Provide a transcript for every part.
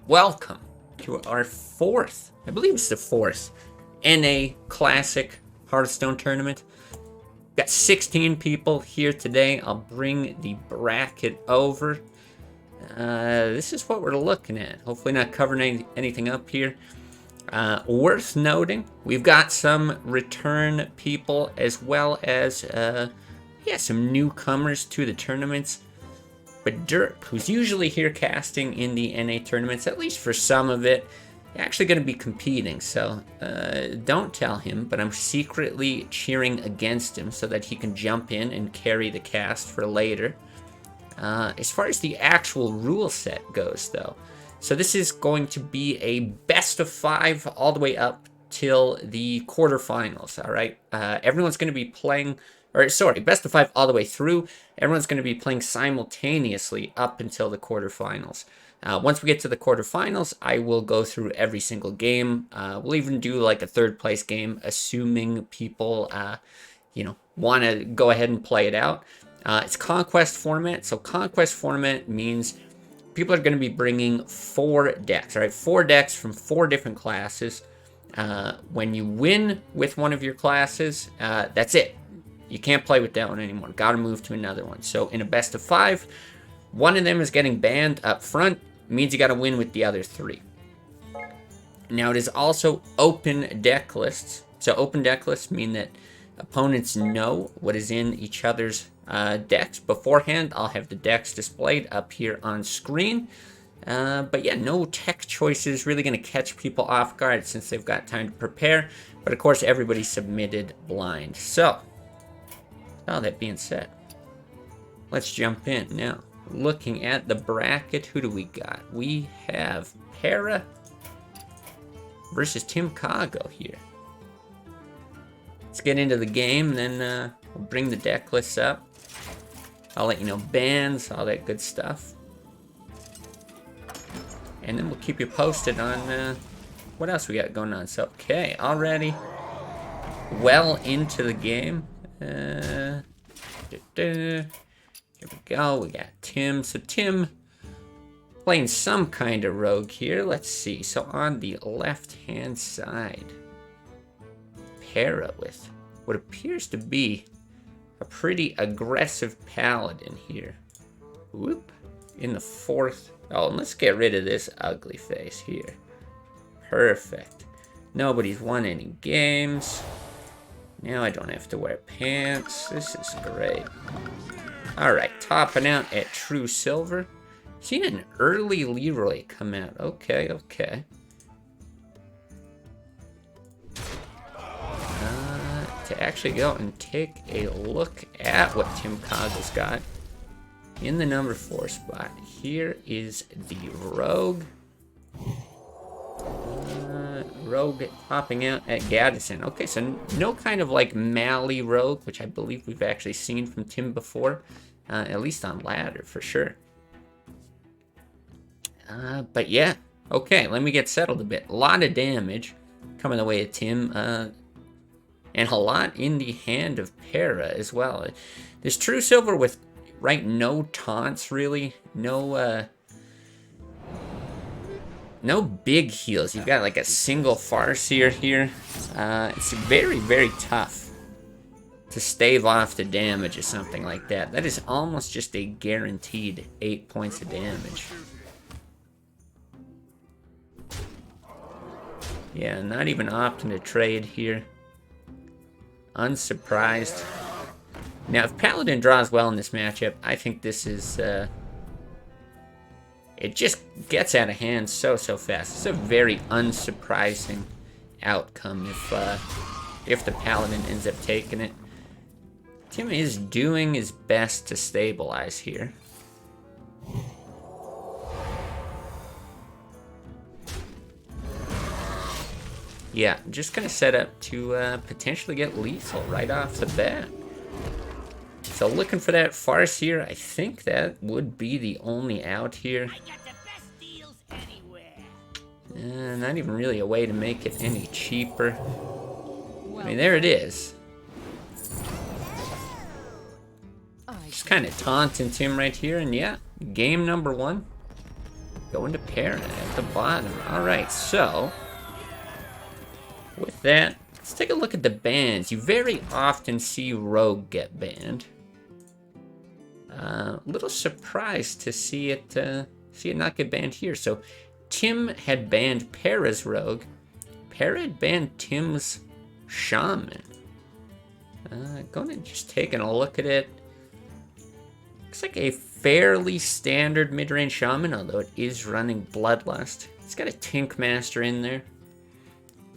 Welcome to our fourth, I believe it's the fourth, NA Classic Hearthstone tournament. Got 16 people here today. I'll bring the bracket over. This is what we're looking at. Hopefully not covering anything up here. Worth noting, we've got some return people as well as some newcomers to the tournaments. But Derp, who's usually here casting in the NA tournaments, at least for some of it, actually going to be competing. So don't tell him, but I'm secretly cheering against him so that he can jump in and carry the cast for later. As far as the actual rule set goes, though, so this is going to be a best of 5 all the way up till the quarterfinals, all right? Everyone's going to be playing... best of 5 all the way through. Everyone's going to be playing simultaneously up until the quarterfinals. Once we get to the quarterfinals, I will go through every single game. We'll even do like a third place game, assuming people, want to go ahead and play it out. It's Conquest format. So Conquest format means people are going to be bringing 4 decks, all right? 4 decks from 4 different classes. When you win with one of your classes, that's it. You can't play with that one anymore. Got to move to another one. So in a best of 5, one of them is getting banned up front. Means you got to win with the other 3. Now it is also open deck lists. So open deck lists mean that opponents know what is in each other's decks beforehand. I'll have the decks displayed up here on screen. But yeah, no tech choices really going to catch people off guard since they've got time to prepare. But of course, everybody submitted blind. So... all that being said, let's jump in now. Looking at the bracket, who do we got? We have Para versus Tim Kago here. Let's get into the game, and then we'll bring the deck lists up. I'll let you know bans, all that good stuff. And then we'll keep you posted on what else we got going on. So, okay, already well into the game. Here we go. We got Tim. So Tim playing some kind of rogue here. Let's see. So on the left-hand side, Para with what appears to be a pretty aggressive paladin here. Whoop. In the 4th. Oh, and let's get rid of this ugly face here. Perfect. Nobody's won any games. Now I don't have to wear pants. This is great. Alright, topping out at True Silver. Seen an early Leroy come out. Okay, okay. To actually go and take a look at what Tim Kago's got in the number 4 spot. Here is the Rogue. Rogue popping out at Gaddison. Okay, so no kind of like Mally Rogue, which I believe we've actually seen from Tim before, at least on ladder for sure. But yeah, okay, let me get settled a bit. A lot of damage coming the way of Tim, and a lot in the hand of Para as well. There's True Silver with, right, no taunts really, no big heals. You've got like a single Farseer here. It's very, very tough to stave off the damage or something like that. That is almost just a guaranteed 8 points of damage. Yeah, not even opting to trade here. Unsurprised. Now, if Paladin draws well in this matchup, I think this is... it just gets out of hand so fast. It's a very unsurprising outcome if the Paladin ends up taking it. Tim is doing his best to stabilize here. Yeah, just gonna set up to potentially get lethal right off the bat. So looking for that Farseer, I think that would be the only out here. Not even really a way to make it any cheaper. I mean, there it is. Just kind of taunting Tim right here, and yeah, game number 1. going to Para at the bottom. Alright, so with that, let's take a look at the bans. You very often see Rogue get banned. A little surprised to see it not get banned here. So Tim had banned Para's Rogue. Para had banned Tim's Shaman. Going and just taking a look at it. Looks like a fairly standard mid-range Shaman, although it is running Bloodlust. It's got a Tink Master in there.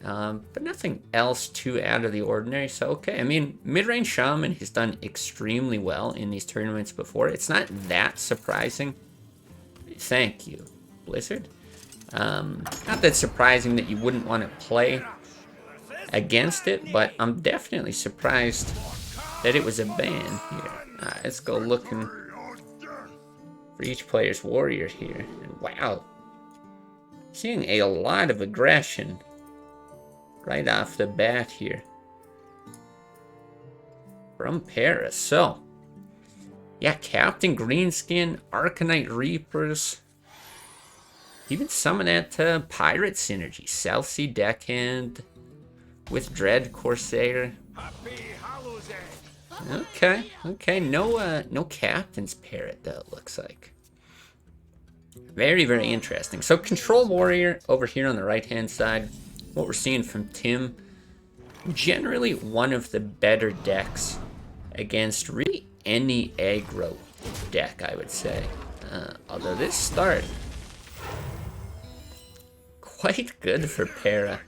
But nothing else too out of the ordinary, so okay. I mean, mid-range Shaman has done extremely well in these tournaments before. It's not that surprising. Thank you, Blizzard. Not that surprising that you wouldn't want to play against it, but I'm definitely surprised that it was a ban here. Let's go looking for each player's warrior here. And wow, seeing a lot of aggression right off the bat here from Para. So yeah, Captain Greenskin, Arcanite Reapers, even some of that pirate synergy. South Sea Deckhand with Dread Corsair. Okay, no Captain's Parrot though, it looks like. Very, very interesting. So Control Warrior over here on the right-hand side, what we're seeing from Tim, generally one of the better decks against really any aggro deck, I would say. Although this start, quite good for Para.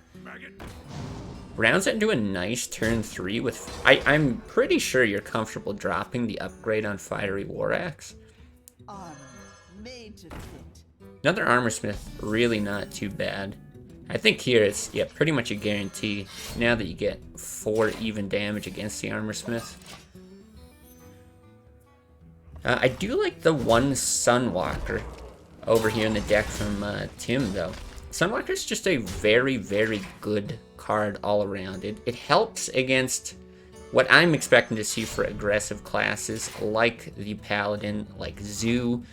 Rounds into a nice turn 3 with... I'm pretty sure you're comfortable dropping the upgrade on Fiery War Axe. Another Armorsmith, really not too bad. I think here it's, yeah, pretty much a guarantee now that you get 4 even damage against the Armorsmith. I do like the one Sunwalker over here in the deck from Tim, though. Sunwalker's just a very, very good card all around. It helps against what I'm expecting to see for aggressive classes like the Paladin, like Zoo.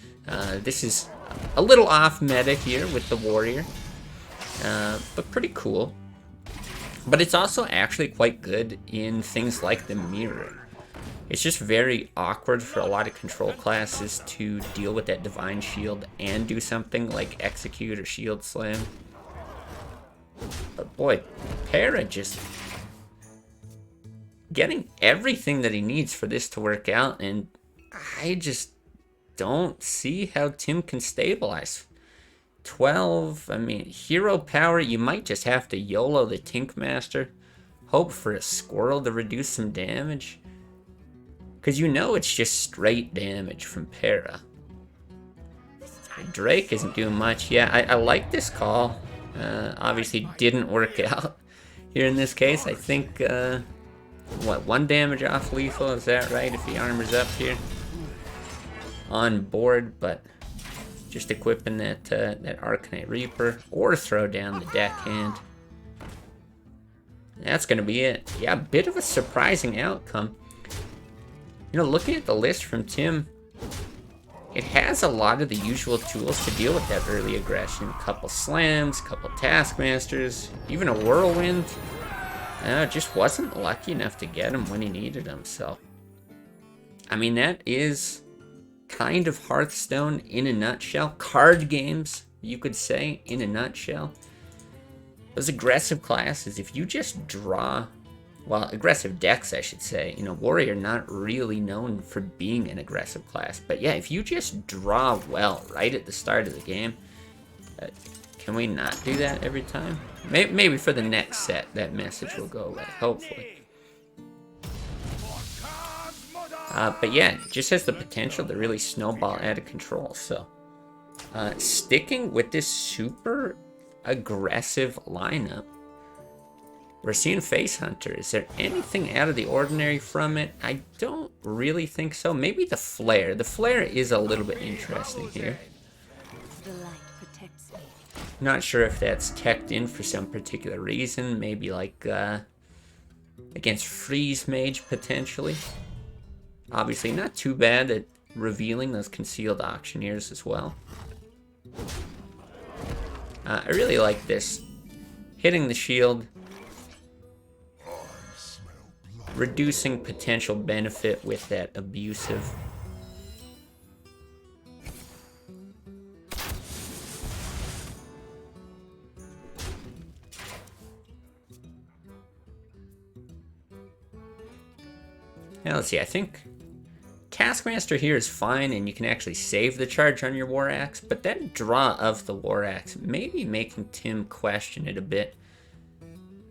This is a little off meta here with the Warrior, but pretty cool. But it's also actually quite good in things like the Mirror. It's just very awkward for a lot of control classes to deal with that Divine Shield and do something like Execute or Shield Slam. But boy, Para just getting everything that he needs for this to work out, and I just don't see how Tim can stabilize. 12, I mean, hero power, you might just have to YOLO the Tink Master, hope for a squirrel to reduce some damage. Because you know it's just straight damage from Para. Drake isn't doing much. Yeah, I like this call. Obviously didn't work out here in this case. I think, what, 1 damage off lethal? Is that right? If he armors up here. On board, but just equipping that Arcanite Reaper. Or throw down the Deckhand. That's going to be it. Yeah, a bit of a surprising outcome. You know, looking at the list from Tim, it has a lot of the usual tools to deal with that early aggression. A couple slams, a couple taskmasters, even a whirlwind. Just wasn't lucky enough to get him when he needed him. So, I mean, that is kind of Hearthstone in a nutshell. Card games, you could say, in a nutshell. Those aggressive classes, if you just draw... Well, aggressive decks, I should say. You know, Warrior not really known for being an aggressive class. But yeah, if you just draw well right at the start of the game, can we not do that every time? Maybe for the next set, that message will go away, hopefully. But yeah, it just has the potential to really snowball out of control. So, sticking with this super aggressive lineup, we're seeing Face Hunter. Is there anything out of the ordinary from it? I don't really think so. Maybe the Flare. The Flare is a little bit interesting here. Not sure if that's teched in for some particular reason. Maybe like against Freeze Mage, potentially. Obviously not too bad at revealing those Concealed Auctioneers as well. I really like this. Hitting the shield, reducing potential benefit with that abusive. Now let's see, I think Taskmaster here is fine, and you can actually save the charge on your War Axe, but that draw of the War Axe may be making Tim question it a bit.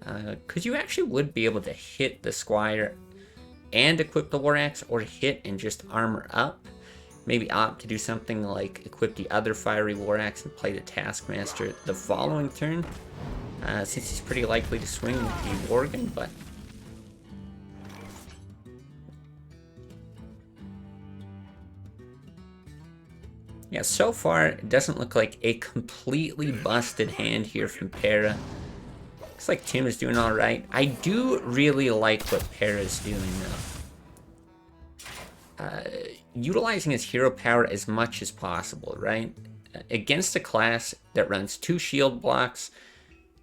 Because you actually would be able to hit the Squire and equip the War Axe, or hit and just armor up. Maybe opt to do something like equip the other Fiery War Axe and play the Taskmaster the following turn, since he's pretty likely to swing the Worgen, but... yeah, so far, it doesn't look like a completely busted hand here from Para. Looks like Tim is doing alright. I do really like what Para's doing, though. Utilizing his hero power as much as possible, right? Against a class that runs 2 shield blocks,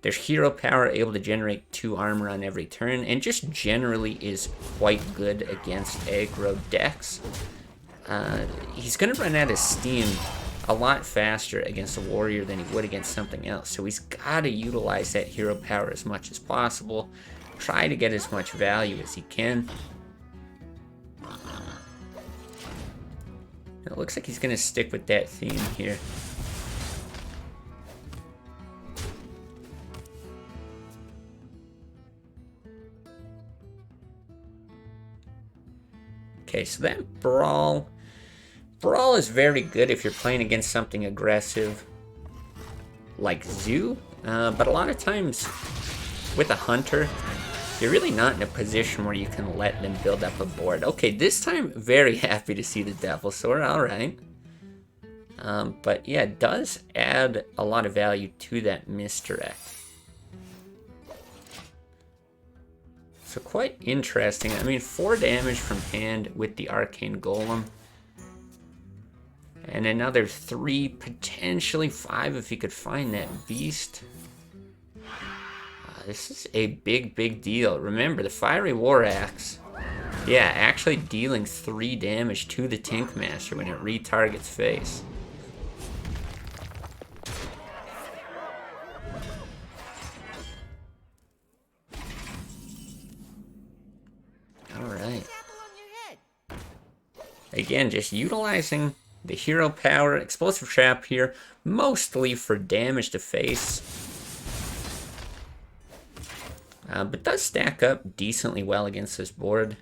their hero power able to generate 2 armor on every turn, and just generally is quite good against aggro decks. He's going to run out of steam a lot faster against a warrior than he would against something else. So he's got to utilize that hero power as much as possible. Try to get as much value as he can. It looks like he's going to stick with that theme here. Okay, so that Brawl is very good if you're playing against something aggressive like Zoo, but a lot of times with a Hunter, you're really not in a position where you can let them build up a board. Okay, this time, very happy to see the Devil Sword, alright. But yeah, it does add a lot of value to that misdirect. So quite interesting. I mean, 4 damage from hand with the Arcane Golem. And another 3, potentially 5 if he could find that Beast. This is a big deal. Remember, the Fiery War Axe, yeah, actually dealing 3 damage to the Tinkmaster when it retargets face. Alright. Again, just utilizing the hero power, explosive trap here, mostly for damage to face. But does stack up decently well against this board.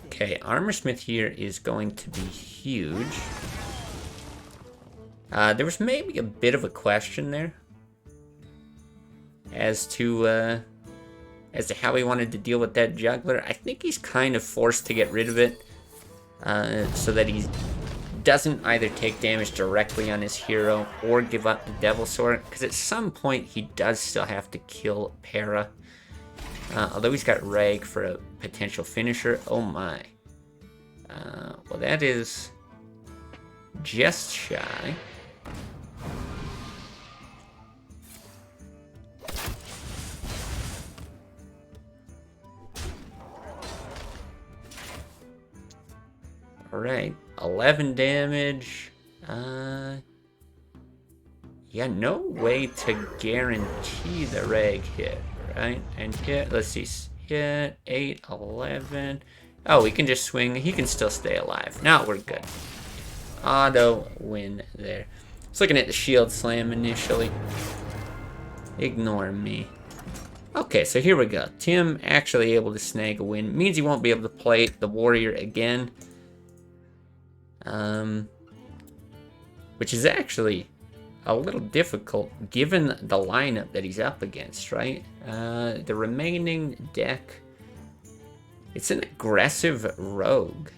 Okay, Armorsmith here is going to be huge. There was maybe a bit of a question there as to how he wanted to deal with that Juggler. I think he's kind of forced to get rid of it so that he doesn't either take damage directly on his hero or give up the Devil Sword, because at some point he does still have to kill Para. Although he's got Rag for a potential finisher. Oh my. Well, that is just shy. Alright, 11 damage. Yeah, no way to guarantee the Rag hit, right? And hit, let's see, hit 8, 11. Oh, we can just swing. He can still stay alive. Now we're good. Auto win there. I was looking at the shield slam initially. Ignore me. Okay, so here we go. Tim actually able to snag a win. Means he won't be able to play the warrior again. Which is actually a little difficult given the lineup that he's up against, right? The remaining deck, it's an aggressive rogue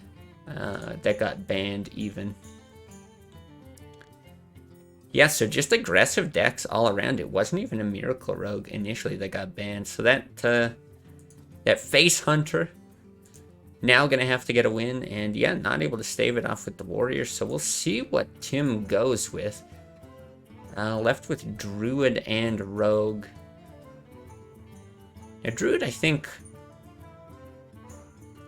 that got banned even. Yeah, so just aggressive decks all around. It wasn't even a Miracle Rogue initially that got banned. So that Face Hunter Now gonna have to get a win, and yeah, not able to stave it off with the Warriors, so we'll see what Tim goes with. Left with Druid and Rogue. Now, Druid, I think,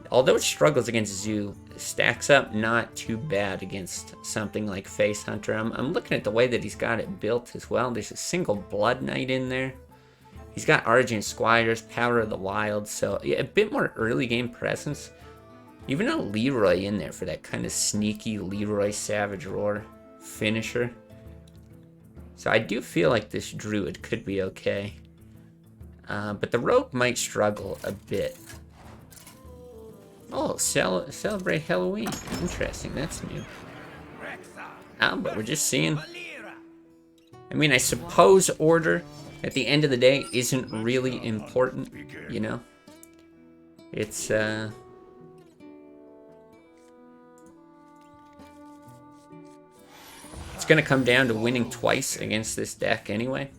although it struggles against Zoo, stacks up not too bad against something like Face Hunter. I'm looking at the way that he's got it built as well. There's a single Blood Knight in there. He's got Argent Squires, Power of the Wild, so yeah, a bit more early game presence. Even a Leroy in there for that kind of sneaky Leroy Savage Roar finisher. So I do feel like this Druid could be okay. But the Rogue might struggle a bit. Oh, celebrate Halloween. Interesting, that's new. But we're just seeing... I mean, I suppose order, at the end of the day, isn't really important, you know? It's, It's going to come down to winning twice against this deck anyway.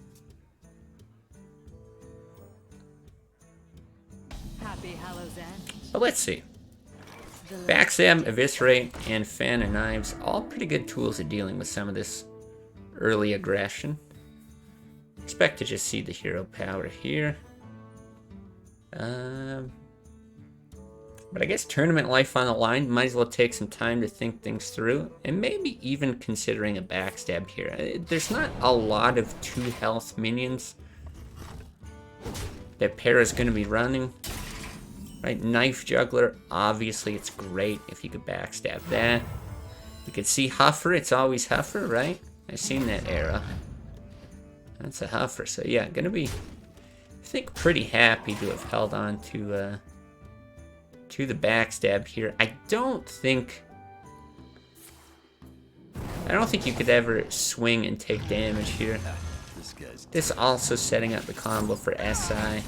But let's see. Backstab, Eviscerate, and Fan of Knives, all pretty good tools at dealing with some of this early aggression. Expect to just see the hero power here. But I guess tournament life on the line, might as well take some time to think things through, and maybe even considering a backstab here. There's not a lot of 2 health minions that Para's going to be running. Right, Knife Juggler, obviously it's great if you could backstab that. You can see Huffer, it's always Huffer, right? I've seen that era. That's a Huffer, so yeah, gonna be, I think, pretty happy to have held on to the backstab here. I don't think you could ever swing and take damage here. This also setting up the combo for SI.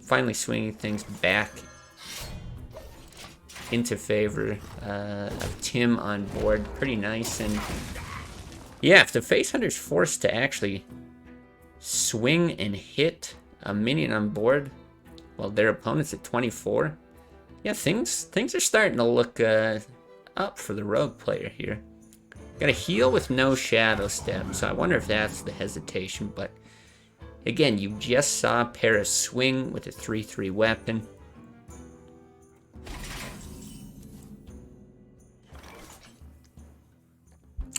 Finally swinging things back into favor of Tim on board. Pretty nice. And yeah, if the Face Hunter's forced to actually swing and hit a minion on board while their opponent's at 24, yeah, things are starting to look up for the Rogue player here. Got a heal with no Shadow Step, so I wonder if that's the hesitation, but again, you just saw Para swing with a 3/3 weapon.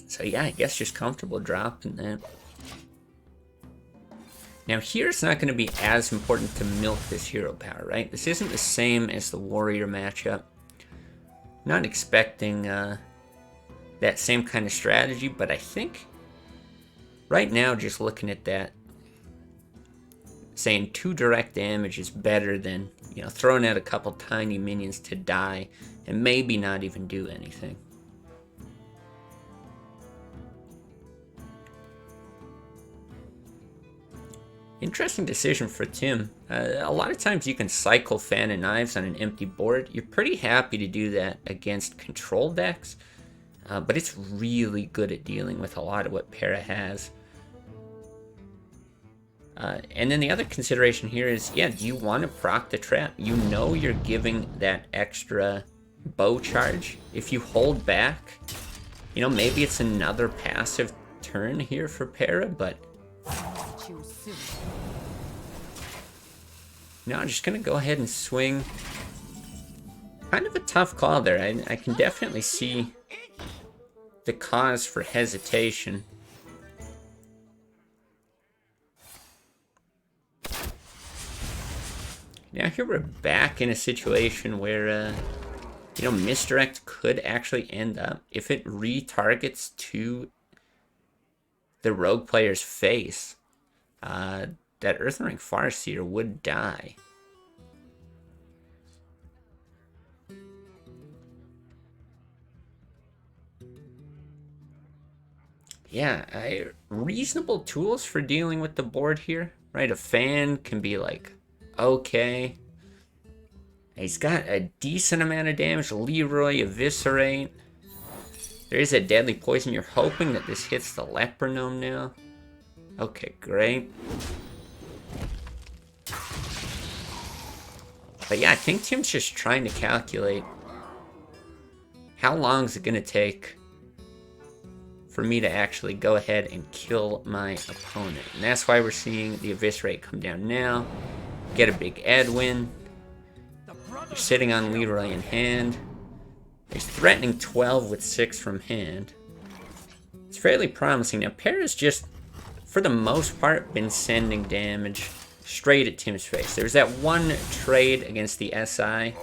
So yeah, I guess just comfortable dropping that. Now here it's not going to be as important to milk this hero power, right? This isn't the same as the Warrior matchup. Not expecting that same kind of strategy, but I think right now just looking at that, saying 2 direct damage is better than, you know, throwing out a couple tiny minions to die and maybe not even do anything. Interesting decision for Tim. A lot of times you can cycle Fan of Knives on an empty board. You're pretty happy to do that against control decks, but it's really good at dealing with a lot of what Para has. And then the other consideration here is, yeah, do you want to proc the trap? You know you're giving that extra bow charge. If you hold back, you know, maybe it's another passive turn here for Para, but no, I'm just going to go ahead and swing. Kind of a tough call there. I can definitely see the cause for hesitation. Now here we're back in a situation where, you know, Misdirect could actually end up, if it retargets to the Rogue player's face, that Earthring Farseer would die. Yeah, reasonable tools for dealing with the board here, right? A fan can be like, okay. He's got a decent amount of damage. Leroy, Eviscerate. There is a Deadly Poison. You're hoping that this hits the Leper Gnome now. Okay, great. But yeah, I think Tim's just trying to calculate how long is it going to take for me to actually go ahead and kill my opponent. And that's why we're seeing the Eviscerate come down now. Get a big Ed win. You're sitting on Leroy in hand. He's threatening 12 with 6 from hand. It's fairly promising. Now, Para's just, for the most part, been sending damage straight at Tim's face. There's that one trade against the SI.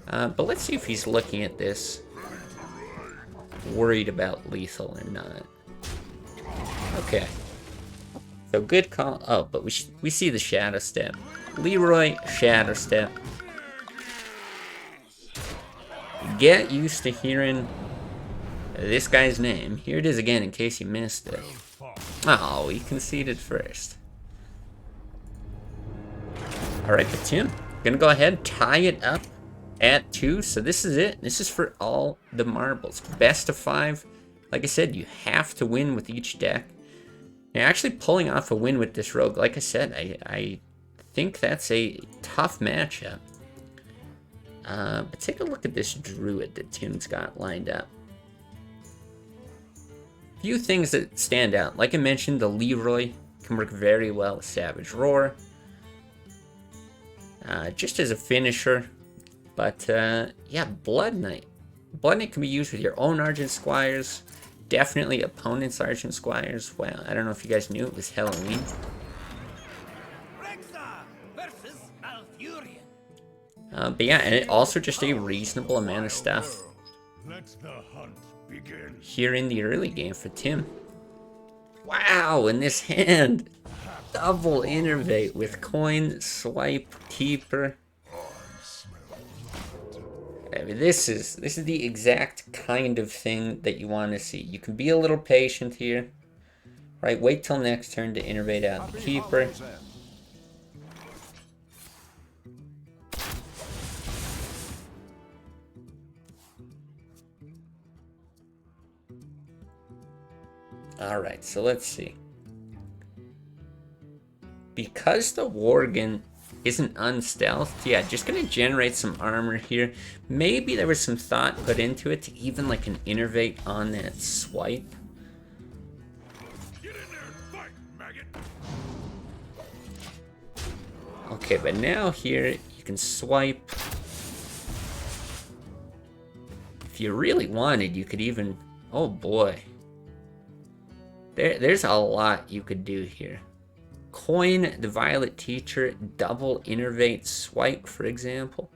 But let's see if he's looking at this worried about lethal or not. Okay. So good call. Oh, but we see the Shadow Step. Leroy, Shadow Step. Get used to hearing this guy's name. Here it is again in case you missed it. Oh, he conceded first. Alright, but Tim, gonna go ahead, tie it up at 2. So this is it. This is for all the marbles. Best of 5. Like I said, you have to win with each deck. You're actually pulling off a win with this rogue. Like I said, I think that's a tough matchup. But take a look at this druid that Tim's got lined up. Few things that stand out. Like I mentioned, the Leroy can work very well with Savage Roar. Just as a finisher. But, yeah, Blood Knight. Blood Knight can be used with your own Argent Squires. Definitely opponent's Argent Squires. Wow, I don't know if you guys knew it was Halloween. But yeah, and it also just a reasonable amount of stuff here in the early game for Tim. Wow, in this hand, double innervate with coin, swipe, keeper. I mean, this is the exact kind of thing that you want to see. You can be a little patient here, right? Wait till next turn to innervate out the keeper. Alright, so let's see. Because the Worgen isn't unstealthed, yeah, just gonna generate some armor here. Maybe there was some thought put into it to even like an innervate on that swipe. Get in there and fight, maggot. Okay, but now here you can swipe. If you really wanted, you could even, oh boy. There's a lot you could do here. Coin the Violet Teacher, double innervate swipe, for example.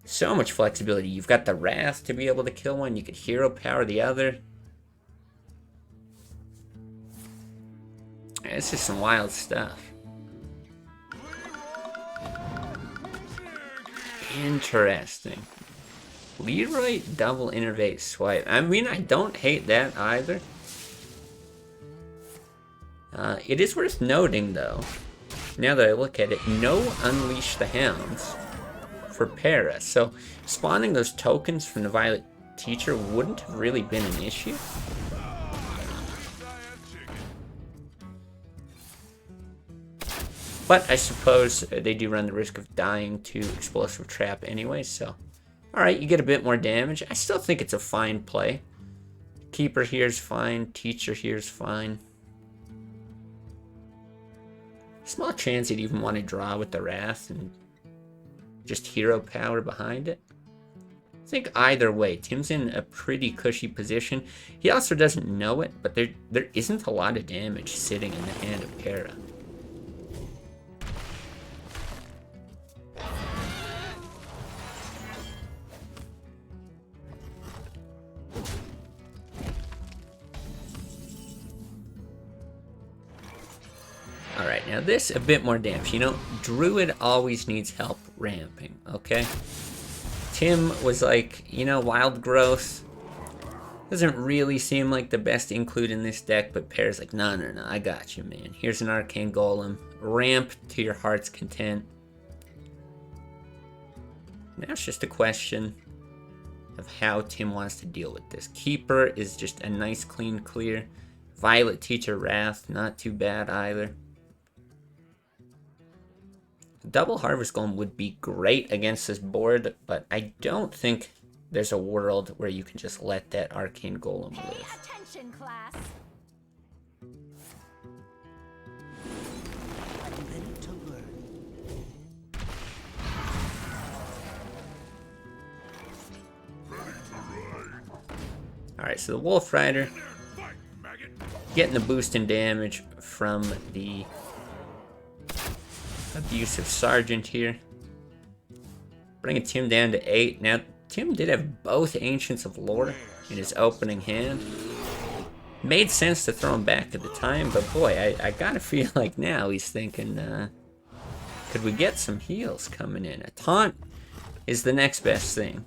So much flexibility. You've got the Wrath to be able to kill one. You could hero power the other. This is some wild stuff. Interesting. Leroy double innervate swipe. I mean, I don't hate that either. It is worth noting, though, now that I look at it, no Unleash the Hounds for Para. So spawning those tokens from the Violet Teacher wouldn't have really been an issue. But I suppose they do run the risk of dying to Explosive Trap anyway, so... Alright, you get a bit more damage. I still think it's a fine play. Keeper here is fine. Teacher here is fine. Small chance you'd even want to draw with the Wrath and just hero power behind it. I think either way, Tim's in a pretty cushy position. He also doesn't know it, but there isn't a lot of damage sitting in the hand of Para. Alright, now this, a bit more damage. You know, Druid always needs help ramping, okay? Tim was like, you know, Wild Growth doesn't really seem like the best include in this deck, but Para's like, no, I got you, man. Here's an Arcane Golem. Ramp to your heart's content. Now it's just a question of how Tim wants to deal with this. Keeper is just a nice, clean clear. Violet Teacher Wrath, not too bad either. double Harvest Golem would be great against this board, but I don't think there's a world where you can just let that Arcane Golem live. Pay attention, class. Alright, so the Wolf Rider getting the boost in damage from the Abusive Sergeant here. Bringing Tim down to 8. Now, Tim did have both Ancients of Lore in his opening hand. Made sense to throw him back at the time, but boy, I gotta feel like now he's thinking, could we get some heals coming in? A taunt is the next best thing.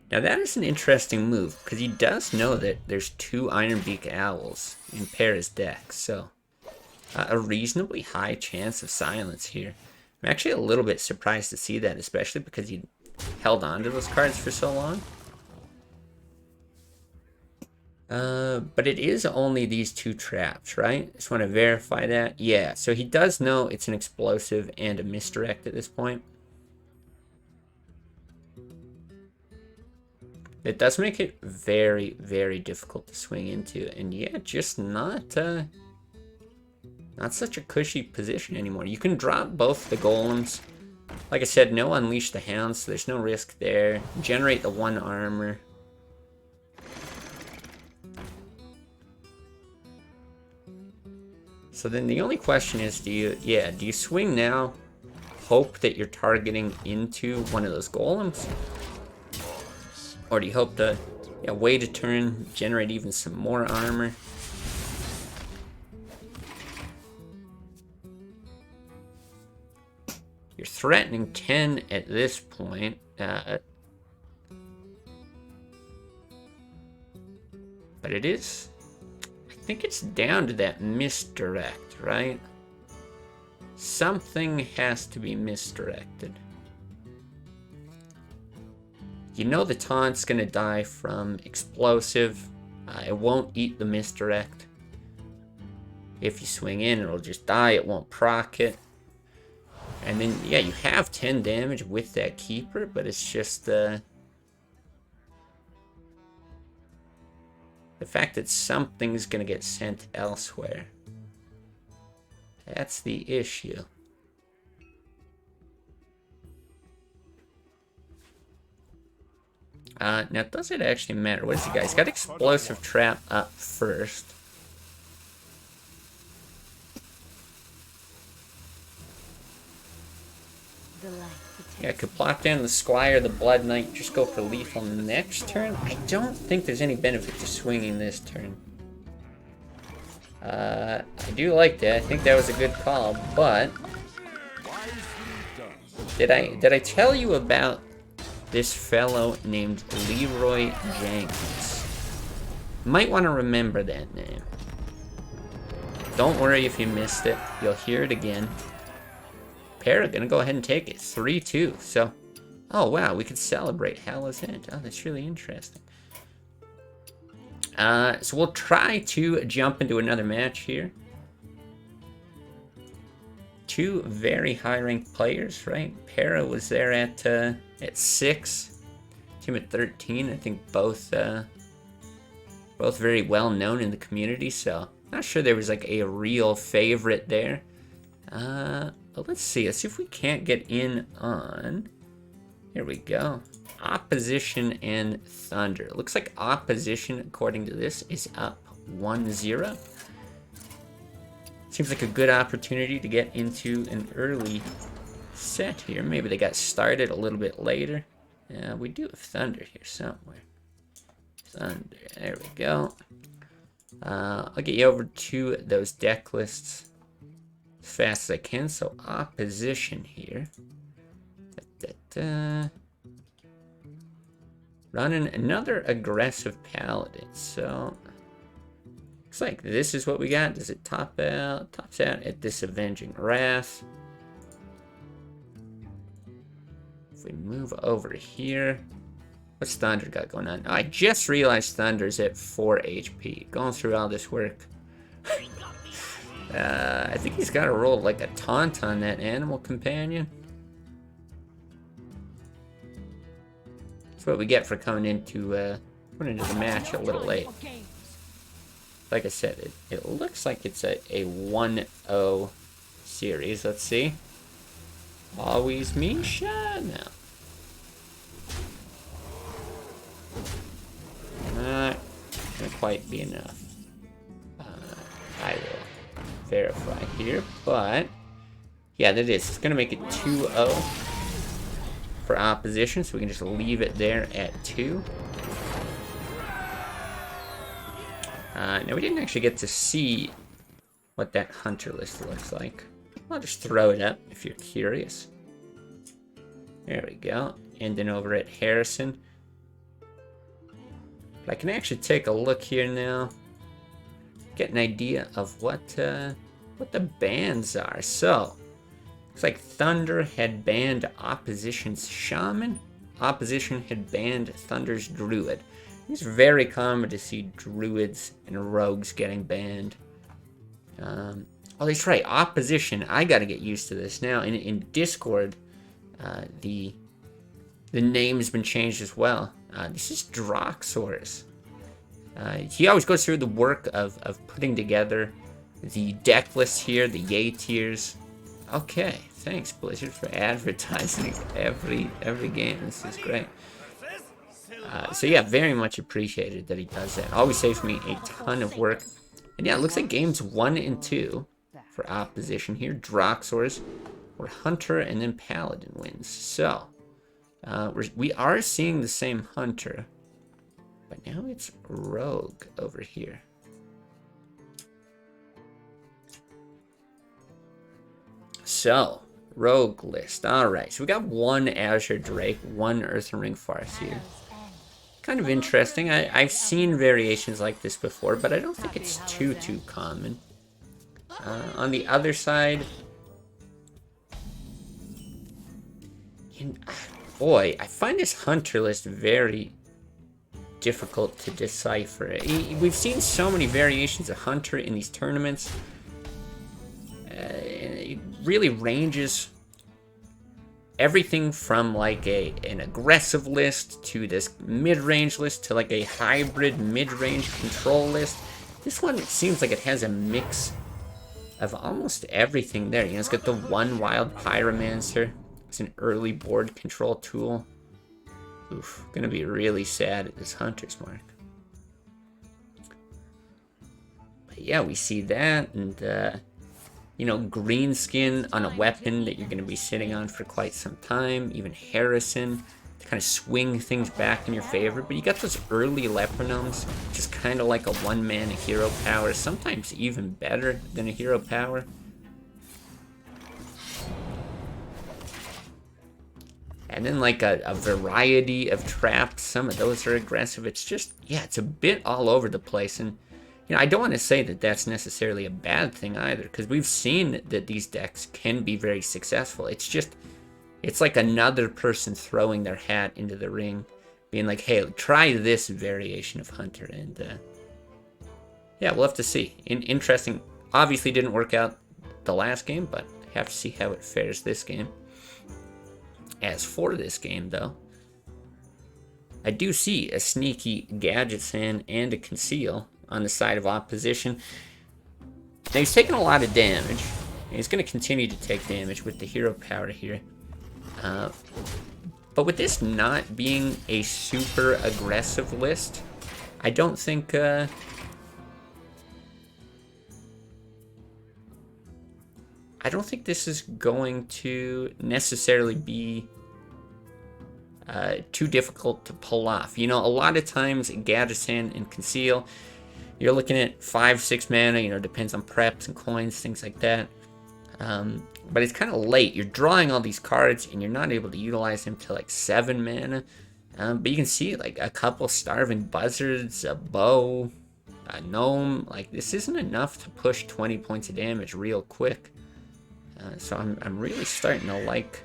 Now that is an interesting move, because he does know that there's 2 Ironbeak Owls in Para's deck, so a reasonably high chance of silence here. I'm actually a little bit surprised to see that, especially because he held on to those cards for so long. But it is only these 2 traps, right? Just want to verify that. Yeah, so he does know it's an explosive and a misdirect at this point. It does make it very, very difficult to swing into, and yeah, just not such a cushy position anymore. You can drop both the golems. Like I said, no Unleash the Hound, so there's no risk there. Generate the 1 armor. So then the only question is, do you swing now, hope that you're targeting into one of those golems? Or do you hope to wait a turn, generate even some more armor? You're threatening 10 at this point. But it is... I think it's down to that misdirect, right? Something has to be misdirected. You know the taunt's gonna die from explosive. It won't eat the misdirect. If you swing in, it'll just die. It won't proc it. And then, yeah, you have 10 damage with that keeper, but it's just the fact that something's gonna get sent elsewhere. That's the issue. Now, does it actually matter? What is he got? He's got Explosive Trap up first. Yeah, I could plop down the Squire, the Blood Knight, just go for lethal next turn. I don't think there's any benefit to swinging this turn. I do like that. I think that was a good call, but did I tell you about this fellow named Leroy Jenkins? Might want to remember that name. Don't worry if you missed it. You'll hear it again. Para gonna go ahead and take it. 3-2. So, oh wow, we could celebrate Hallow's End. Oh, that's really interesting. So we'll try to jump into another match here. 2 very high-ranked players, right? Para was there at 6, Tim at 13. I think both very well known in the community. So not sure there was like a real favorite there. But let's see. Let's see if we can't get in on. Here we go. Opposition and Thunder. It looks like Opposition, according to this, is up 1-0. Seems like a good opportunity to get into an early set here. Maybe they got started a little bit later. We do have Thunder here somewhere. Thunder. There we go. I'll get you over to those deck lists as fast as I can. So Opposition here. Running another aggressive Paladin. So looks like this is what we got. Does it top out? Tops out at this Avenging Wrath. If we move over here, what's Thunder got going on? Oh, I just realized Thunder's at 4 HP. Going through all this work. I think he's got to roll like a taunt on that animal companion. That's what we get for coming into the match a little late. Like I said, it looks like it's a 1-0 series. Let's see. Always Misha? No. Not gonna quite be enough. I will verify here, but yeah, that is. It's gonna make it 2-0 for opposition, so we can just leave it there at 2. Now we didn't actually get to see what that hunter list looks like. I'll just throw it up if you're curious. There we go. And then over at Harrison. But I can actually take a look here now. Get an idea of what the bans are. So, looks like Thunder had banned Opposition's Shaman. Opposition had banned Thunder's Druid. It's very common to see Druids and Rogues getting banned. Oh, that's right. Opposition. I got to get used to this now. In Discord, the name's been changed as well. This is Droxor's. He always goes through the work of putting together the deck list here, the yay tiers. Okay, thanks Blizzard for advertising every game. This is great. So yeah, very much appreciated that he does that. Always saves me a ton of work. And yeah, it looks like games 1 and 2 for opposition here. Droxor's, or Hunter, and then Paladin wins. So we are seeing the same Hunter, but now it's Rogue over here. So, Rogue list. Alright, so we got 1 Azure Drake, 1 Earthen Ring Farseer. Kind of interesting. I've seen variations like this before, but I don't think it's too common. On the other side, boy, I find this Hunter list very difficult to decipher. We've seen so many variations of Hunter in these tournaments. It really ranges everything from like an aggressive list to this mid-range list to like a hybrid mid-range control list. This one, it seems like it has a mix of almost everything there. You know, it's got the 1 Wild Pyromancer. It's an early board control tool. Oof, gonna be really sad at this Hunter's mark. But yeah, we see that, and you know, green skin on a weapon that you're going to be sitting on for quite some time. Even Harrison to kind of swing things back in your favor. But you got those early Lepronyms, just kind of like a 1-mana hero power. Sometimes even better than a hero power. And then like a variety of traps. Some of those are aggressive. It's just, yeah, it's a bit all over the place. And you know, I don't want to say that that's necessarily a bad thing either, because we've seen that these decks can be very successful. It's just, it's like another person throwing their hat into the ring, being like, hey, try this variation of Hunter. And yeah, we'll have to see. Interesting. Obviously didn't work out the last game, but I have to see how it fares this game. As for this game, though, I do see a sneaky Gadget Sand and a Conceal on the side of opposition. Now he's taking a lot of damage, and he's going to continue to take damage with the hero power here. But with this not being a super aggressive list, I don't think this is going to necessarily be too difficult to pull off. You know, a lot of times Gadgesan and Conceal, you're looking at 5-6 mana, you know, depends on preps and coins, things like that. But it's kind of late. You're drawing all these cards and you're not able to utilize them till like 7 mana. But you can see like a couple Starving Buzzards, a bow, a gnome. Like, this isn't enough to push 20 points of damage real quick. So I'm really starting to like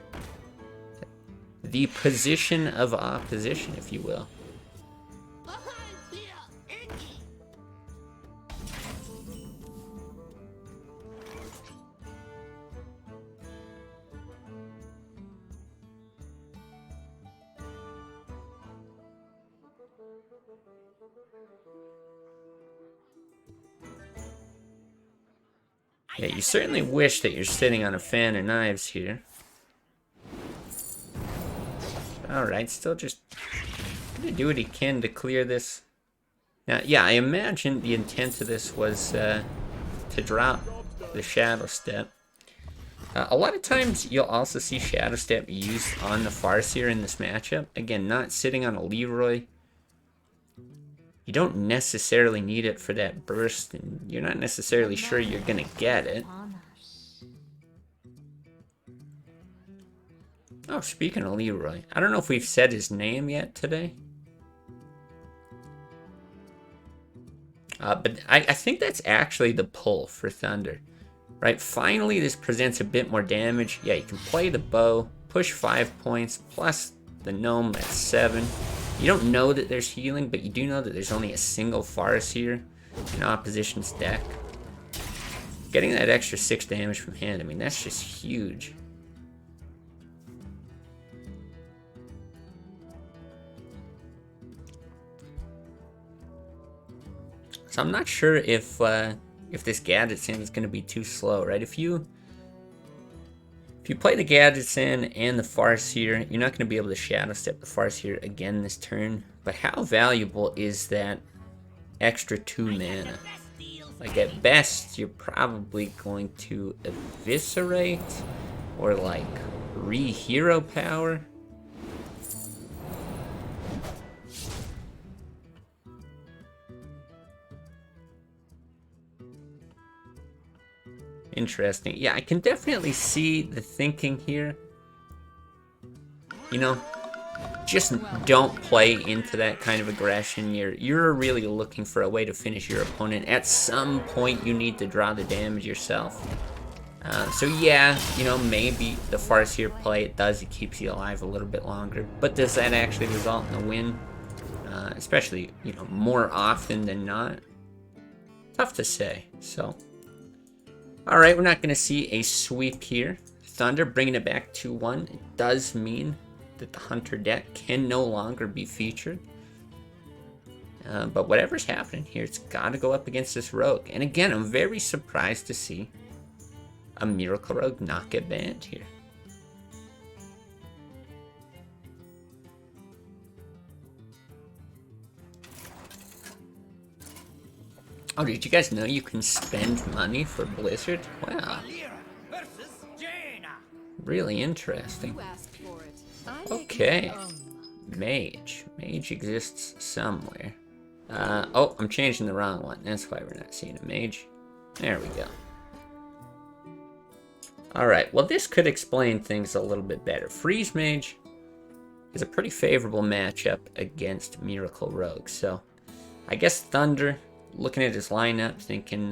the position of opposition, if you will. Yeah, you certainly wish that you're sitting on a fan of knives here. Alright, still just gonna do what he can to clear this. Now, yeah, I imagine the intent of this was to drop the Shadow Step. A lot of times you'll also see Shadow Step used on the Farseer in this matchup. Again, not sitting on a Leroy. You don't necessarily need it for that burst, and you're not necessarily sure you're gonna get it. Oh, speaking of Leroy, I don't know if we've said his name yet today. But I think that's actually the pull for Thunder. Right, finally this presents a bit more damage. Yeah, you can play the bow, push 5 points, plus the gnome at 7. You don't know that there's healing, but you do know that there's only a single Farseer in opposition's deck. Getting that extra 6 damage from hand, I mean, that's just huge. So I'm not sure if this Gadget Sand is going to be too slow, right? If you play the Gadget Sand and the Farseer, you're not going to be able to Shadow Step the Farseer again this turn. But how valuable is that extra 2 mana? Like, at best, you're probably going to Eviscerate or, like, Re-Hero Power. Interesting. Yeah, I can definitely see the thinking here. You know, just don't play into that kind of aggression. You're really looking for a way to finish your opponent. At some point, you need to draw the damage yourself. So yeah, you know, maybe the Farseer play, it keeps you alive a little bit longer. But does that actually result in a win? Especially, you know, more often than not? Tough to say, so... Alright, we're not going to see a sweep here. Thunder bringing it back 2-1. It does mean that the Hunter deck can no longer be featured. But whatever's happening here, it's got to go up against this Rogue. And again, I'm very surprised to see a Miracle Rogue not get banned here. Oh, did you guys know you can spend money for Blizzard? Wow. Really interesting. Okay. Mage. Mage exists somewhere. Oh, I'm changing the wrong one. That's why we're not seeing a mage. There we go. Alright, well this could explain things a little bit better. Freeze Mage is a pretty favorable matchup against Miracle Rogue, so I guess Thunder, looking at his lineup, thinking,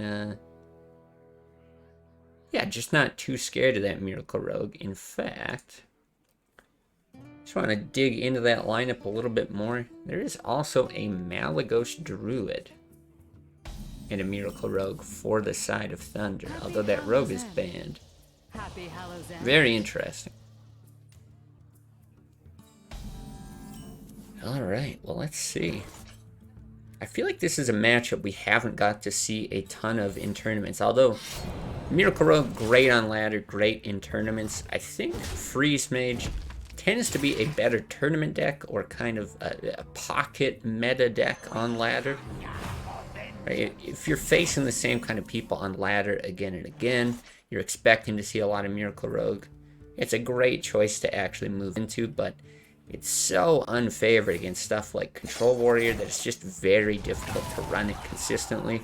yeah, just not too scared of that Miracle Rogue. In fact, just want to dig into that lineup a little bit more. There is also a Malagos Druid and a Miracle Rogue for the side of Thunder, although that Rogue is banned. Very interesting. Alright, well let's see. I feel like this is a matchup we haven't got to see a ton of in tournaments. Although, Miracle Rogue, great on ladder, great in tournaments. I think Freeze Mage tends to be a better tournament deck or kind of a pocket meta deck on ladder. Right? If you're facing the same kind of people on ladder again and again, you're expecting to see a lot of Miracle Rogue. It's a great choice to actually move into, but it's so unfavored against stuff like Control Warrior that it's just very difficult to run it consistently.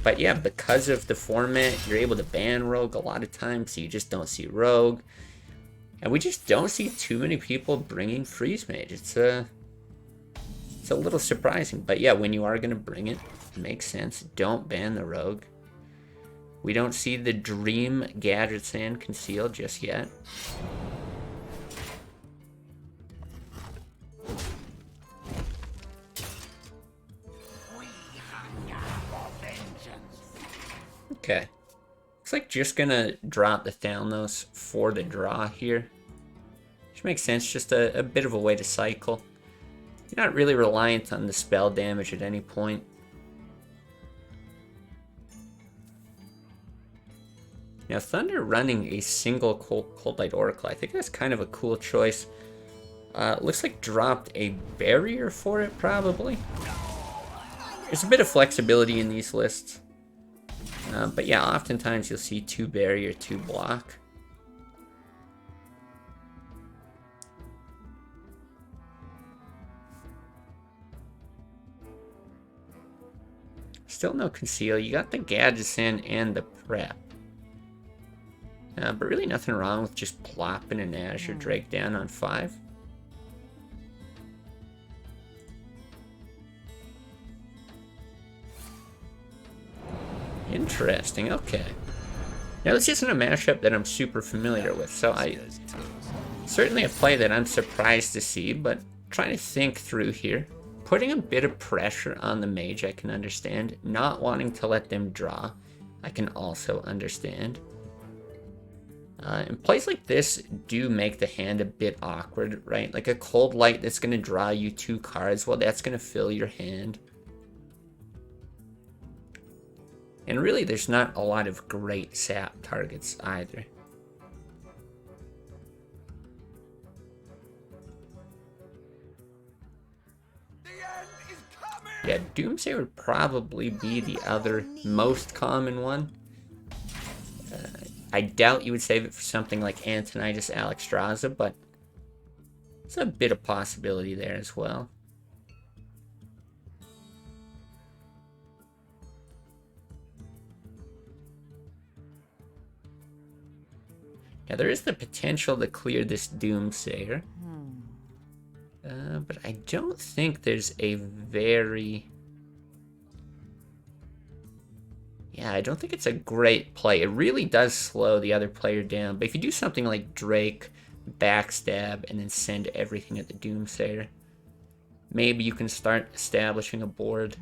But yeah, because of the format, you're able to ban Rogue a lot of times, so you just don't see Rogue. And we just don't see too many people bringing Freeze Mage. It's a little surprising. But yeah, when you are going to bring it, it makes sense. Don't ban the Rogue. We don't see the Dream Gadget Sand concealed just yet. Okay. Looks like just gonna drop the Thalnos for the draw here. Which makes sense, just a bit of a way to cycle. You're not really reliant on the spell damage at any point. Now, Thunder running a single Cold Light Oracle, I think that's kind of a cool choice. Looks like dropped a barrier for it, probably. There's a bit of flexibility in these lists. But yeah, oftentimes you'll see 2 barrier, 2 block. Still no conceal. You got the gadgets in and the prep. But really nothing wrong with just plopping an Azure Drake down on 5. Interesting, okay. Now this isn't a mashup that I'm super familiar with, so certainly a play that I'm surprised to see, but trying to think through here. Putting a bit of pressure on the mage I can understand. Not wanting to let them draw I can also understand. And plays like this do make the hand a bit awkward, right? Like a Cold Light that's going to draw you 2 cards, well, that's going to fill your hand. And really, there's not a lot of great sap targets either. Yeah, Doomsayer would probably be the other most common one. I doubt you would save it for something like Antonidas Alexstrasza, but it's a bit of possibility there as well. Yeah, there is the potential to clear this Doomsayer. But I don't think there's a very... Yeah, I don't think it's a great play. It really does slow the other player down. But if you do something like Drake, backstab, and then send everything at the Doomsayer, maybe you can start establishing a board.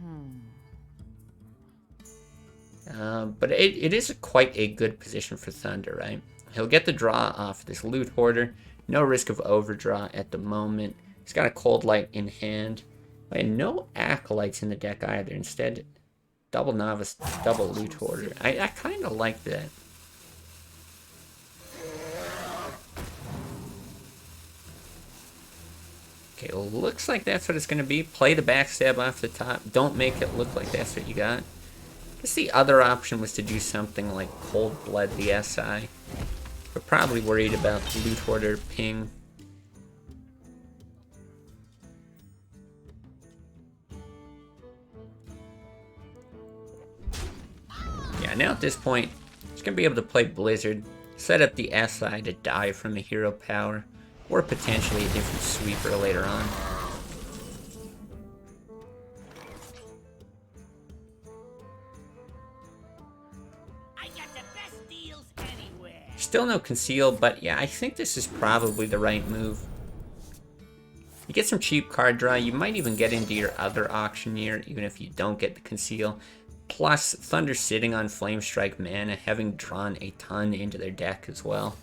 But it is quite a good position for Thunder, right? He'll get the draw off this Loot Hoarder. No risk of overdraw at the moment. He's got a Cold Light in hand. And no Acolytes in the deck either. Instead, double Novice, double Loot Hoarder. I kind of like that. Okay, well, looks like that's what it's going to be. Play the backstab off the top. Don't make it look like that's what you got. I guess the other option was to do something like Cold Blood the SI. We're probably worried about Loot Hoarder ping. Yeah, now at this point, he's going to be able to play Blizzard, set up the SI to die from a hero power, or potentially a different sweeper later on. I got the best deals anywhere. Still no conceal, but yeah, I think this is probably the right move. You get some cheap card draw, you might even get into your other auctioneer, even if you don't get the conceal. Plus, Thunder sitting on Flame Strike mana, having drawn a ton into their deck as well.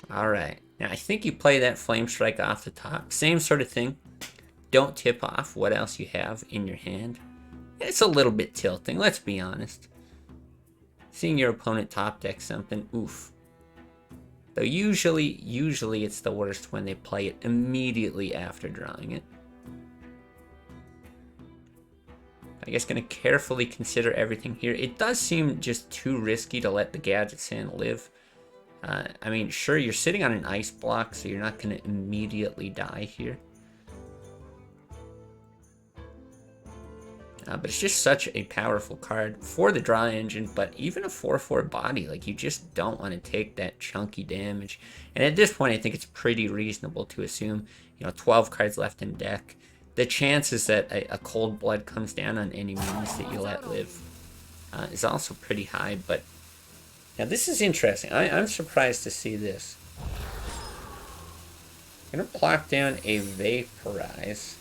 Alright, now I think you play that Flame Strike off the top. Same sort of thing. Don't tip off what else you have in your hand. It's a little bit tilting, let's be honest. Seeing your opponent top deck something, oof. Though usually it's the worst when they play it immediately after drawing it. I guess going to carefully consider everything here. It does seem just too risky to let the Gadgets in live. I mean, sure, you're sitting on an ice block, so you're not going to immediately die here. But it's just such a powerful card for the draw engine, but even a 4/4 body, like, you just don't want to take that chunky damage. And at this point, I think it's pretty reasonable to assume, 12 cards left in deck. The chances that a Cold Blood comes down on any means that you let live is also pretty high, but now this is interesting. I'm surprised to see this. I'm going to plop down a Vaporize.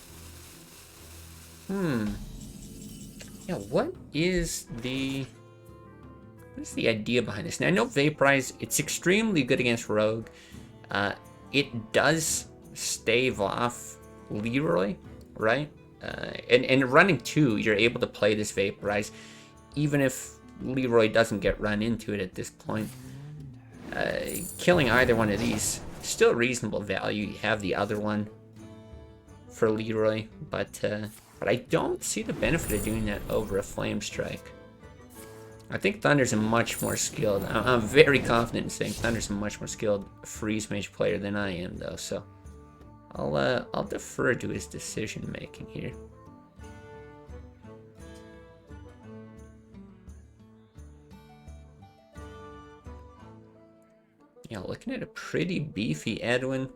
Yeah, what is the idea behind this? Now, I know Vaporize, it's extremely good against Rogue. It does stave off Leroy, right? And running 2, you're able to play this Vaporize, even if Leroy doesn't get run into it at this point. Killing either one of these, still reasonable value. You have the other one for Leroy, but I don't see the benefit of doing that over a Flame Strike. I think Thunder's a much more skilled, I'm very confident in saying Thunder's a much more skilled Freeze Mage player than I am, though, so I'll defer to his decision making here. Yeah, looking at a pretty beefy Edwin.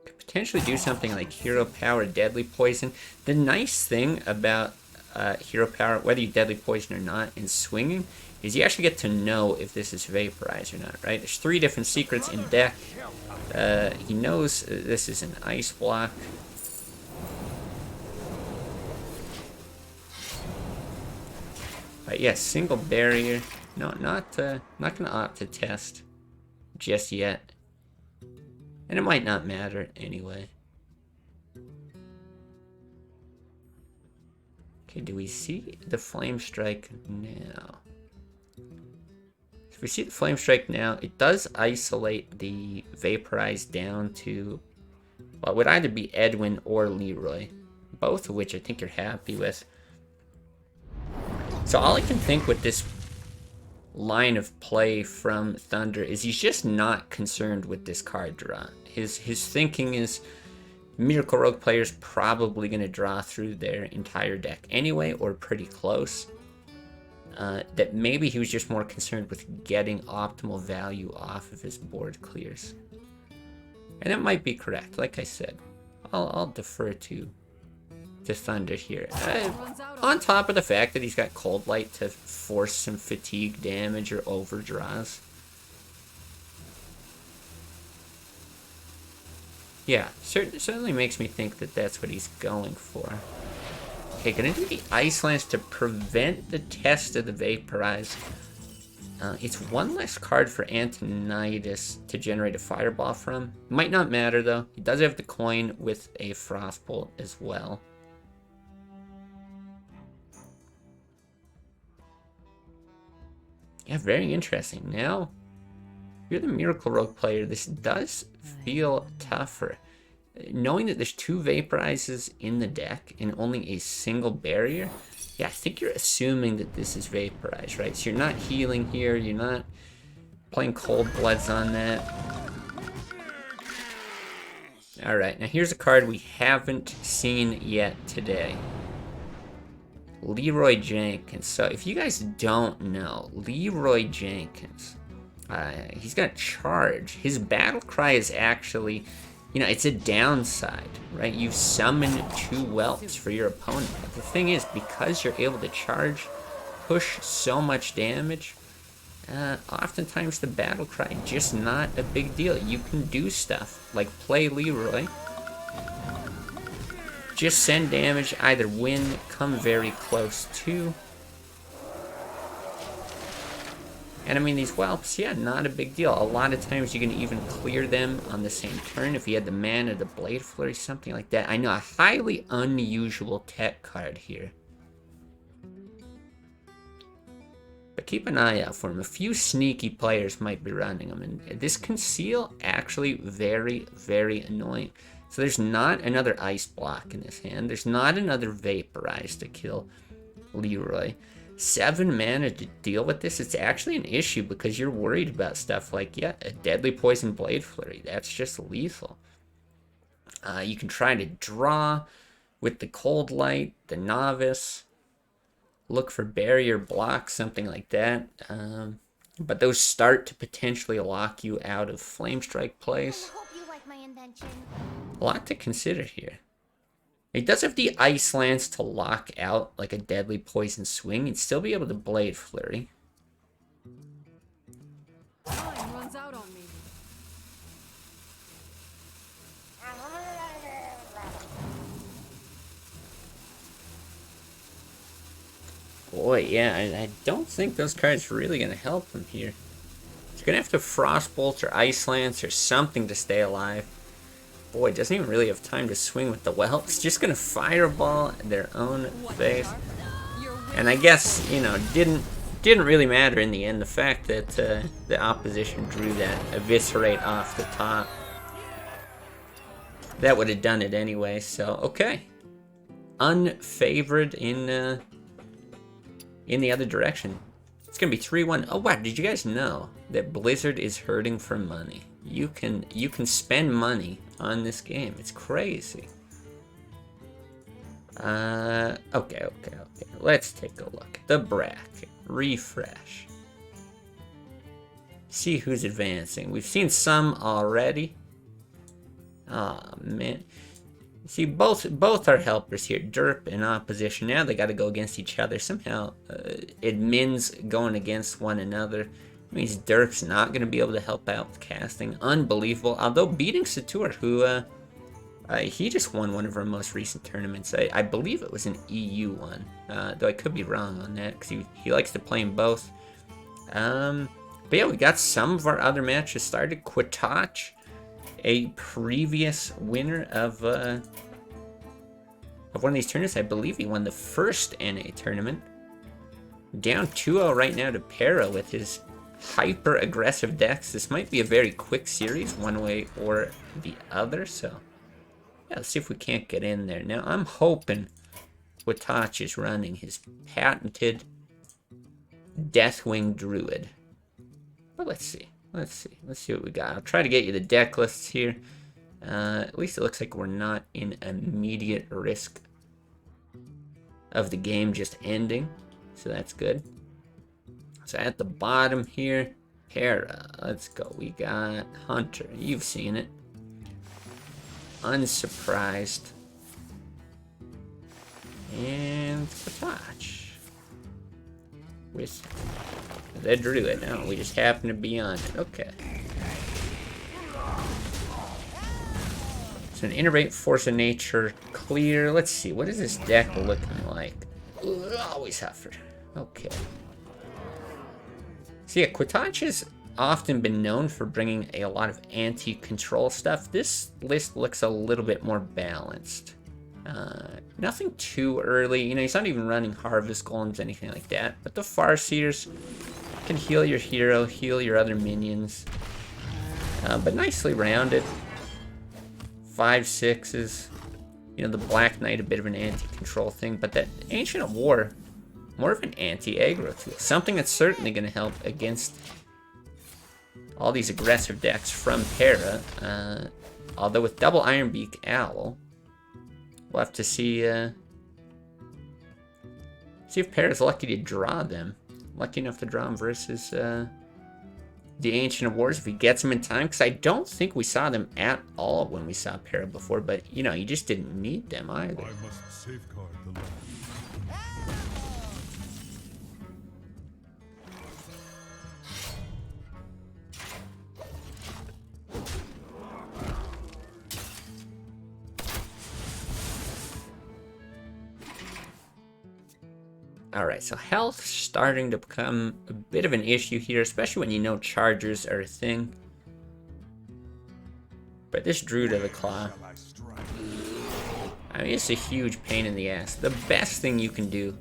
Could potentially do something like Hero Power, Deadly Poison. The nice thing about Hero Power, whether you Deadly Poison or not, in swinging, is you actually get to know if this is Vaporize or not, right? There's 3 different secrets in deck. He knows this is an Ice Block. But yeah, single barrier. No, not gonna opt to test just yet. And it might not matter anyway. Okay, do we see the Flame Strike now? If we see the Flame Strike now, it does isolate the Vaporize down to, well, it would either be Edwin or Leroy, both of which I think you're happy with. So all I can think with this line of play from Thunder is he's just not concerned with this card draw. His thinking is Miracle Rogue players probably going to draw through their entire deck anyway, or pretty close. That maybe he was just more concerned with getting optimal value off of his board clears. And it might be correct, like I said. I'll defer to Thunder here. On top of the fact that he's got Cold Light to force some fatigue damage or overdraws. Yeah, certainly makes me think that that's what he's going for. Okay, gonna do the Ice Lance to prevent the test of the Vaporize. It's 1 less card for Antonidas to generate a Fireball from. Might not matter though. He does have the coin with a Frostbolt as well. Yeah, very interesting. Now, if you're the Miracle Rogue player, this does feel tougher. Knowing that there's 2 Vaporizes in the deck and only a single barrier, yeah, I think you're assuming that this is Vaporize, right? So you're not healing here, you're not playing Cold Bloods on that. Alright, now here's a card we haven't seen yet today. Leroy Jenkins. So if you guys don't know, Leroy Jenkins, he's got charge. His battle cry is actually, you know, it's a downside, right? You've summoned 2 whelps for your opponent. But the thing is, because you're able to charge, push so much damage, oftentimes the battle cry just not a big deal. You can do stuff like play Leroy, just send damage, either win, come very close to. And I mean, these whelps, yeah, not a big deal. A lot of times you can even clear them on the same turn if you had the mana, the Blade Flurry, something like that. I know, a highly unusual tech card here. But keep an eye out for him. A few sneaky players might be running him. And this Conceal, actually very, very annoying. So there's not another Ice Block in his hand. There's not another Vaporize to kill Leroy. 7 mana to deal with this. It's actually an issue because you're worried about stuff like, yeah, a Deadly Poison Blade Flurry. That's just lethal. You can try to draw with the Cold Light, the Novice. Look for Barrier Block, something like that. But those start to potentially lock you out of Flame Strike plays. A lot to consider here. He does have the Ice Lance to lock out like a Deadly Poison swing. He'd still be able to Blade Flurry. Time runs out on me. Boy, yeah, I don't think those cards are really going to help him here. He's going to have to Frostbolt or Ice Lance or something to stay alive. boy, doesn't even really have time to swing with the whelps. Just gonna fireball their own base. And I guess, you know, didn't really matter in the end. The fact that the opposition drew that eviscerate off the top, that would have done it anyway. So okay, unfavored in the other direction. It's gonna be 3-1. Oh wow, did you guys know that Blizzard is hurting for money? You can spend money on this game. It's crazy. Okay. Let's take a look. The bracket. Refresh. See who's advancing. We've seen some already. Oh man. See, both are helpers here. Derp in opposition. Now they got to go against each other. Somehow, admins going against one another. It means Derp's not going to be able to help out with casting. Unbelievable. Although beating Satur, who he just won one of our most recent tournaments. I believe it was an EU one, though I could be wrong on that because he likes to play in both. But yeah, we got some of our other matches started. Quittance, a previous winner of one of these tournaments. I believe he won the first NA tournament. Down 2-0 right now to Para with his hyper aggressive decks. This might be a very quick series, one way or the other. So yeah, let's see if we can't get in there. Now I'm hoping Quittance is running his patented Deathwing Druid. But let's see. Let's see what we got. I'll try to get you the deck lists here. At least it looks like we're not in immediate risk of the game just ending. So that's good. So at the bottom here, Para. Let's go. We got Hunter. You've seen it. Unsurprised. And Quittance. With the Druid. No, we just happen to be on it. Okay. So an Innervate, Force of Nature, clear. Let's see. What is this deck looking like? Ooh, always Huffer. Okay. So yeah, Quittance has often been known for bringing a lot of anti-control stuff. This list looks a little bit more balanced. Nothing too early. You know, he's not even running Harvest Golems, anything like that. But the Farseers can heal your hero, heal your other minions. But nicely rounded. 5/6s. You know, the Black Knight, a bit of an anti-control thing. But that Ancient of War, more of an anti-aggro tool. Something that's certainly going to help against all these aggressive decks from Para. Although with double Ironbeak Owl, we'll have to see if Para's lucky to draw them. Lucky enough to draw them versus the Ancient of Wars if he gets them in time. Because I don't think we saw them at all when we saw Para before. But, you know, you just didn't need them either. I must safeguard the land. Alright, so health starting to become a bit of an issue here, especially when you know chargers are a thing. But this Druid of the Claw, I mean, it's a huge pain in the ass. The best thing you can do,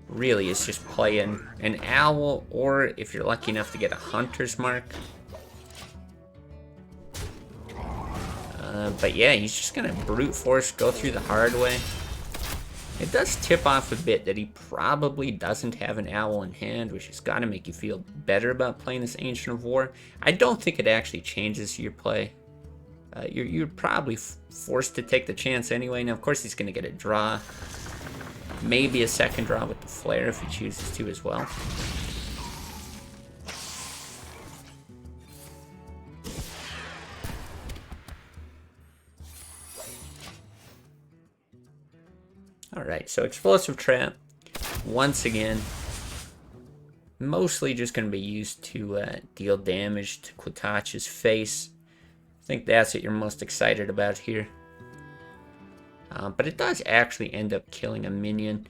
really, is just play an Owl, or if you're lucky enough to get a Hunter's Mark. But yeah, he's just gonna brute force, go through the hard way. It does tip off a bit that he probably doesn't have an Owl in hand, which has got to make you feel better about playing this Ancient of War. I don't think it actually changes your play. You're probably forced to take the chance anyway. Now, of course, he's going to get a draw. Maybe a second draw with the Flare if he chooses to as well. Alright, so Explosive Trap, once again, mostly just going to be used to deal damage to Quittance's face. I think that's what you're most excited about here. But it does actually end up killing a minion.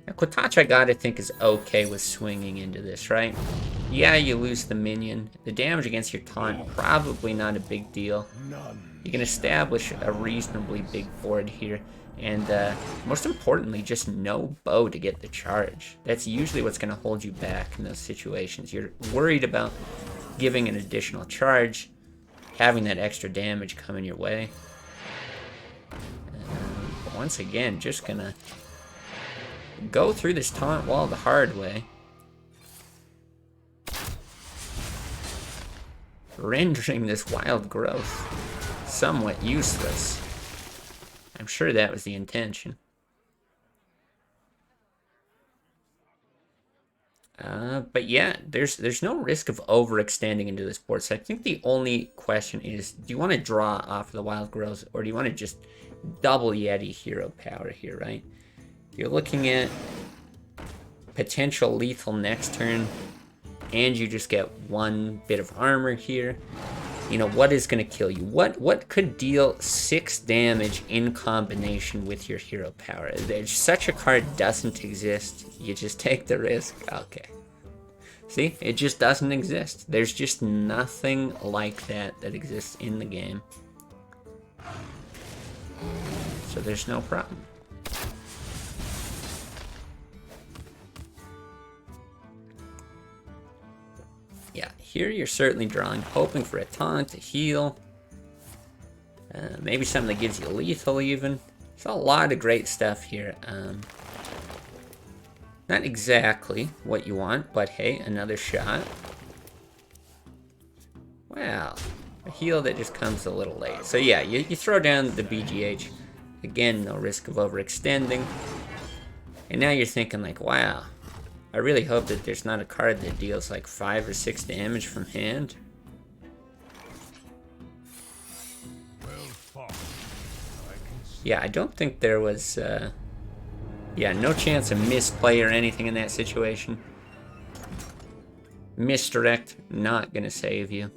Now, Quittance, I gotta think, is okay with swinging into this, right? Yeah, you lose the minion. The damage against your taunt, probably not a big deal. You can establish a reasonably big board here. And most importantly, just no bow to get the charge. That's usually what's going to hold you back in those situations. You're worried about giving an additional charge, having that extra damage coming your way. But once again, just going to go through this taunt wall the hard way. Rendering this wild growth somewhat useless. I'm sure that was the intention. But yeah, there's no risk of overextending into this board. So I think the only question is, do you want to draw off the wild growth, or do you want to just double Yeti hero power here, right? You're looking at potential lethal next turn, and you just get one bit of armor here. You know, what is going to kill you? What could deal 6 damage in combination with your hero power? There's such a card doesn't exist. You just take the risk. Okay. See? It just doesn't exist. There's just nothing like that that exists in the game. So there's no problem. Yeah, here you're certainly drawing, hoping for a taunt, to heal. Maybe something that gives you lethal even. There's a lot of great stuff here. Not exactly what you want, but hey, another shot. Wow, a heal that just comes a little late. So yeah, you throw down the BGH. Again, no risk of overextending. And now you're thinking like, wow, I really hope that there's not a card that deals like 5 or 6 damage from hand. Yeah, I don't think there was, yeah, no chance of misplay or anything in that situation. Misdirect, not gonna save you.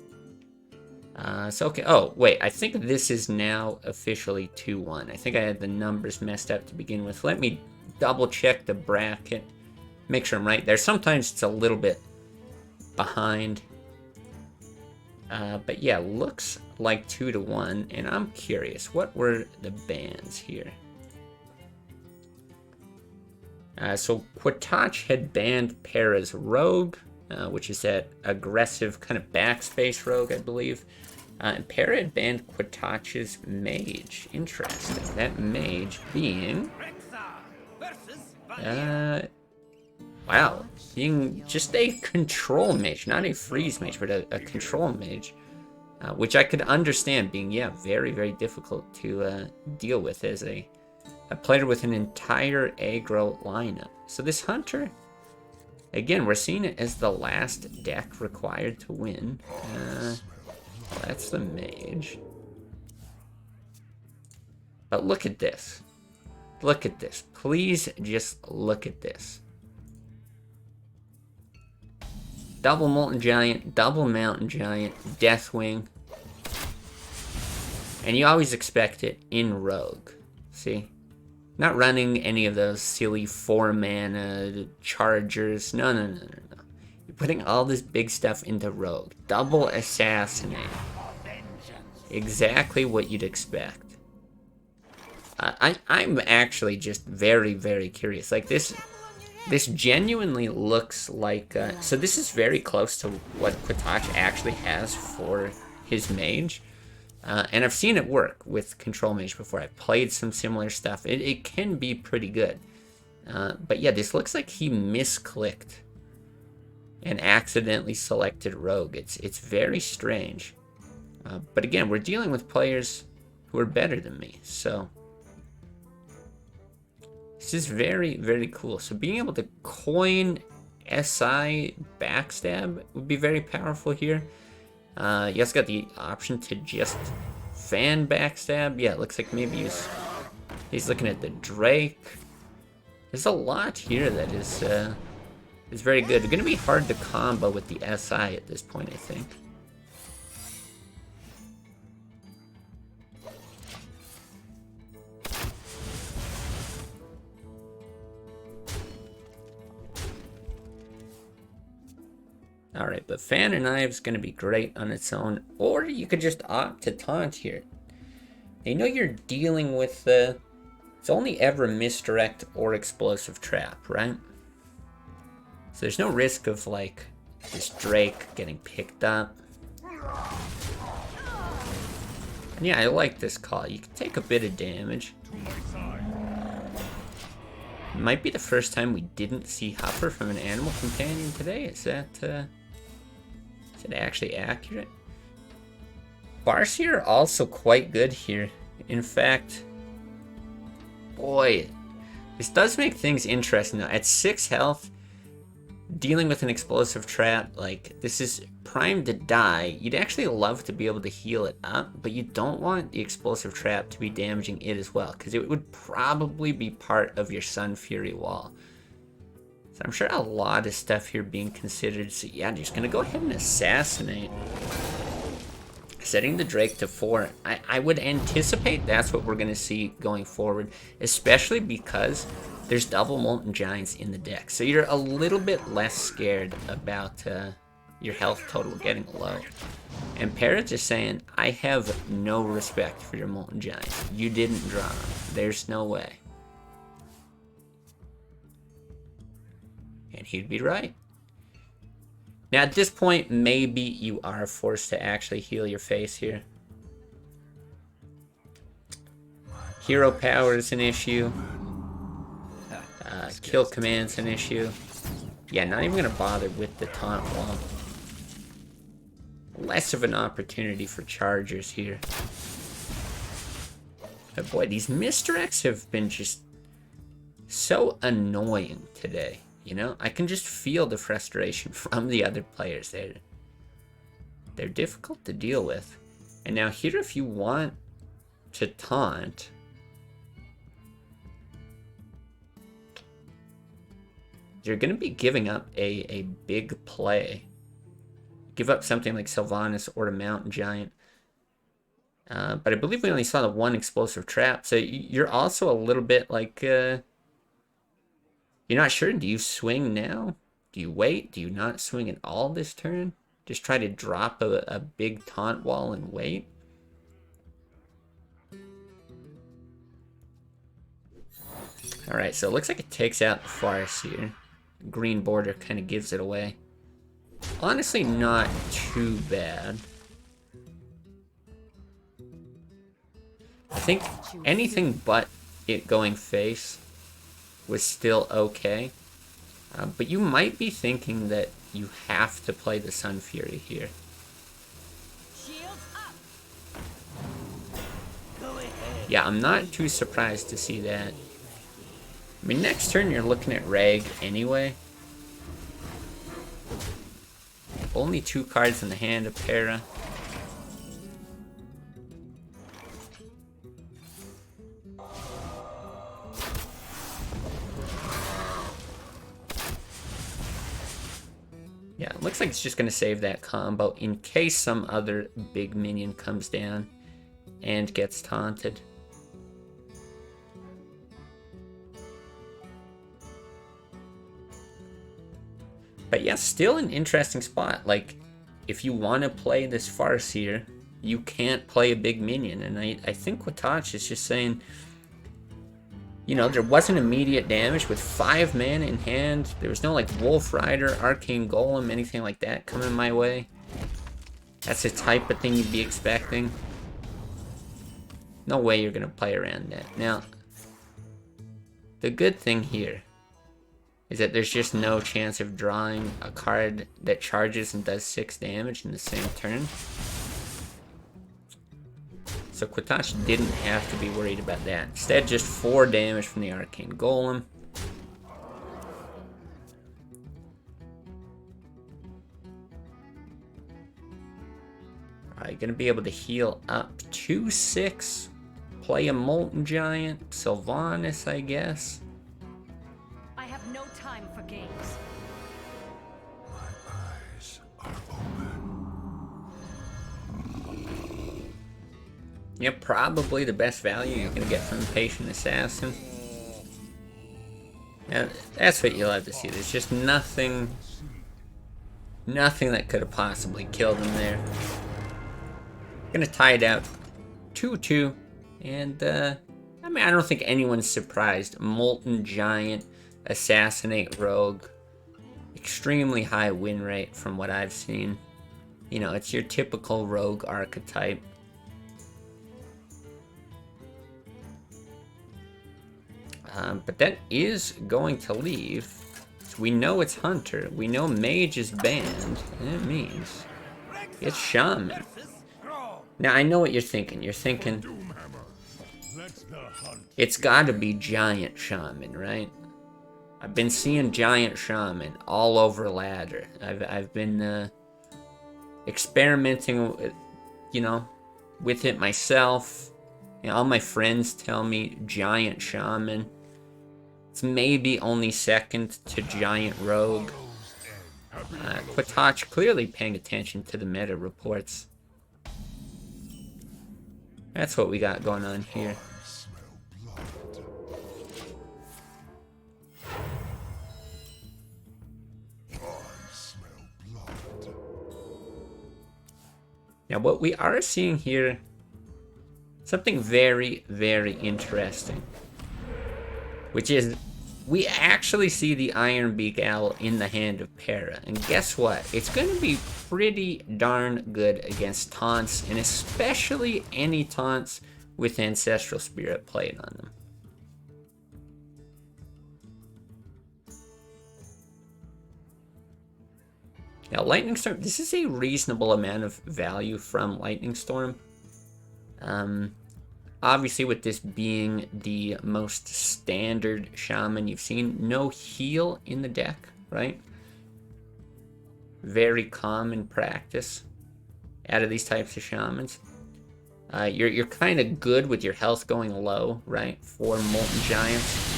So okay, oh, wait, I think this is now officially 2-1. I think I had the numbers messed up to begin with. Let me double check the bracket. Make sure I'm right there. Sometimes it's a little bit behind. But yeah, looks like 2-1. And I'm curious, what were the bans here? So Quittance had banned Para's Rogue, which is that aggressive kind of backspace rogue, I believe. And Para had banned Quittance's Mage. Interesting. That Mage being... wow, being just a control mage, not a freeze mage, but a control mage, which I could understand being, yeah, very, very difficult to deal with as a player with an entire aggro lineup. So this Hunter, again, we're seeing it as the last deck required to win. That's the mage. But look at this. Look at this. Please just look at this. Double Molten Giant, double Mountain Giant, Deathwing. And you always expect it in Rogue. See? Not running any of those silly 4-mana chargers. No. You're putting all this big stuff into Rogue. Double Assassinate. Exactly what you'd expect. I'm actually just very, very curious. Like, this genuinely looks like... so this is very close to what Quittance actually has for his mage. And I've seen it work with Control Mage before. I've played some similar stuff. It can be pretty good. But yeah, this looks like he misclicked and accidentally selected Rogue. It's very strange. But again, we're dealing with players who are better than me. So this is very, very cool. So being able to coin SI backstab would be very powerful here. You also got the option to just fan backstab. Yeah, it looks like maybe he's looking at the Drake. There's a lot here that is very good. It's going to be hard to combo with the SI at this point, I think. Alright, but Fan and Knives going to be great on its own. Or you could just opt to taunt here. You know you're dealing with the... It's only ever Misdirect or Explosive Trap, right? So there's no risk of, like, this Drake getting picked up. And yeah, I like this call. You can take a bit of damage. It might be the first time we didn't see Huffer from an animal companion today. Is it actually accurate? Farseer also quite good here. In fact, boy, this does make things interesting though. At 6 health, dealing with an explosive trap, like, this is primed to die. You'd actually love to be able to heal it up, but you don't want the explosive trap to be damaging it as well, because it would probably be part of your Sun Fury wall. So I'm sure a lot of stuff here being considered. So yeah, just gonna go ahead and assassinate. Setting the Drake to 4. I would anticipate that's what we're gonna see going forward, especially because there's double Molten Giants in the deck. So you're a little bit less scared about your health total getting low. And Parrot's just saying, I have no respect for your Molten Giants. You didn't draw them. There's no way. And he'd be right. Now at this point, maybe you are forced to actually heal your face here. Hero power is an issue. Kill command's an issue. Yeah, not even gonna bother with the taunt wall. Less of an opportunity for chargers here. But boy, these misdirects have been just so annoying today. You know, I can just feel the frustration from the other players. They're difficult to deal with. And now here, if you want to taunt, you're going to be giving up a big play. Give up something like Sylvanas or a Mountain Giant. But I believe we only saw the one explosive trap. So you're also a little bit like... You're not sure. Do you swing now? Do you wait? Do you not swing at all this turn? Just try to drop a big taunt wall and wait? Alright, so it looks like it takes out the Farseer. Green border kind of gives it away. Honestly, not too bad. I think anything but it going face was still okay. But you might be thinking that you have to play the Sun Fury here. Shields up. Go ahead. Yeah, I'm not too surprised to see that. I mean, next turn you're looking at Rag anyway. Only 2 cards in the hand of Para. Yeah, it looks like it's just going to save that combo in case some other big minion comes down and gets taunted. But yeah, still an interesting spot. Like, if you want to play this Farseer, you can't play a big minion. And I think Quittance is just saying, you know, there wasn't immediate damage with 5 mana in hand. There was no, like, Wolf Rider, Arcane Golem, anything like that coming my way. That's the type of thing you'd be expecting. No way you're going to play around that. Now, the good thing here is that there's just no chance of drawing a card that charges and does 6 damage in the same turn. So Quittance didn't have to be worried about that. Instead, just 4 damage from the Arcane Golem. Alright, gonna be able to heal up to 6. Play a Molten Giant, Sylvanas, I guess. I have no time for games. My eyes are open. Yeah, probably the best value you're gonna get from Patient Assassin. Yeah, that's what you'll have to see. There's just nothing Nothing that could have possibly killed him there. Gonna tie it out 2-2. And, I mean, I don't think anyone's surprised. Molten Giant, Assassinate Rogue. Extremely high win rate from what I've seen. You know, it's your typical rogue archetype. But that is going to leave. So we know it's Hunter. We know Mage is banned. And it means it's Shaman. Now, I know what you're thinking. You're thinking it's gotta be Giant Shaman, right? I've been seeing Giant Shaman all over ladder. I've been experimenting with, you know, with it myself. You know, all my friends tell me Giant Shaman. It's maybe only second to Giant Rogue. Quittance clearly paying attention to the meta reports. That's what we got going on here. Now, what we are seeing here, something very, very interesting, which is we actually see the Ironbeak Owl in the hand of Para. And guess what? It's going to be pretty darn good against taunts, and especially any taunts with Ancestral Spirit played on them. Now, Lightning Storm, this is a reasonable amount of value from Lightning Storm. Obviously, with this being the most standard Shaman you've seen, no heal in the deck, right? Very common practice out of these types of Shamans. You're kind of good with your health going low, right? For Molten Giants.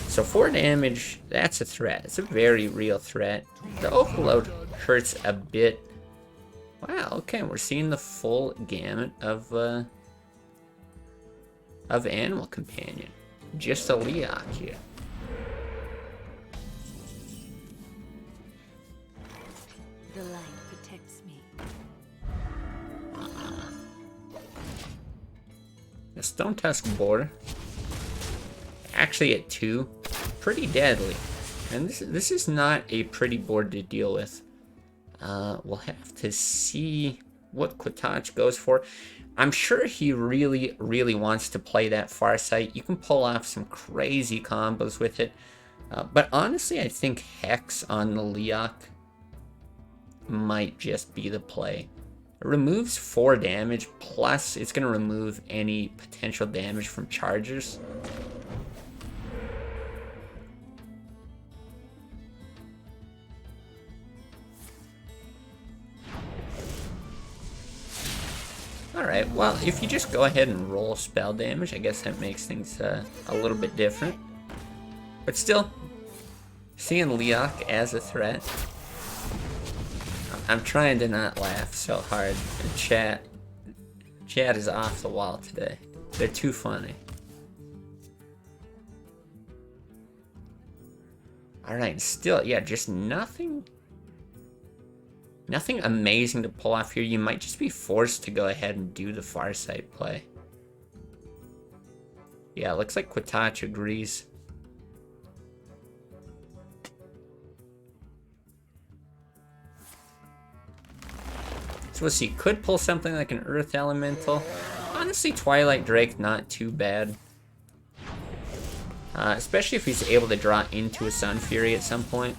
So 4 damage, that's a threat. It's a very real threat. The Overload hurts a bit. Wow, okay, we're seeing the full gamut of Animal Companion. Just a Leok here. The light protects me. The Stone Tusk Boar. Actually at 2. Pretty deadly. And this is not a pretty board to deal with. We'll have to see what Quittance goes for. I'm sure he really, really wants to play that Farsight. You can pull off some crazy combos with it. But honestly, I think Hex on the Leok might just be the play. It removes 4 damage, plus it's going to remove any potential damage from chargers. Alright, well, if you just go ahead and roll spell damage, I guess that makes things a little bit different. But still, seeing Leok as a threat, I'm trying to not laugh so hard. Chat is off the wall today. They're too funny. Alright, still, yeah, just nothing amazing to pull off here. You might just be forced to go ahead and do the Farsight play. Yeah, it looks like Quittance agrees. So we'll see. Could pull something like an Earth Elemental. Honestly, Twilight Drake, not too bad. Especially if he's able to draw into a Sun Fury at some point.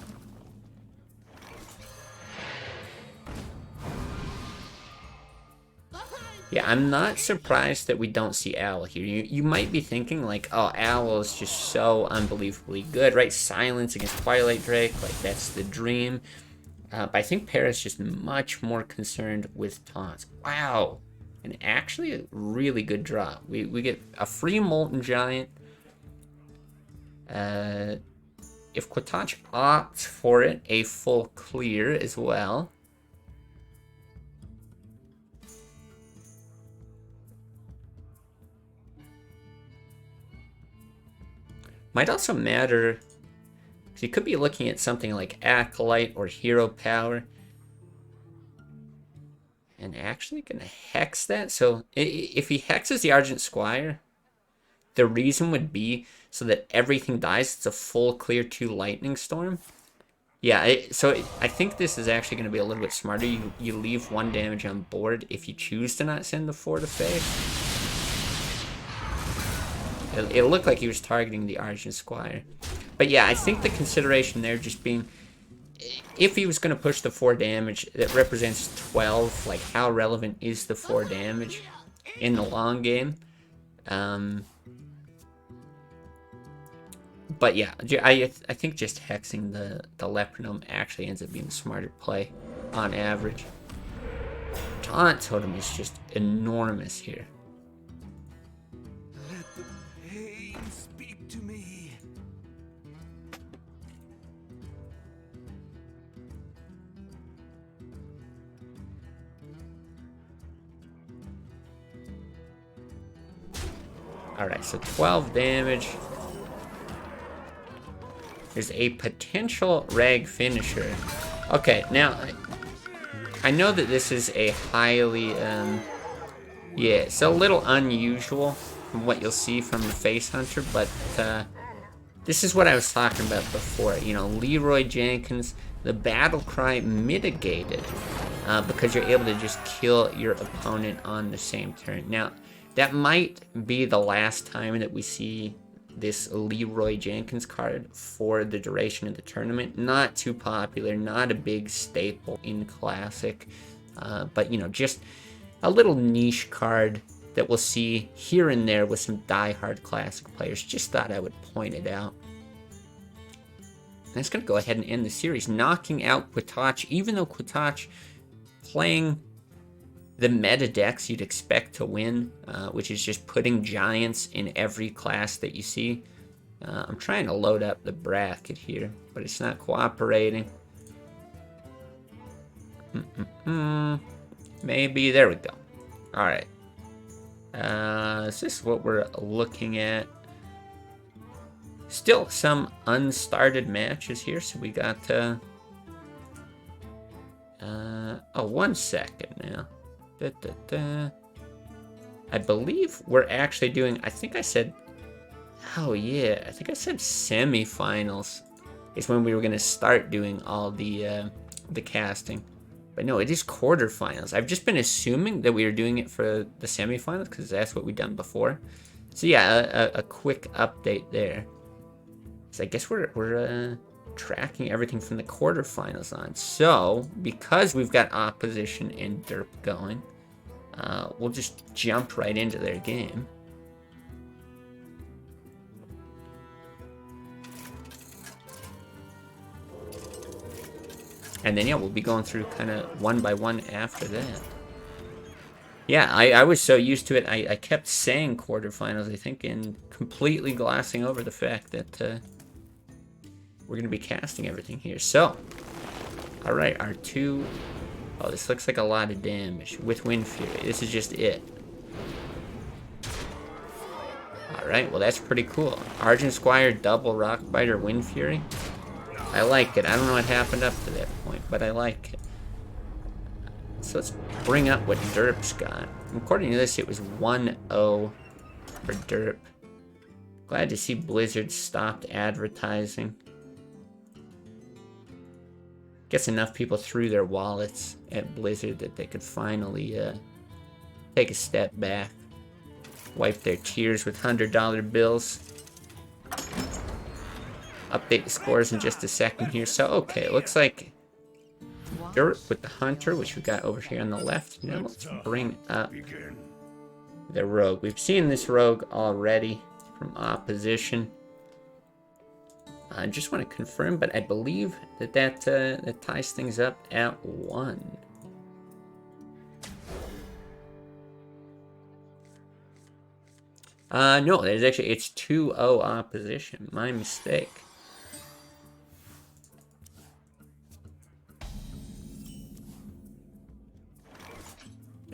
Yeah, I'm not surprised that we don't see Owl here. You might be thinking, like, oh, Owl is just so unbelievably good, right? Silence against Twilight Drake, like, that's the dream. But I think Para's just much more concerned with taunts. Wow! And actually a really good draw. We get a free Molten Giant. If Quittance opts for it, a full clear as well. Might also matter, So you could be looking at something like Acolyte or Hero Power. And actually gonna hex that. So if he hexes the Argent Squire, the reason would be so that everything dies. It's a full clear 2 Lightning Storm. Yeah, I think this is actually going to be a little bit smarter. You leave 1 damage on board if you choose to not send the 4 to face. It looked like he was targeting the Argent Squire. But yeah, I think the consideration there just being, if he was going to push the 4 damage, that represents 12. Like, how relevant is the 4 damage in the long game? But yeah, I think just hexing the Lepronome actually ends up being a smarter play on average. Taunt Totem is just enormous here. Let the pain speak to me. Alright, so 12 damage. There's a potential rag finisher. Okay, now I know that this is a highly yeah, it's a little unusual from what you'll see from the Face Hunter, but this is what I was talking about before. You know, Leroy Jenkins, the battle cry mitigated because you're able to just kill your opponent on the same turn. Now, that might be the last time that we see this Leroy Jenkins card for the duration of the tournament. Not too popular, not a big staple in Classic, but you know, just a little niche card that we'll see here and there with some die-hard Classic players. Just thought I would point it out. That's going to go ahead and end the series, knocking out Quittance, even though Quittance playing the meta decks you'd expect to win, which is just putting giants in every class that you see. I'm trying to load up the bracket here, but it's not cooperating. Maybe, there we go. Alright. Is this what we're looking at? Still some unstarted matches here, so we got, oh, 1 second now. I believe we're actually doing, I think I said, oh yeah, I think I said semifinals is when we were going to start doing all the casting. But no, it is quarterfinals. I've just been assuming that we were doing it for the semifinals because that's what we've done before. So yeah, a quick update there. So I guess we're tracking everything from the quarterfinals on. So, because we've got opposition and Derp going, we'll just jump right into their game. And then, yeah, we'll be going through kind of one by one after that. Yeah, I was so used to it, I kept saying quarterfinals, I think, and completely glossing over the fact that we're going to be casting everything here. So, alright, our 2... Oh, this looks like a lot of damage with Wind Fury. This is just it. Alright, well that's pretty cool. Argent Squire, double Rockbiter, Wind Fury. I like it. I don't know what happened up to that point, but I like it. So let's bring up what Derp's got. According to this, it was 1-0 for Derp. Glad to see Blizzard stopped advertising. Guess enough people threw their wallets at Blizzard that they could finally take a step back. Wipe their tears with $100 bills. Update the scores in just a second here. So, okay, it looks like Derp with the Hunter, which we got over here on the left. Now let's bring up the Rogue. We've seen this Rogue already from opposition. I just want to confirm, but I believe that ties things up at 1. No, there's actually, it's 2-0 opposition. My mistake.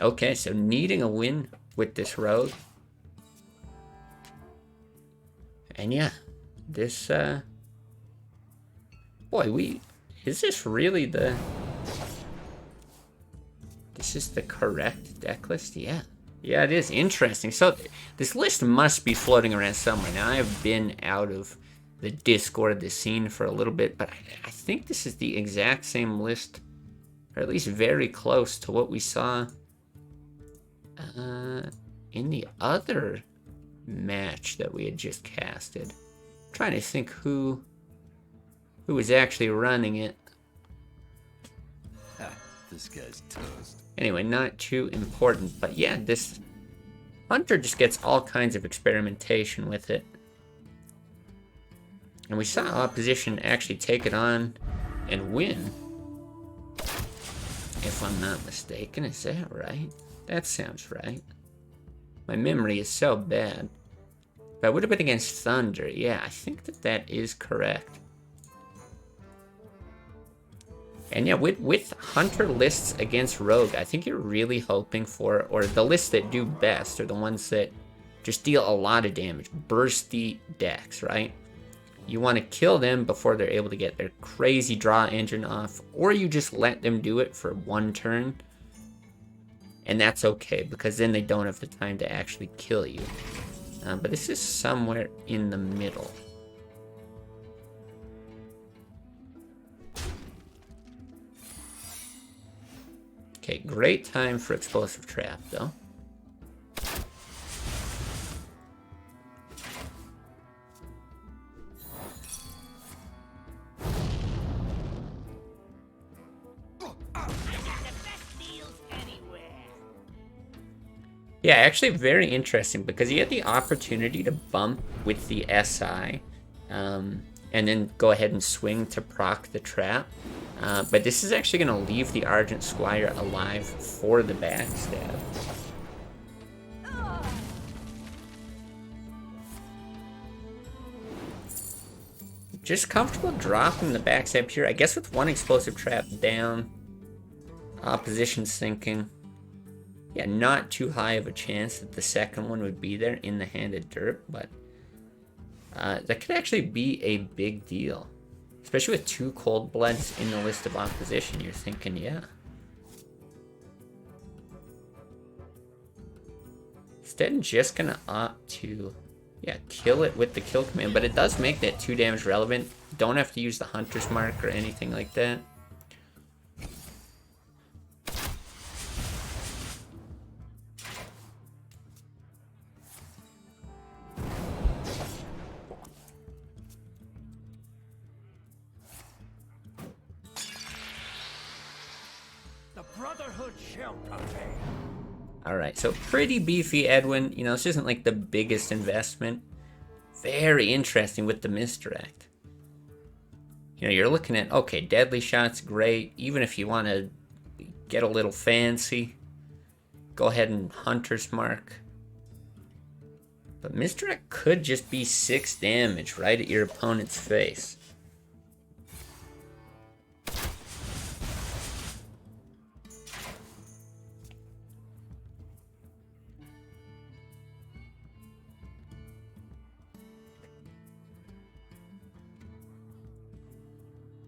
Okay, so needing a win with this Rogue. And yeah, this boy, is this really the... This is the correct deck list? Yeah. Yeah, it is interesting. So this list must be floating around somewhere. Now, I have been out of the Discord, the scene for a little bit, but I think this is the exact same list, or at least very close to what we saw in the other match that we had just casted. I'm trying to think who was actually running it. This guy's toast. Anyway, not too important, but yeah, this Hunter just gets all kinds of experimentation with it. And we saw opposition actually take it on and win. If I'm not mistaken, is that right? That sounds right. My memory is so bad. But I would have been against Thunder. Yeah, I think that is correct. And yeah, with Hunter lists against Rogue, I think you're really hoping for, or the lists that do best are the ones that just deal a lot of damage. Bursty decks, right? You want to kill them before they're able to get their crazy draw engine off, or you just let them do it for one turn. And that's okay, because then they don't have the time to actually kill you. But this is somewhere in the middle. Okay, great time for Explosive Trap, though. Yeah, actually very interesting, because you get the opportunity to bump with the SI, and then go ahead and swing to proc the trap. But this is actually going to leave the Argent Squire alive for the backstab. Just comfortable dropping the backstab here. I guess with one Explosive Trap down, opposition's thinking, yeah, not too high of a chance that the second one would be there in the hand of Derp, but that could actually be a big deal. Especially with 2 Cold Bloods in the list of opposition, you're thinking, yeah. Instead, I'm just gonna opt to, yeah, kill it with the kill command, but it does make that 2 damage relevant. Don't have to use the Hunter's Mark or anything like that. Alright, so pretty beefy Edwin. You know, this isn't like the biggest investment. Very interesting with the misdirect. You know, you're looking at, okay, deadly shot's great. Even if you want to get a little fancy, go ahead and Hunter's Mark. But misdirect could just be 6 damage right at your opponent's face.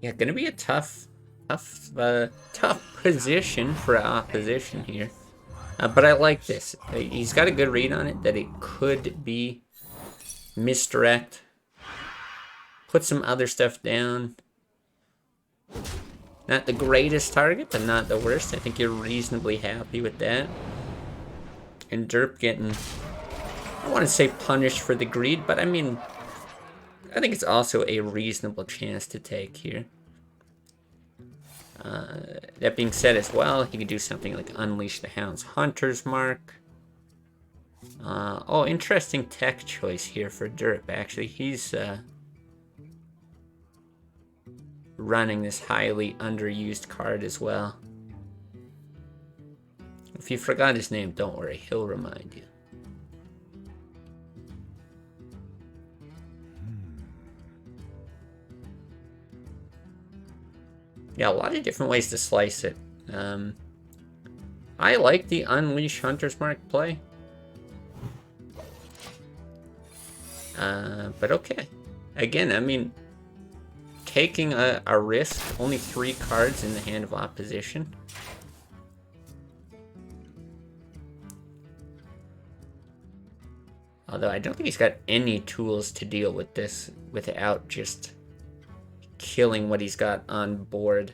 Yeah, gonna be a tough position for opposition here. But I like this. He's got a good read on it, that it could be misdirect. Put some other stuff down. Not the greatest target, but not the worst. I think you're reasonably happy with that. And Derp getting, I don't want to say punished for the greed, but I mean, I think it's also a reasonable chance to take here. That being said as well, he could do something like Unleash the Hound's Hunter's Mark. Oh, interesting tech choice here for Derp. Actually, he's running this highly underused card as well. If you forgot his name, don't worry, he'll remind you. Yeah, a lot of different ways to slice it. I like the Unleash Hunter's Mark play. But okay. Again, I mean, taking a risk. Only 3 cards in the hand of opposition. Although I don't think he's got any tools to deal with this without just killing what he's got on board.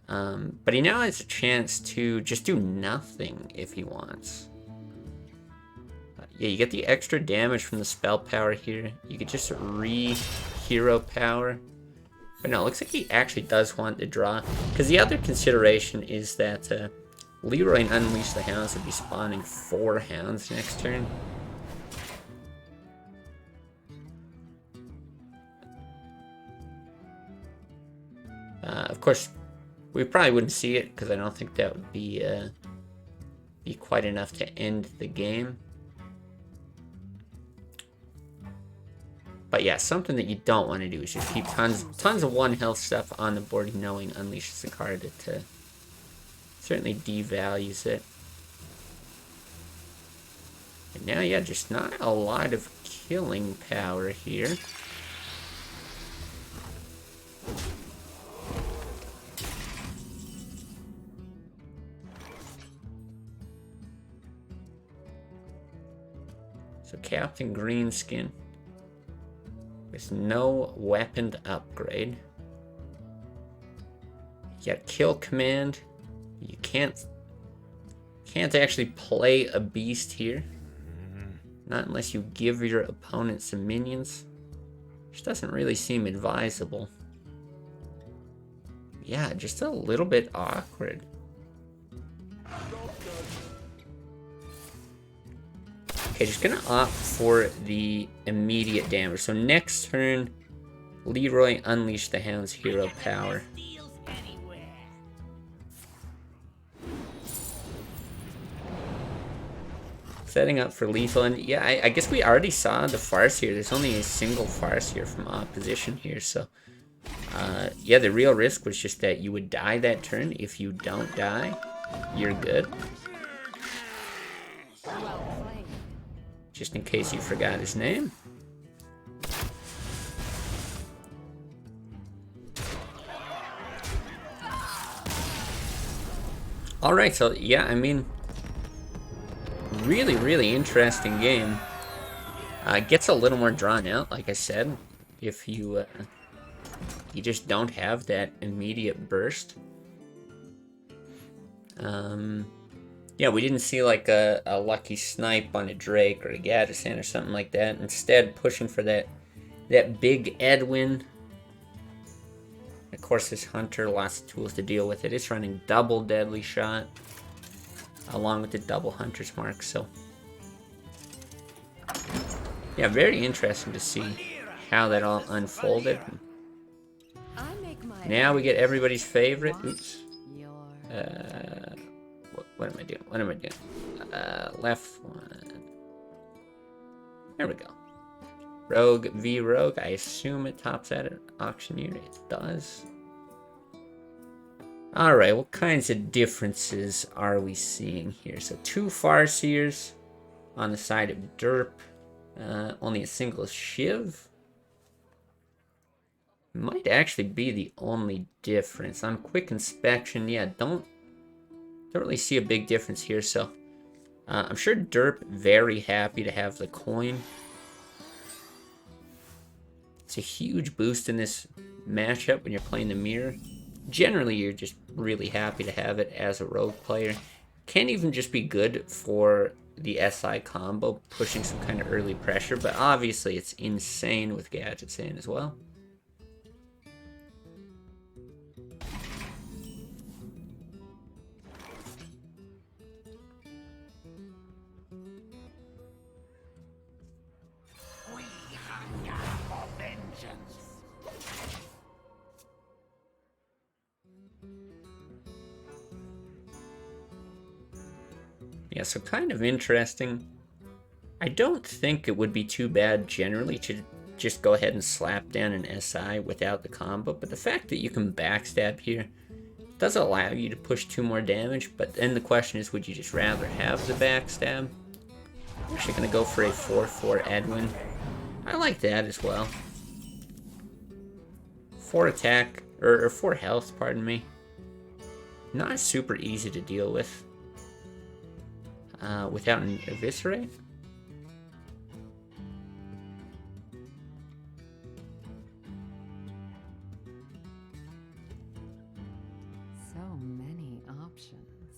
But he now has a chance to just do nothing if he wants. Yeah, you get the extra damage from the spell power here. You could just re-hero power. But no, it looks like he actually does want to draw. Because the other consideration is that Leroy and Unleash the Hounds would be spawning 4 hounds next turn. Of course, we probably wouldn't see it because I don't think that would be quite enough to end the game. But yeah, something that you don't want to do is just keep tons of 1 health stuff on the board, knowing Unleashes a card that certainly devalues it. And now, yeah, just not a lot of killing power here. So Captain Greenskin with no weapon to upgrade. You got kill command. You can't actually play a beast here. Not unless you give your opponent some minions. Which doesn't really seem advisable. Yeah, just a little bit awkward. Okay, just gonna opt for the immediate damage. So next turn, Leroy Unleash the Hound's hero power. Setting up for lethal, and yeah, I guess we already saw the farce here. There's only a single farce here from opposition here, so yeah, the real risk was just that you would die that turn. If you don't die, you're good. Just in case you forgot his name. Alright, so yeah, I mean, really interesting game. Gets a little more drawn out, like I said, if you you just don't have that immediate burst. Yeah, we didn't see like a lucky snipe on a Drake or a Gaddison or something like that. Instead, pushing for that big Edwin. Of course, this Hunter, lots of tools to deal with it. It's running double Deadly Shot along with the double Hunter's Mark. So, yeah, very interesting to see how that all unfolded. Now we get everybody's favorite. Oops. What am I doing? What am I doing? Left one. There we go. Rogue v Rogue. I assume it tops out at Auctioneer. It does. Alright, what kinds of differences are we seeing here? So 2 Farseers on the side of Derp. Only a single Shiv. Might actually be the only difference. On quick inspection, yeah, don't really see a big difference here, so I'm sure Derp very happy to have the coin. It's a huge boost in this matchup when you're playing the mirror. Generally, you're just really happy to have it as a rogue player. Can even just be good for the SI combo, pushing some kind of early pressure, but obviously it's insane with gadgets in as well. Yeah, so kind of interesting. I don't think it would be too bad generally to just go ahead and slap down an SI without the combo, but the fact that you can backstab here does allow you to push 2 more damage, but then the question is, would you just rather have the backstab? I'm actually going to go for a 4/4 Edwin. I like that as well. 4 attack, or 4 health, pardon me. Not super easy to deal with. Without an eviscerate. So many options.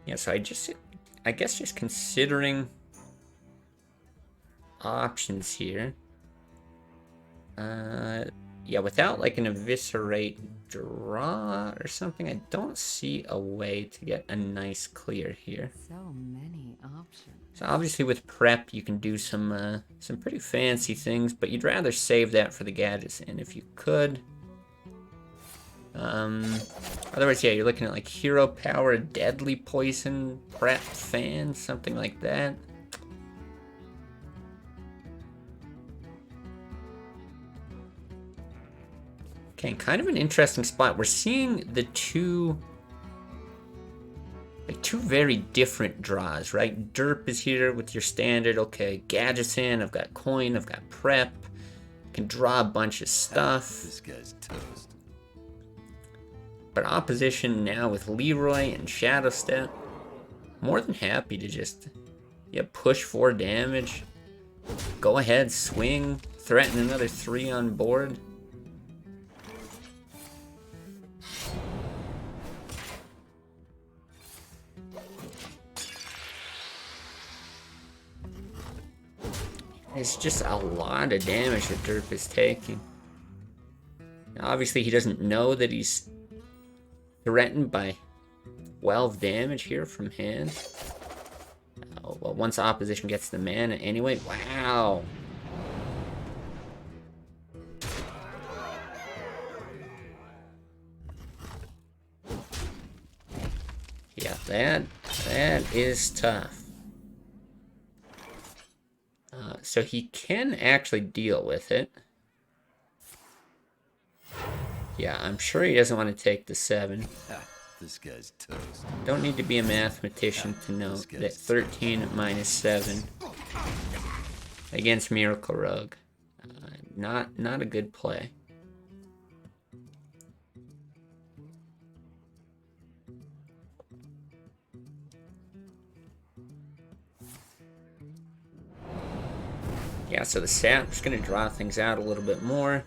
Yeah, so I guess just considering options here. Yeah, without like an eviscerate draw or something, I don't see a way to get a nice clear here. So many options. So obviously with prep you can do some pretty fancy things, but you'd rather save that for the gadgets, and if you could. Otherwise, yeah, you're looking at like hero power, deadly poison, prep fan, something like that. Okay, kind of an interesting spot. We're seeing the two very different draws, right? Derp is here with your standard, okay, gadgets in, I've got coin, I've got prep, can draw a bunch of stuff. This guy's toast. But opposition now with Leroy and Shadow Step, more than happy to just, yeah, push 4 damage, go ahead, swing, threaten another 3 on board. It's just a lot of damage that Derp is taking. Now, obviously, he doesn't know that he's threatened by 12 damage here from hand. Oh, well, once opposition gets the mana anyway. Wow. Yeah, that is tough. So he can actually deal with it. Yeah, I'm sure he doesn't want to take the 7. This guy's toast. Don't need to be a mathematician to know that 13 minus 7 against Miracle Rogue, not a good play. Yeah, so the sap's gonna draw things out a little bit more.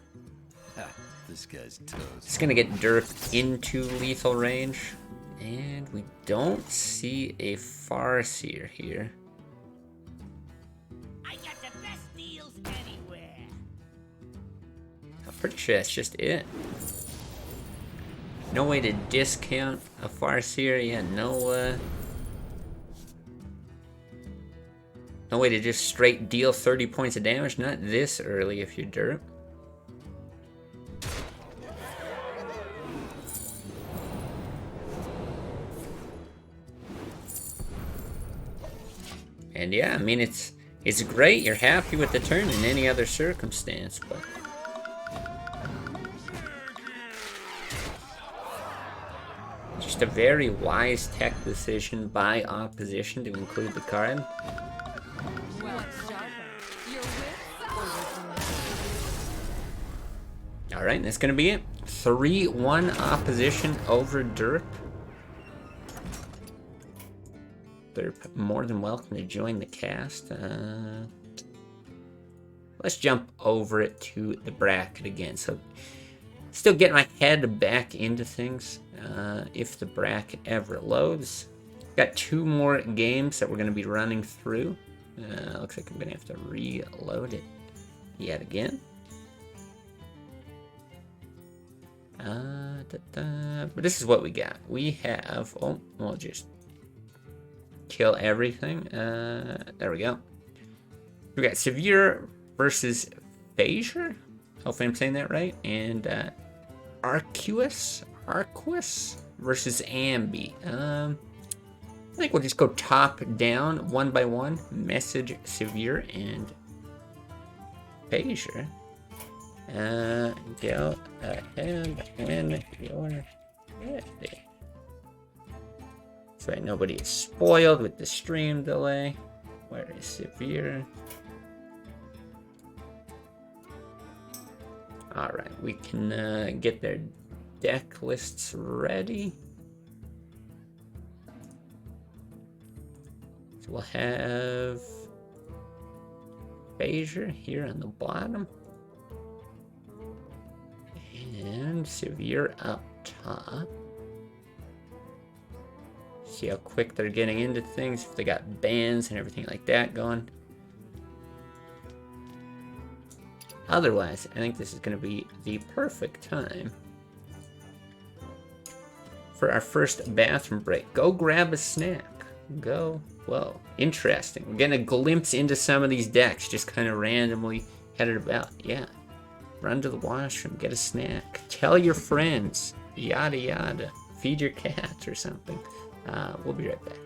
This guy's toast. It's gonna get Derp into lethal range, and we don't see a Farseer here. I got the best deals anywhere. I'm pretty sure that's just it. No way to discount a Farseer. Yeah, no way to just straight deal 30 points of damage. Not this early if you're Derp. And yeah, I mean, it's great. You're happy with the turn in any other circumstance, but just a very wise tech decision by opposition to include the card. Alright, that's gonna be it. 3-1 opposition over Derp. They're more than welcome to join the cast. Let's jump over it to the bracket again. So, still getting my head back into things. If the bracket ever loads. Got 2 more games that we're going to be running through. Looks like I'm going to have to reload it yet again. But this is what we got. We have... Oh, we'll just kill everything. There we go. We got Severe versus Phasure. Hopefully I'm saying that right. And Arquis versus Ambi. I think we'll just go top down, 1 by 1. Message Severe and Phasure. Go ahead and you're ready. So right, nobody is spoiled with the stream delay. Where is Severe? Alright, we can get their deck lists ready. So we'll have Phasure here on the bottom. And Severe up top. See how quick they're getting into things, if they got bans and everything like that going. Otherwise, I think this is going to be the perfect time for our first bathroom break. Go grab a snack. Go. Whoa. Interesting. We're getting a glimpse into some of these decks, just kind of randomly headed about. Yeah. Run to the washroom, get a snack. Tell your friends. Yada yada. Feed your cat or something. We'll be right back.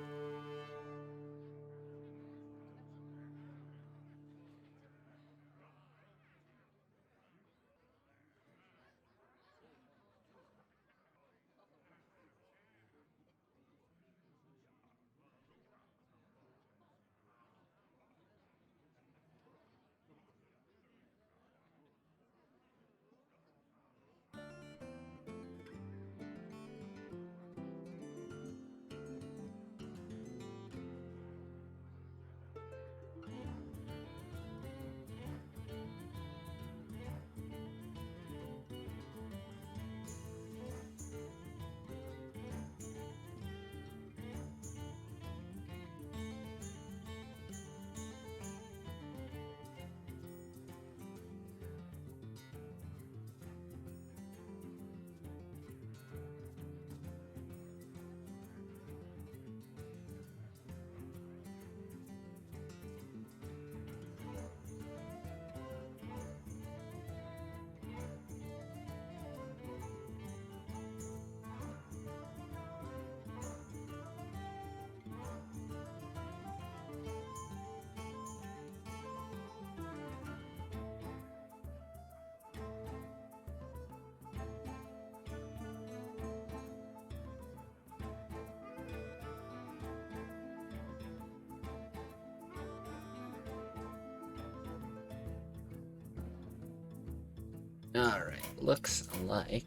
Alright, looks like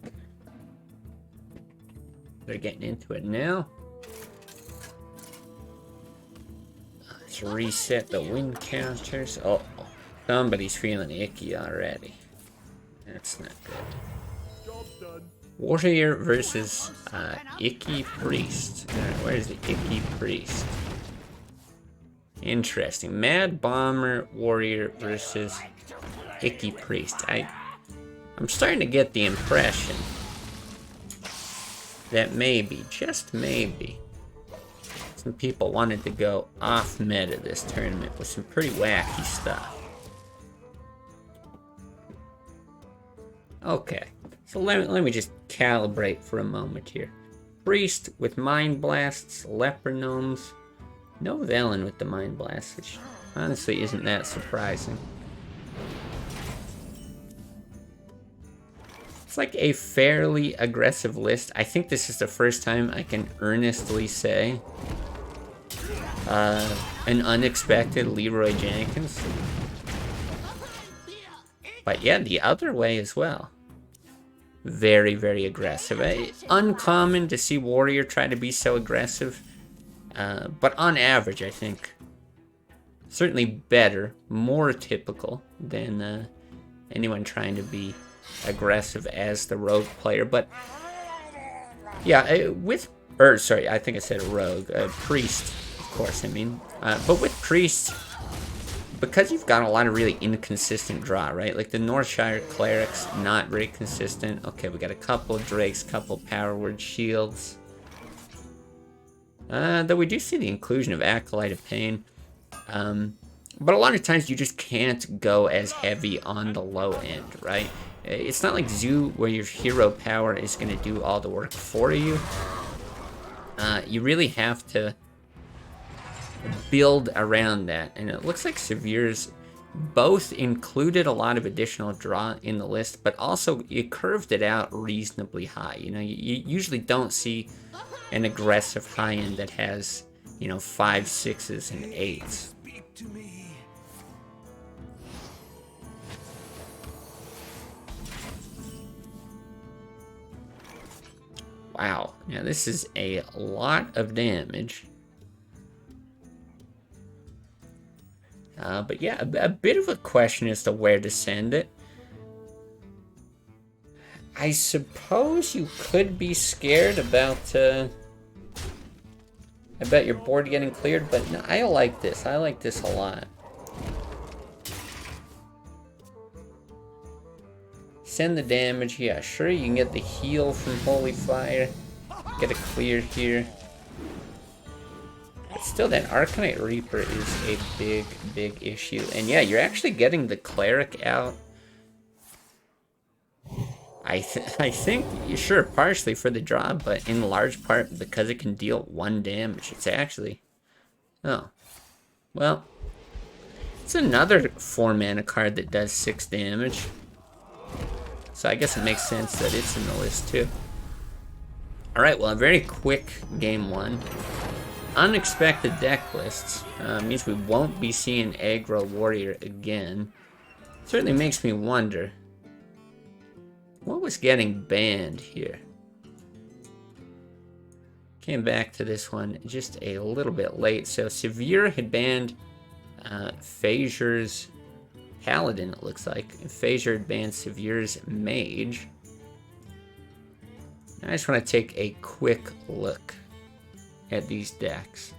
they're getting into it now. Let's reset the win counters. Oh, somebody's feeling icky already. That's not good. Warrior versus Icky Priest. Where's the Icky Priest? Interesting. Mad Bomber Warrior versus Icky Priest. I'm starting to get the impression that maybe, just maybe, some people wanted to go off meta this tournament with some pretty wacky stuff. Okay, so let me just calibrate for a moment here. Priest with Mind Blasts, Leper Gnomes, no Velen with the Mind Blast, which honestly isn't that surprising. It's like a fairly aggressive list. I think this is the first time I can earnestly say an unexpected Leroy Jenkins. But yeah, the other way as well. Very, very aggressive. Uncommon to see Warrior try to be so aggressive. But on average, I think certainly better, more typical than anyone trying to be aggressive as the rogue player. But yeah, I think I said a rogue, a priest, of course, I mean. But with priest, because you've got a lot of really inconsistent draw, right? Like the Northshire clerics, not very consistent. Okay, we got a couple of drakes, couple power word shields. Though we do see the inclusion of Acolyte of Pain. But a lot of times you just can't go as heavy on the low end, right? It's not like Zoo where your hero power is going to do all the work for you. You really have to build around that. And it looks like Severe's both included a lot of additional draw in the list, but also you curved it out reasonably high. You know, you usually don't see an aggressive high end that has, 5, 6s, and 8s. Wow. Now this is a lot of damage. But yeah, a bit of a question as to where to send it. I suppose you could be scared about your board getting cleared, but no, I like this. I like this a lot. Send the damage. Yeah, sure, you can get the heal from Holy Fire. Get it cleared here. But still, that Arcanite Reaper is a big, big issue. And yeah, you're actually getting the Cleric out. I think, sure, partially for the draw, but in large part because it can deal 1 damage. It's actually... Oh. Well. It's another 4 mana card that does 6 damage. So I guess it makes sense that it's in the list too. Alright, well, a very quick game 1. Unexpected deck lists. Means we won't be seeing Aggro Warrior again. Certainly makes me wonder. What was getting banned here? Came back to this one just a little bit late. So Severe had banned Phaser's Paladin, it looks like. Phaser had banned Severe's Mage. I just want to take a quick look at these decks.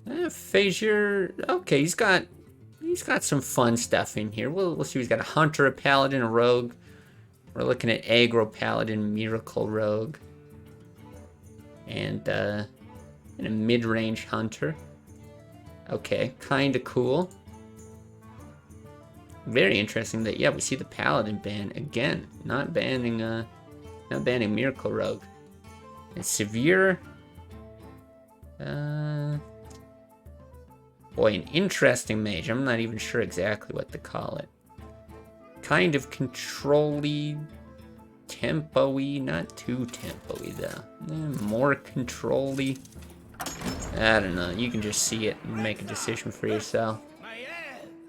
Phaser, okay, he's got some fun stuff in here. We'll see. He's got a Hunter, a Paladin, a Rogue. We're looking at Aggro Paladin, Miracle Rogue, and a mid-range Hunter. Okay, kind of cool. Very interesting that, yeah, we see the Paladin ban again. Not banning Miracle Rogue. And Severe. Boy, an interesting mage. I'm not even sure exactly what to call it. Kind of control-y, tempo-y, not too tempo-y though. More control-y. I don't know. You can just see it and make a decision for yourself.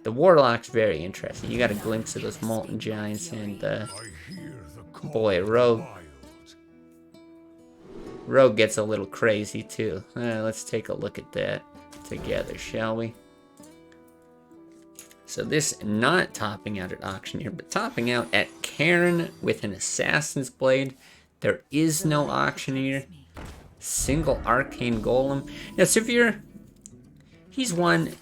The Warlock's very interesting. You got a glimpse of those Molten Giants and, boy, Rogue gets a little crazy too. Let's take a look at that together, shall we? So this not topping out at Auctioneer, but topping out at Karen with an Assassin's Blade. There is no Auctioneer. Single Arcane Golem. Now Severe, he's won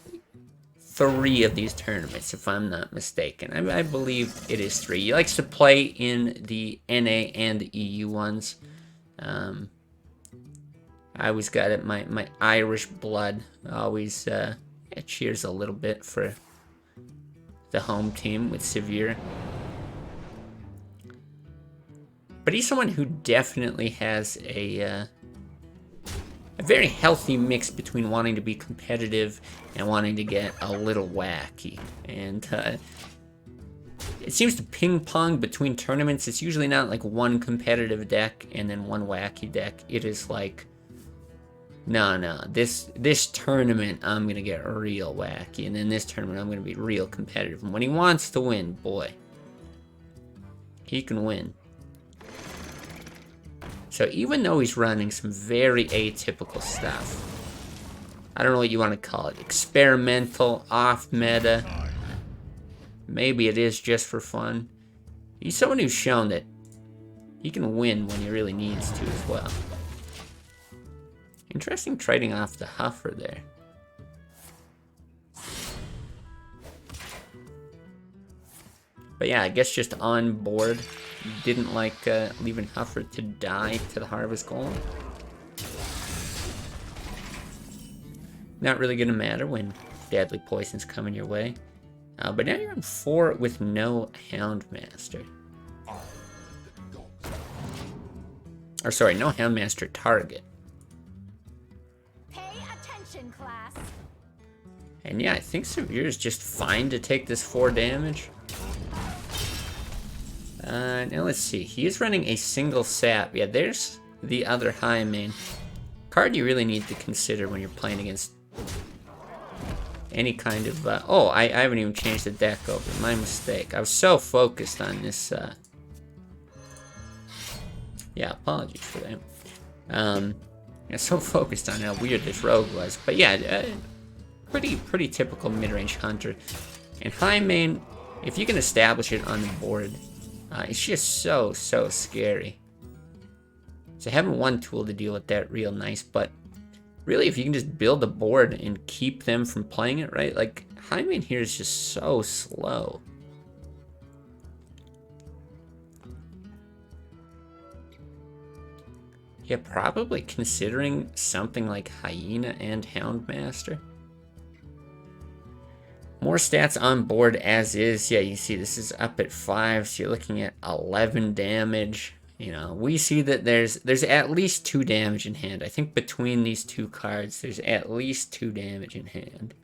3 of these tournaments, if I'm not mistaken. I believe it is 3. He likes to play in the NA and the EU ones. I always got it. My Irish blood always it cheers a little bit for the home team with Severe. But he's someone who definitely has a very healthy mix between wanting to be competitive and wanting to get a little wacky. And it seems to ping pong between tournaments. It's usually not like one competitive deck and then one wacky deck. It is like, no, this tournament I'm gonna get real wacky, and then this tournament I'm gonna be real competitive. And when he wants to win, boy, he can win. So even though he's running some very atypical stuff, I don't know what you want to call it, experimental, off meta, maybe it is just for fun, he's someone who's shown that he can win when he really needs to as well. Interesting trading off the Huffer there. But yeah, I guess just on board. Didn't like leaving Huffer to die to the Harvest Golem. Not really gonna matter when Deadly Poison's coming your way. But now you're on 4 with no Houndmaster. Or sorry, no Houndmaster target. Pay attention, class. And yeah, I think Severe is just fine to take this 4 damage. Now let's see. He is running a single sap. Yeah, there's the other high main. Card you really need to consider when you're playing against any kind of... oh, I haven't even changed the deck over. My mistake. I was so focused on this Yeah, apologies for that. Yeah, so focused on how weird this rogue was. But yeah, pretty typical mid-range hunter. And high main, if you can establish it on the board, it's just so scary. So having one tool to deal with that real nice, but really if you can just build a board and keep them from playing it, right? Like high main here is just so slow. Yeah, probably considering something like Hyena and Houndmaster. More stats on board as is. Yeah, you see this is up at 5, so you're looking at 11 damage. You know, we see that there's at least 2 damage in hand. I think between these two cards, there's at least 2 damage in hand.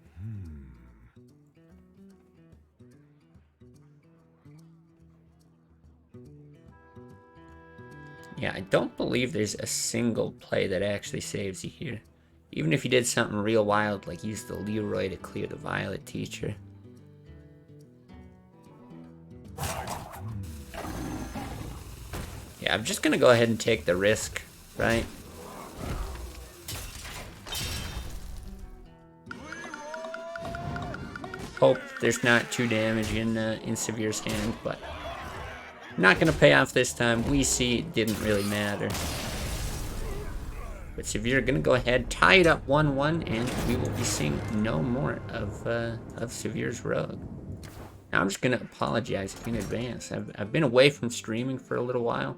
Yeah, I don't believe there's a single play that actually saves you here. Even if you did something real wild, like use the Leroy to clear the Violet Teacher. Yeah, I'm just gonna go ahead and take the risk, right? Hope there's not 2 damage in Severe's hand, but not gonna pay off this time. We see it didn't really matter. But Severe gonna go ahead, tie it up 1-1, and we will be seeing no more of Severe's rogue. Now I'm just gonna apologize in advance. I've been away from streaming for a little while,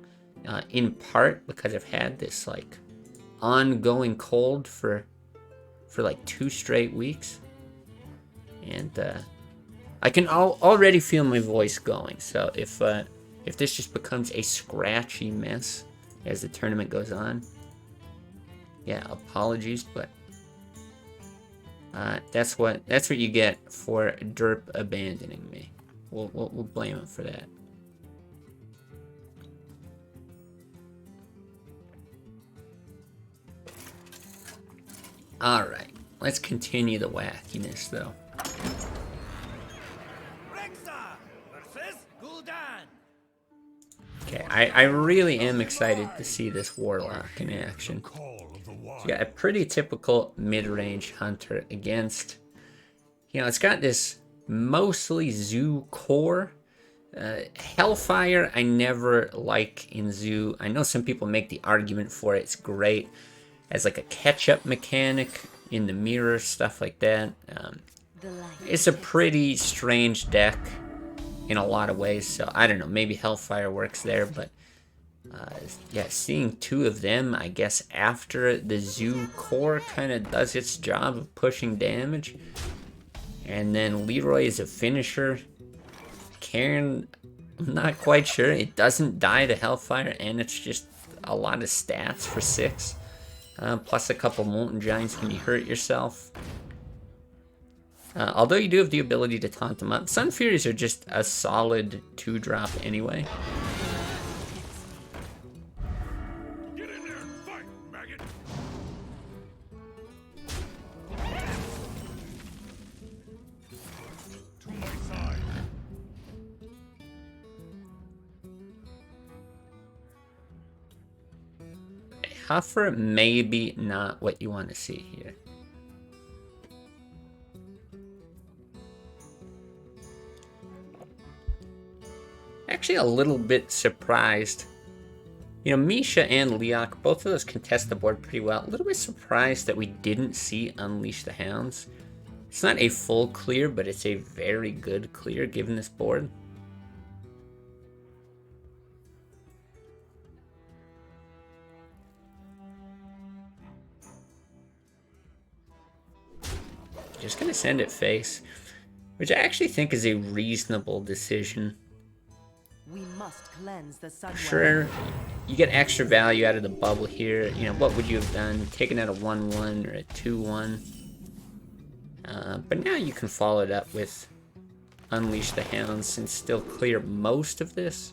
in part because I've had this like ongoing cold for like 2 straight weeks, and I can already feel my voice going. So if this just becomes a scratchy mess as the tournament goes on, yeah, apologies, but that's what you get for Derp abandoning me. We'll blame him for that. All right, let's continue the wackiness though. Okay, I really am excited to see this Warlock in action. So you got a pretty typical mid-range hunter against, you know, it's got this mostly Zoo core. Hellfire I never like in Zoo. I know some people make the argument for it. It's great as like a catch-up mechanic in the mirror, stuff like that. It's a pretty strange deck in a lot of ways, so I don't know, maybe Hellfire works there, but yeah, seeing 2 of them, I guess, after the Zoo core kind of does its job of pushing damage. And then Leroy is a finisher. Karen, I'm not quite sure. It doesn't die to Hellfire, and it's just a lot of stats for 6. Plus a couple Molten Giants when you hurt yourself. Although you do have the ability to taunt them up. Sun Furies are just a solid 2-drop anyway. Get in there and fight, maggot! To my side. Huffer, maybe not what you want to see here. Actually a little bit surprised. You know, Misha and Leok, both of those contest the board pretty well. A little bit surprised that we didn't see Unleash the Hounds. It's not a full clear, but it's a very good clear given this board. Just gonna send it face, which I actually think is a reasonable decision. We must cleanse the sun. Sure, you get extra value out of the bubble here. You know, what would you have done? Taken out a 1-1 or a 2-1. But now you can follow it up with Unleash the Hounds and still clear most of this.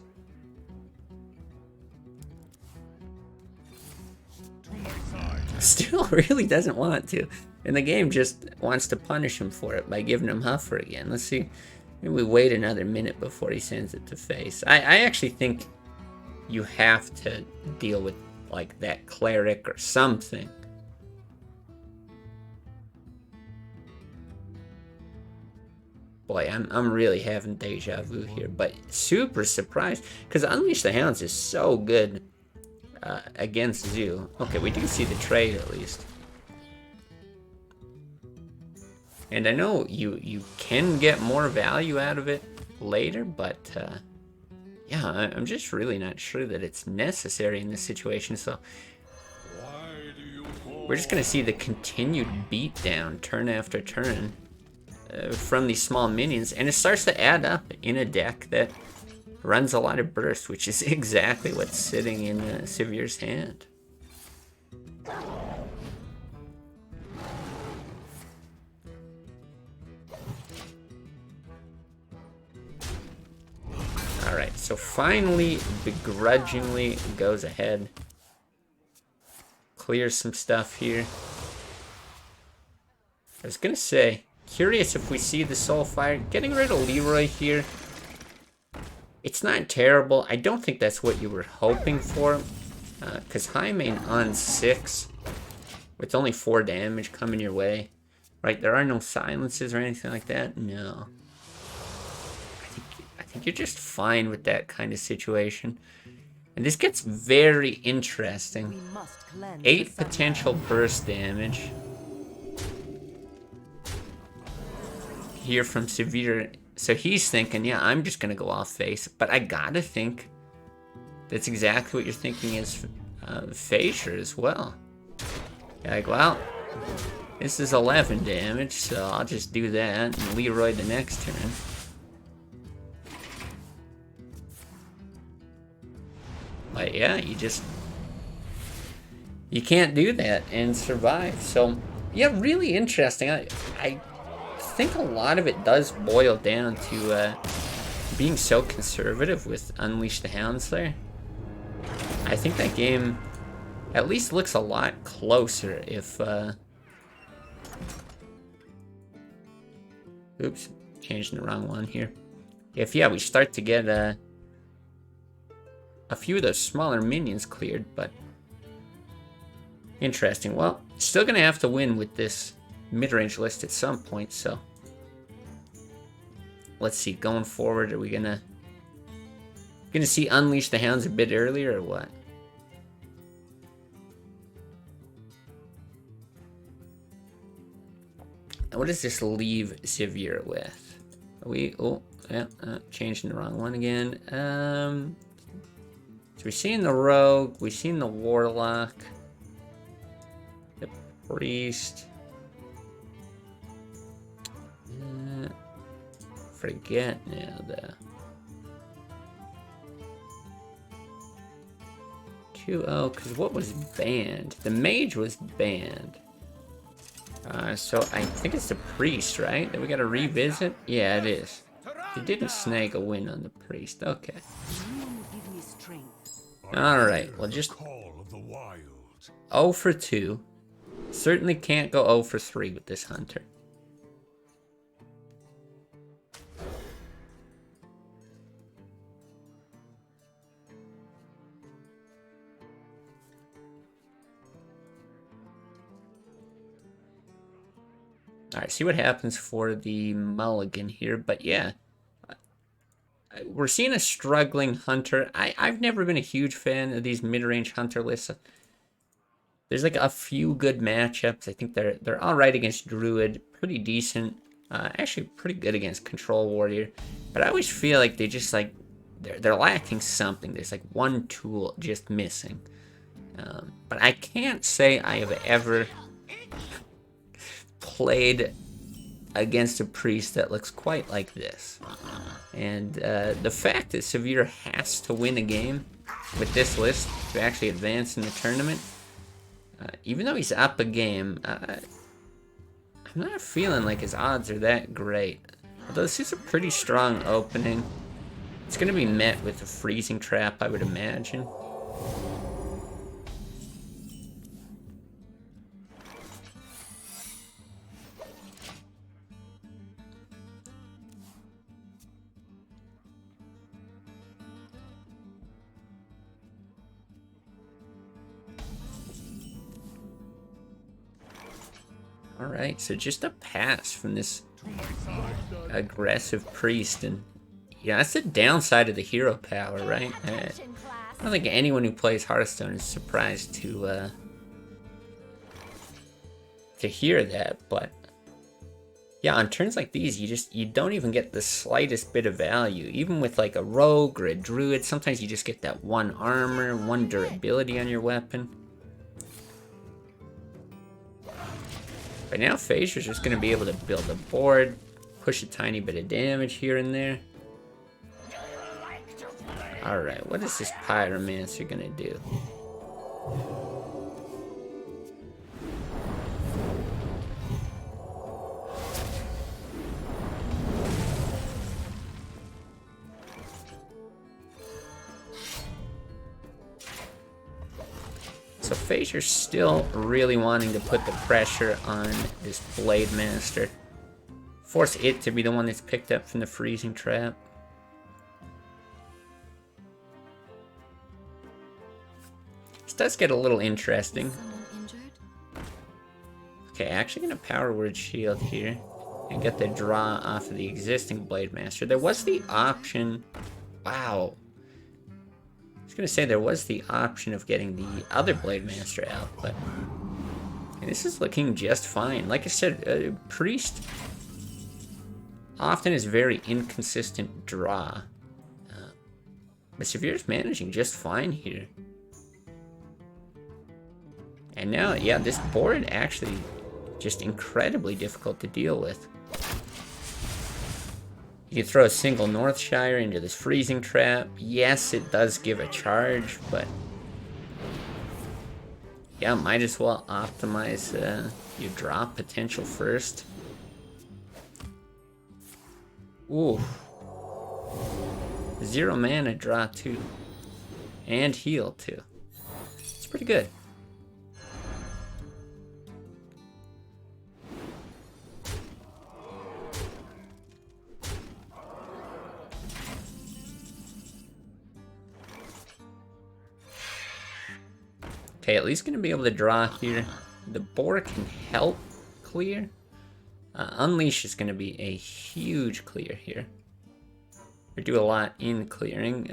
Still really doesn't want to. And the game just wants to punish him for it by giving him Huffer again. Let's see. Maybe we wait another minute before he sends it to face. I actually think you have to deal with like that cleric or something. Boy, I'm really having deja vu here, but super surprised because Unleash the Hounds is so good against Zoo. Okay, we do see the trade at least. And I know you can get more value out of it later, but yeah, I'm just really not sure that it's necessary in this situation. So we're just gonna see the continued beatdown turn after turn from these small minions, and it starts to add up in a deck that runs a lot of burst, which is exactly what's sitting in Severe's hand. Alright, so finally, begrudgingly goes ahead. Clears some stuff here. I was gonna say, curious if we see the Soulfire. Getting rid of Leroy here. It's not terrible. I don't think that's what you were hoping for. Because high main on 6 with only 4 damage coming your way. Right, there are no silences or anything like that. No. I think you're just fine with that kind of situation. And this gets very interesting. We must cleanse 8 the sunlight. potential burst damage. Here from Severe. So he's thinking, yeah, I'm just going to go off face. But I gotta think that's exactly what you're thinking is Fasher as well. You're like, well, this is 11 damage, so I'll just do that and Leroy the next turn. But yeah, you can't do that and survive. So yeah, really interesting. I think a lot of it does boil down to being so conservative with Unleash the Hounds there. I think that game at least looks a lot closer if oops, changing the wrong one here. If yeah, we start to get a few of those smaller minions cleared, but interesting. Well, still gonna have to win with this mid-range list at some point, so let's see, going forward, are we gonna see Unleash the Hounds a bit earlier or what? And what does this leave Severe with? Are we, oh yeah, changing the wrong one again. So we've seen the Rogue, we've seen the Warlock, the Priest. Forget now the 2-0, because what was banned? The Mage was banned. So I think it's the Priest, right? That we gotta revisit? Yeah, it is. It didn't snag a win on the Priest. Okay. Give me strength. Alright, well just Call of the wilds. 0 for 2. Certainly can't go 0 for 3 with this Hunter. Alright, see what happens for the mulligan here, but yeah. We're seeing a struggling Hunter. I've never been a huge fan of these mid-range Hunter lists. There's like a few good matchups. I think they're alright against Druid, pretty decent. Actually pretty good against Control Warrior. But I always feel like they just like, they're lacking something. There's like one tool just missing. But I can't say I have ever played against a Priest that looks quite like this. And the fact that Severe has to win a game with this list to actually advance in the tournament, even though he's up a game, I'm not feeling like his odds are that great. Although this is a pretty strong opening. It's going to be met with a freezing trap, I would imagine. Alright, so just a pass from this aggressive priest, and yeah, that's the downside of the hero power, right? I don't think anyone who plays Hearthstone is surprised to hear that, but yeah, on turns like these, you don't even get the slightest bit of value. Even with like a rogue or a druid, sometimes you just get that 1 armor, 1 durability on your weapon. But now Phaser's just going to be able to build a board, push a tiny bit of damage here and there. Alright, what is this Pyromancer going to do? So Phaser's still really wanting to put the pressure on this Blade Master. Force it to be the one that's picked up from the freezing trap. This does get a little interesting. Okay, actually gonna Power Word Shield here and get the draw off of the existing Blade Master. There was the option. Wow. I was gonna say there was the option of getting the other Blade Master out, but this is looking just fine. Like I said, Priest often is very inconsistent draw. But Severe's managing just fine here. And now, yeah, this board actually just incredibly difficult to deal with. You can throw a single Northshire into this freezing trap. Yes, it does give a charge, but yeah, might as well optimize your drop potential first. Ooh. 0 mana, draw 2. And heal 2. It's pretty good. Okay, at least gonna be able to draw here. The boar can help clear. Unleash is gonna be a huge clear here. We do a lot in clearing.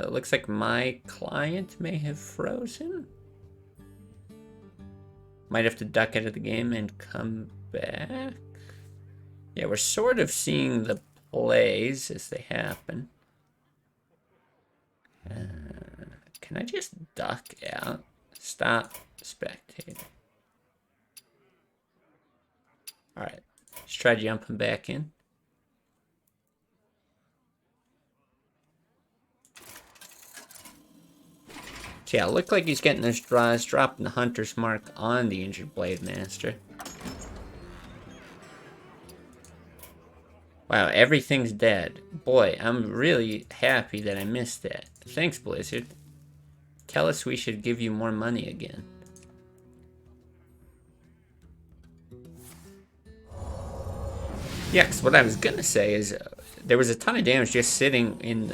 Looks like my client may have frozen. Might have to duck out of the game and come back. Yeah, we're sort of seeing the plays as they happen. Can I just duck out? Stop spectating. Alright, let's try jumping back in. So yeah, looked like he's getting those draws, dropping the Hunter's Mark on the injured Blade Master. Wow, everything's dead. Boy, I'm really happy that I missed that. Thanks, Blizzard. Tell us we should give you more money again. Yeah, because what I was going to say is there was a ton of damage just sitting in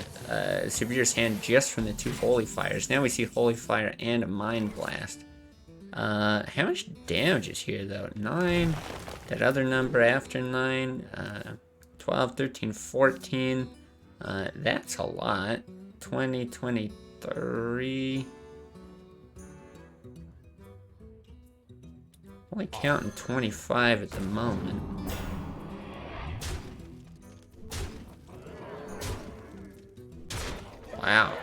Severe's hand just from the 2 Holy Fires. Now we see Holy Fire and a Mind Blast. How much damage is here, though? 9. That other number after 9. 12, 13, 14. That's a lot. 20, 23. Only counting 25 at the moment. Wow.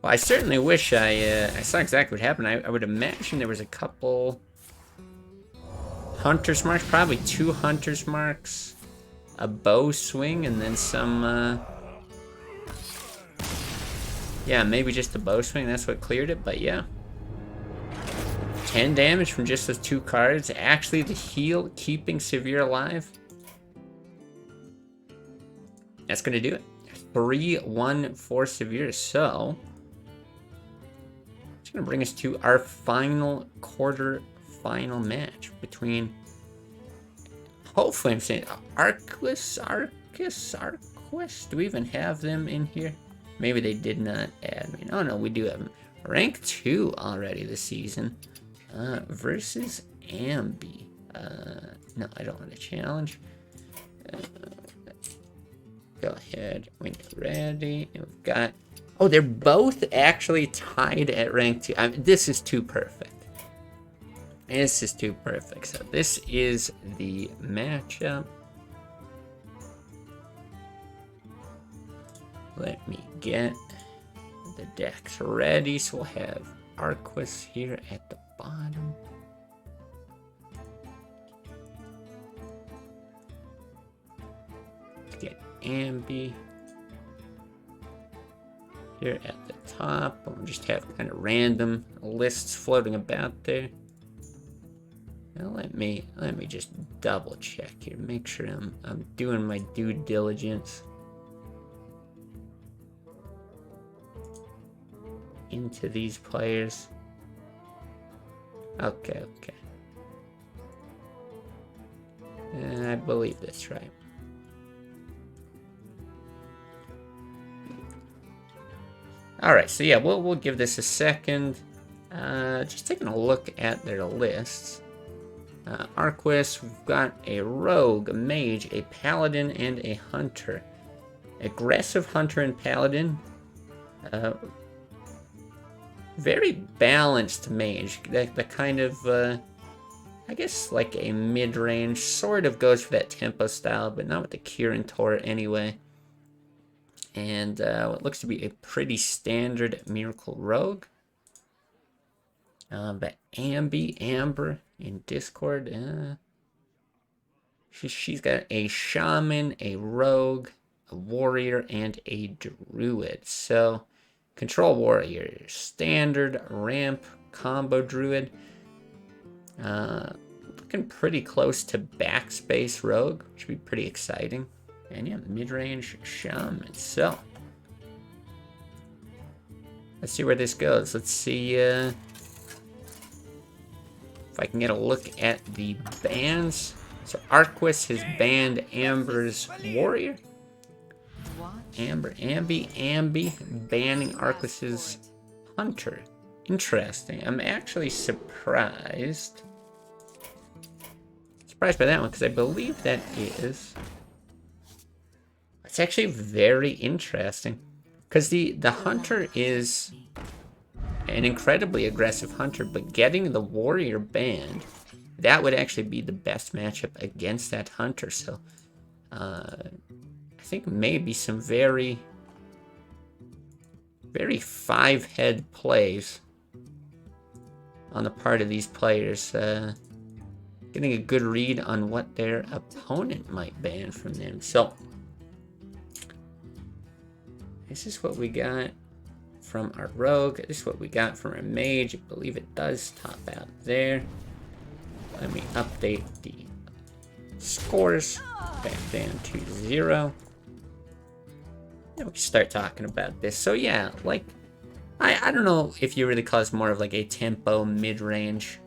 Well, I certainly wish I saw exactly what happened. I would imagine there was a couple Hunter's Marks, probably 2 Hunter's Marks, a bow swing, and then some, yeah, maybe just a bow swing. That's what cleared it, but yeah. 10 damage from just those 2 cards. Actually, the heal keeping Severe alive. That's going to do it. 3-1 for Severe. So, it's going to bring us to our final quarter-final match between, hopefully I'm saying, Arquis. Do we even have them in here? Maybe they did not add me. Oh no, we do have them. Rank 2 already this season. Versus Ambi. No, I don't want to challenge. Go ahead, when you're ready. And we've got... Oh, they're both actually tied at rank 2. I mean, this is too perfect. This is too perfect. So this is the matchup. Let me get the decks ready. So we'll have Arquis here at the bottom. Get Ambi here at the top. We'll just have kind of random lists floating about there. Now let me just double check here, make sure I'm doing my due diligence into these players. Okay. I believe that's right. Alright, so yeah, we'll give this a second. Just taking a look at their lists. Arquis, we've got a rogue, a mage, a paladin, and a hunter. Aggressive hunter and paladin. Very balanced mage. The kind of, I guess like a mid-range, sort of goes for that tempo style, but not with the Kieran Tor anyway. And what looks to be a pretty standard miracle rogue. But Amber in Discord, she's got a shaman, a rogue, a warrior, and a druid. So, control warrior, standard ramp combo druid. Looking pretty close to backspace rogue, which would be pretty exciting. And yeah, mid-range shaman. So, let's see where this goes. Let's see if I can get a look at the bans. So Arquis has banned Amber's warrior. Ambi banning Arquis's hunter. Interesting. I'm actually surprised. Surprised by that one, because I believe that is... It's actually very interesting. Because the hunter is an incredibly aggressive hunter, but getting the warrior banned, that would actually be the best matchup against that hunter. So, I think maybe some very, very five-head plays on the part of these players. Getting a good read on what their opponent might ban from them. So, this is what we got from our rogue. This is what we got from our mage. I believe it does top out there. Let me update the scores back down to 0. Then we can start talking about this. So yeah, like, I don't know if you really call this more of like a tempo mid-range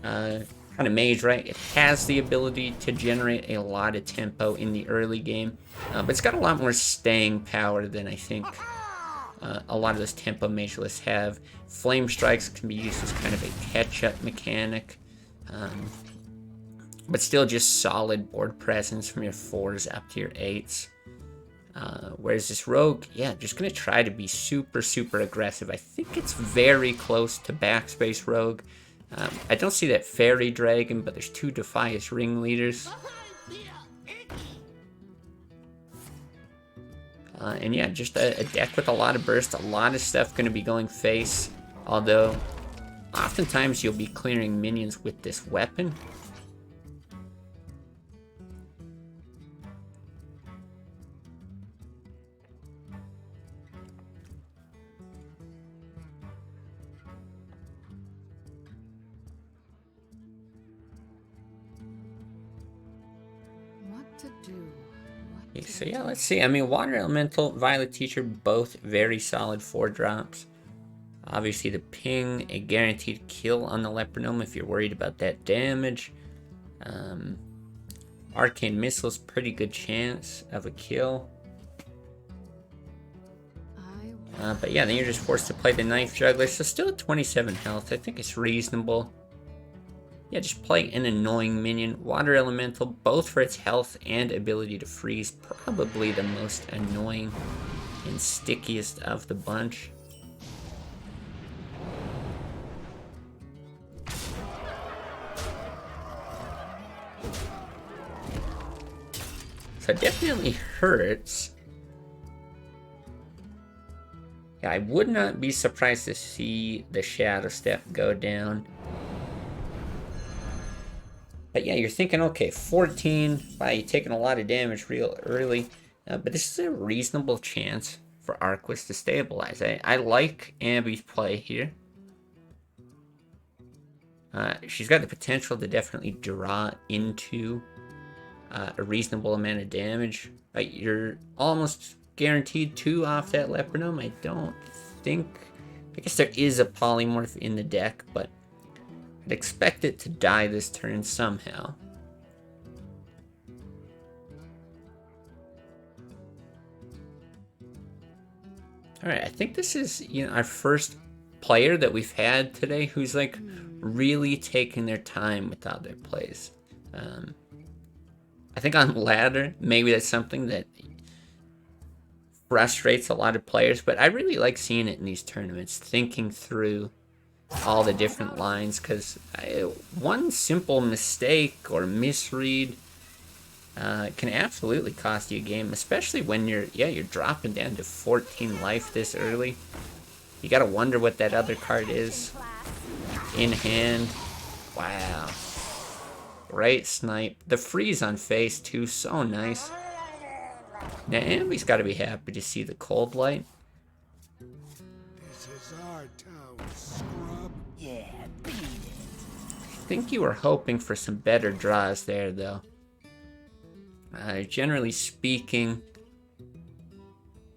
kind of mage, right? It has the ability to generate a lot of tempo in the early game, but it's got a lot more staying power than I think a lot of those tempo mage lists have. Flame strikes can be used as kind of a catch-up mechanic, but still just solid board presence from your 4s up to your 8s. Whereas this rogue, yeah, just gonna try to be super aggressive. I think it's very close to backspace rogue. I don't see that fairy dragon, but there's 2 Defias ringleaders. And yeah, just a deck with a lot of burst, a lot of stuff going to be going face. Although, oftentimes you'll be clearing minions with this weapon. Okay, so yeah, let's see. I mean, Water Elemental, Violet Teacher, both very solid 4-drops. Obviously, the ping, a guaranteed kill on the Lepronome if you're worried about that damage. Arcane Missile's pretty good chance of a kill. But yeah, then you're just forced to play the Knife Juggler. So still at 27 health. I think it's reasonable. yeah, just play an annoying minion. Water Elemental, both for its health and ability to freeze, probably the most annoying and stickiest of the bunch. So it definitely hurts. Yeah, I would not be surprised to see the Shadow Step go down. But yeah, you're thinking, okay, 14, wow, you're taking a lot of damage real early. But this is a reasonable chance for Arquis to stabilize. I like Ambi's play here. She's got the potential to definitely draw into a reasonable amount of damage. You're almost guaranteed 2 off that Leopardome. I don't think... I guess there is a polymorph in the deck, but I'd expect it to die this turn somehow. Alright, I think this is, our first player that we've had today who's, like, really taking their time with how their plays. I think on ladder, maybe that's something that frustrates a lot of players, but I really like seeing it in these tournaments, thinking through all the different lines, because one simple mistake or misread can absolutely cost you a game, especially when you're dropping down to 14 life this early. You gotta wonder what that other card is in hand. Wow. Great snipe. The freeze on face too, so nice. Now Ambi's gotta be happy to see the cold light. This is our town, scrub. Yeah, beat it. I think you were hoping for some better draws there, though. Generally speaking,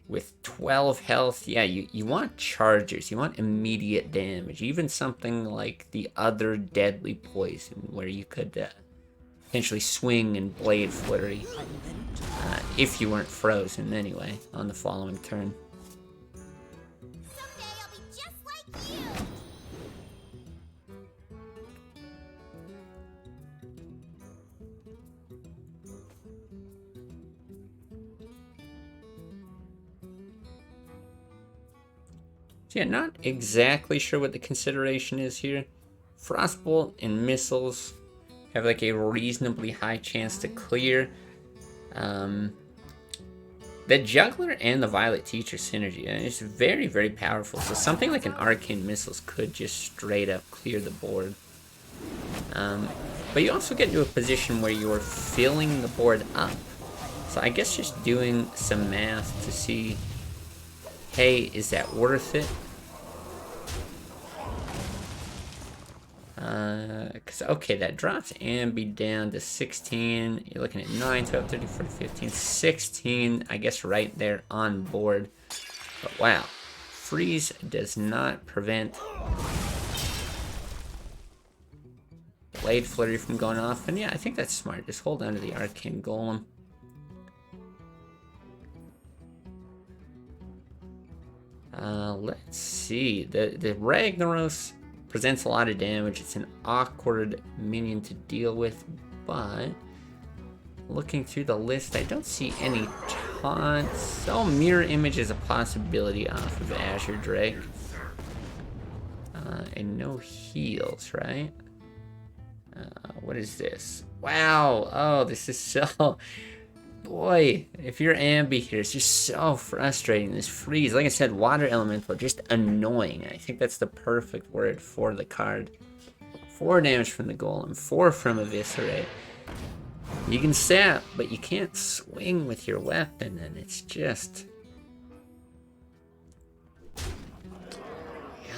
with 12 health, yeah, you want chargers. You want immediate damage. Even something like the other deadly poison, where you could potentially swing and blade flurry. If you weren't frozen, anyway, on the following turn. Someday I'll be just like you. So yeah, not exactly sure what the consideration is here. Frostbolt and missiles have like a reasonably high chance to clear. The Juggler and the Violet Teacher synergy is very, very powerful. So something like an Arcane Missiles could just straight up clear the board. But you also get into a position where you are filling the board up. So I guess just doing some math to see, hey, is that worth it? Because, okay, that drops Ambi down to 16. You're looking at 9, 12, 13, 14, 15, 16. I guess right there on board. But wow, freeze does not prevent Blade Flurry from going off. And yeah, I think that's smart. Just hold on to the Arcane Golem. Let's see. The Ragnaros presents a lot of damage. It's an awkward minion to deal with, but looking through the list, I don't see any taunts. So Mirror Image is a possibility off of Azure Drake. And no heals, right? What is this? Wow! Oh, this is so... Boy, if you're Ambi here, it's just so frustrating. This freeze, like I said, Water Elemental, just annoying. I think that's the perfect word for the card. 4 damage from the Golem, 4 from Eviscerate. You can sap, but you can't swing with your weapon, and it's just... Yeah,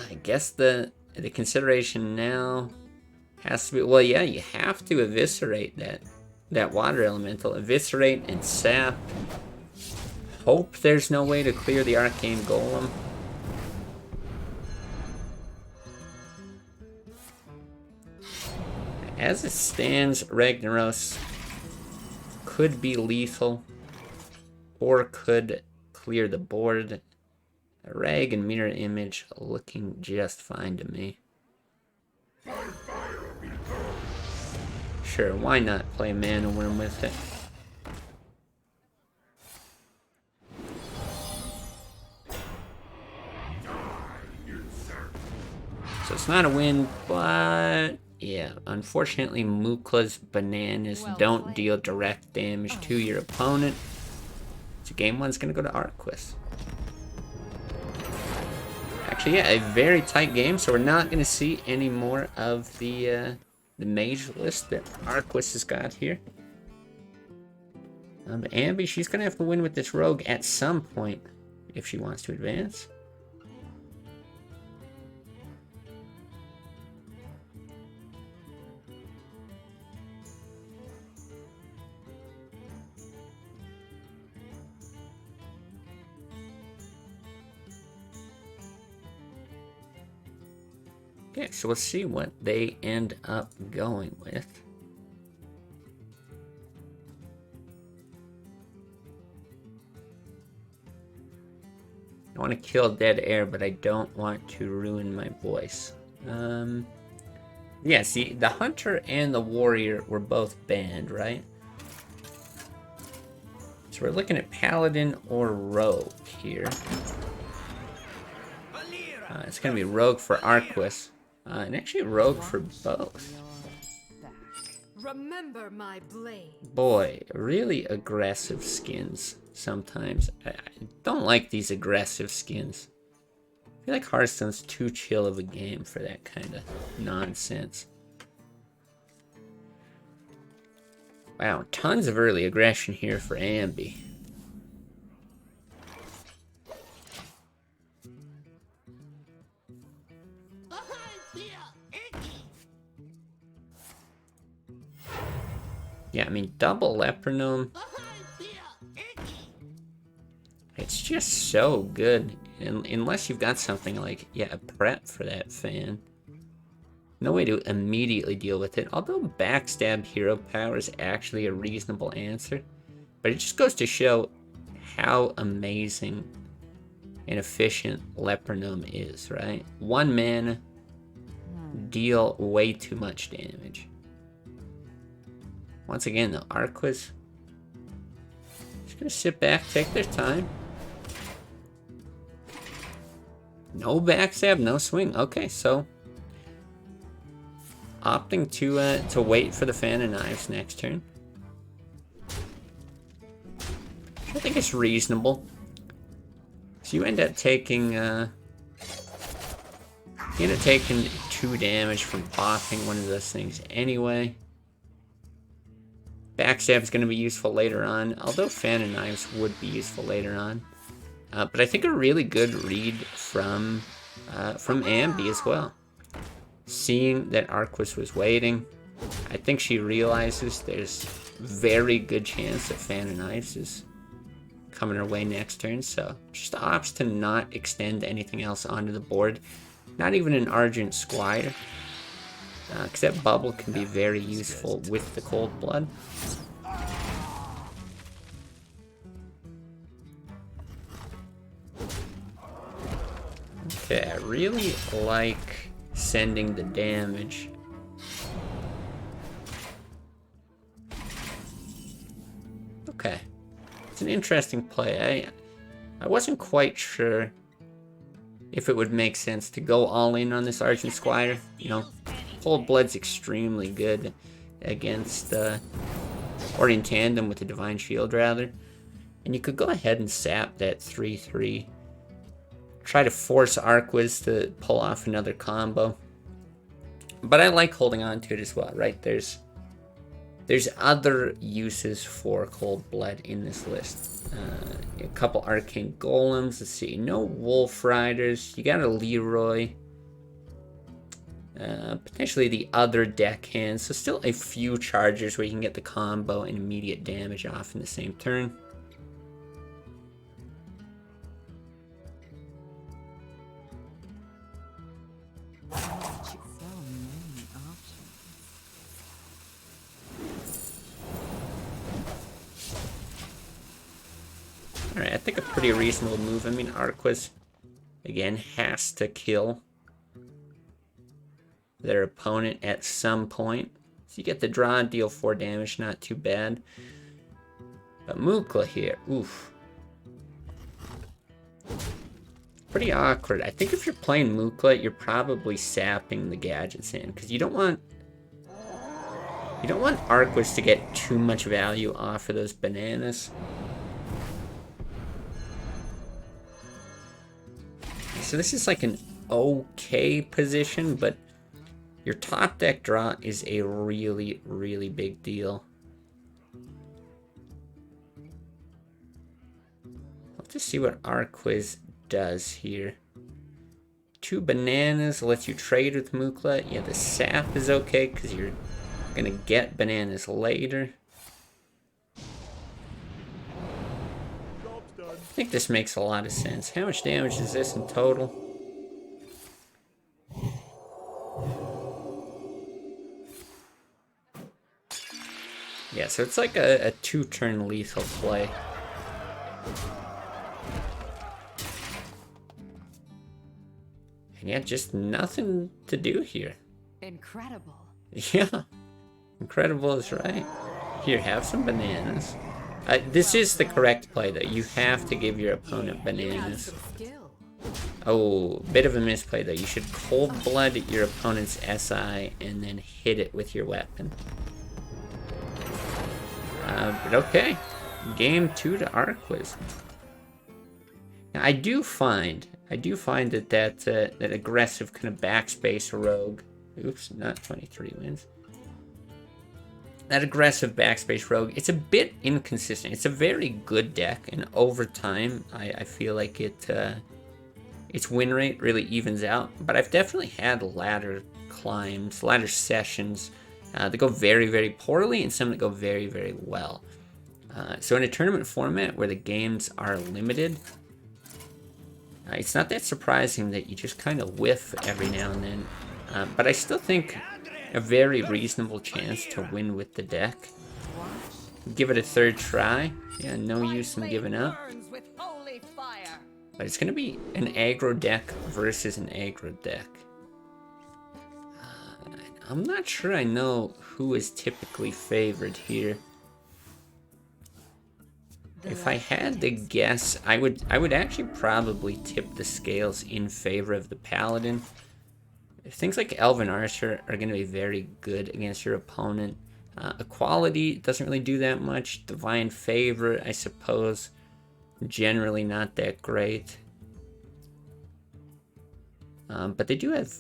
I guess the consideration now has to be... Well, yeah, you have to Eviscerate that Water Elemental. Eviscerate and sap. Hope there's no way to clear the Arcane Golem. As it stands, Ragnaros could be lethal or could clear the board. Rag and Mirror Image looking just fine to me. My fire will be burned. Sure, why not play Mana Worm with it? So it's not a win, but yeah, unfortunately Mookla's bananas don't deal direct damage to your opponent. So game one's gonna go to Arquis. Actually, yeah, a very tight game, so we're not gonna see any more of the mage list that Arquis has got here. Ambi, she's gonna have to win with this rogue at some point if she wants to advance. Okay, so we'll see what they end up going with. I want to kill dead air, but I don't want to ruin my voice. Yeah, see, the hunter and the warrior were both banned, right? So we're looking at paladin or rogue here. It's going to be rogue for Arquis. And actually rogue for both. Remember my blade. Boy, really aggressive skins sometimes. I don't like these aggressive skins. I feel like Hearthstone's too chill of a game for that kind of nonsense. Wow, tons of early aggression here for Ambi. Yeah, I mean, double Lepronome. It's just so good. And unless you've got something like, yeah, a prep for that fan. No way to immediately deal with it. Although backstab hero power is actually a reasonable answer. But it just goes to show how amazing and efficient Lepronome is, right? 1 mana, deal way too much damage. Once again, the Arquis just gonna sit back, take their time. No backstab, no swing. Okay, so opting to wait for the fan of knives next turn. I think it's reasonable. So you end up taking 2 damage from popping one of those things anyway. Backstab is going to be useful later on, although Fan of Knives would be useful later on. But I think a really good read from Ambi as well. Seeing that Arquis was waiting, I think she realizes there's very good chance that Fan of Knives is coming her way next turn, so just opts to not extend anything else onto the board. Not even an Argent Squire. Because that bubble can be very useful with the cold blood. Okay, I really like sending the damage. Okay, it's an interesting play. I wasn't quite sure if it would make sense to go all in on this Argent Squire. You know, Cold Blood's extremely good against, or in tandem with the Divine Shield, rather. And you could go ahead and sap that 3/3. Try to force Arquis to pull off another combo. But I like holding on to it as well, right? There's other uses for Cold Blood in this list. A couple Arcane Golems, let's see. No Wolf Riders. You got a Leroy. Potentially the other deck hands. So still a few chargers where you can get the combo and immediate damage off in the same turn. Alright, I think a pretty reasonable move. I mean, Arquis, again, has to kill their opponent at some point. So you get the draw, deal 4 damage, not too bad. But Mukla here, oof. Pretty awkward. I think if you're playing Mukla, you're probably sapping the gadgets in, because you don't want Arquis to get too much value off of those bananas. So this is like an okay position, but your top deck draw is a really, really big deal. Let's just see what Arquis does here. 2 bananas lets you trade with Mukla. Yeah, the sap is okay because you're gonna get bananas later. I think this makes a lot of sense. How much damage is this in total? Yeah, so it's like a 2-turn lethal play. And yeah, just nothing to do here. Incredible. Yeah, incredible is right. Here, have some bananas. This is the correct play, though. You have to give your opponent bananas. Skill. Oh, bit of a misplay, though. You should cold blood your opponent's SI and then hit it with your weapon. But okay. Game 2 to Arquis. Now, I do find that aggressive kind of backspace rogue. Oops, not 23 wins. That aggressive backspace rogue, it's a bit inconsistent. It's a very good deck, and over time, I feel like its win rate really evens out. But I've definitely had ladder climbs, ladder sessions that go very, very poorly, and some that go very, very well. So in a tournament format where the games are limited, it's not that surprising that you just kind of whiff every now and then. But I still think a very reasonable chance to win with the deck. Give it a 3rd try. Yeah, no use in giving up. But it's going to be an aggro deck versus an aggro deck. I'm not sure I know who is typically favored here. If I had to guess, I would actually probably tip the scales in favor of the Paladin. Things like Elven Archer are going to be very good against your opponent. Equality doesn't really do that much. Divine Favor, I suppose, generally not that great. But they do have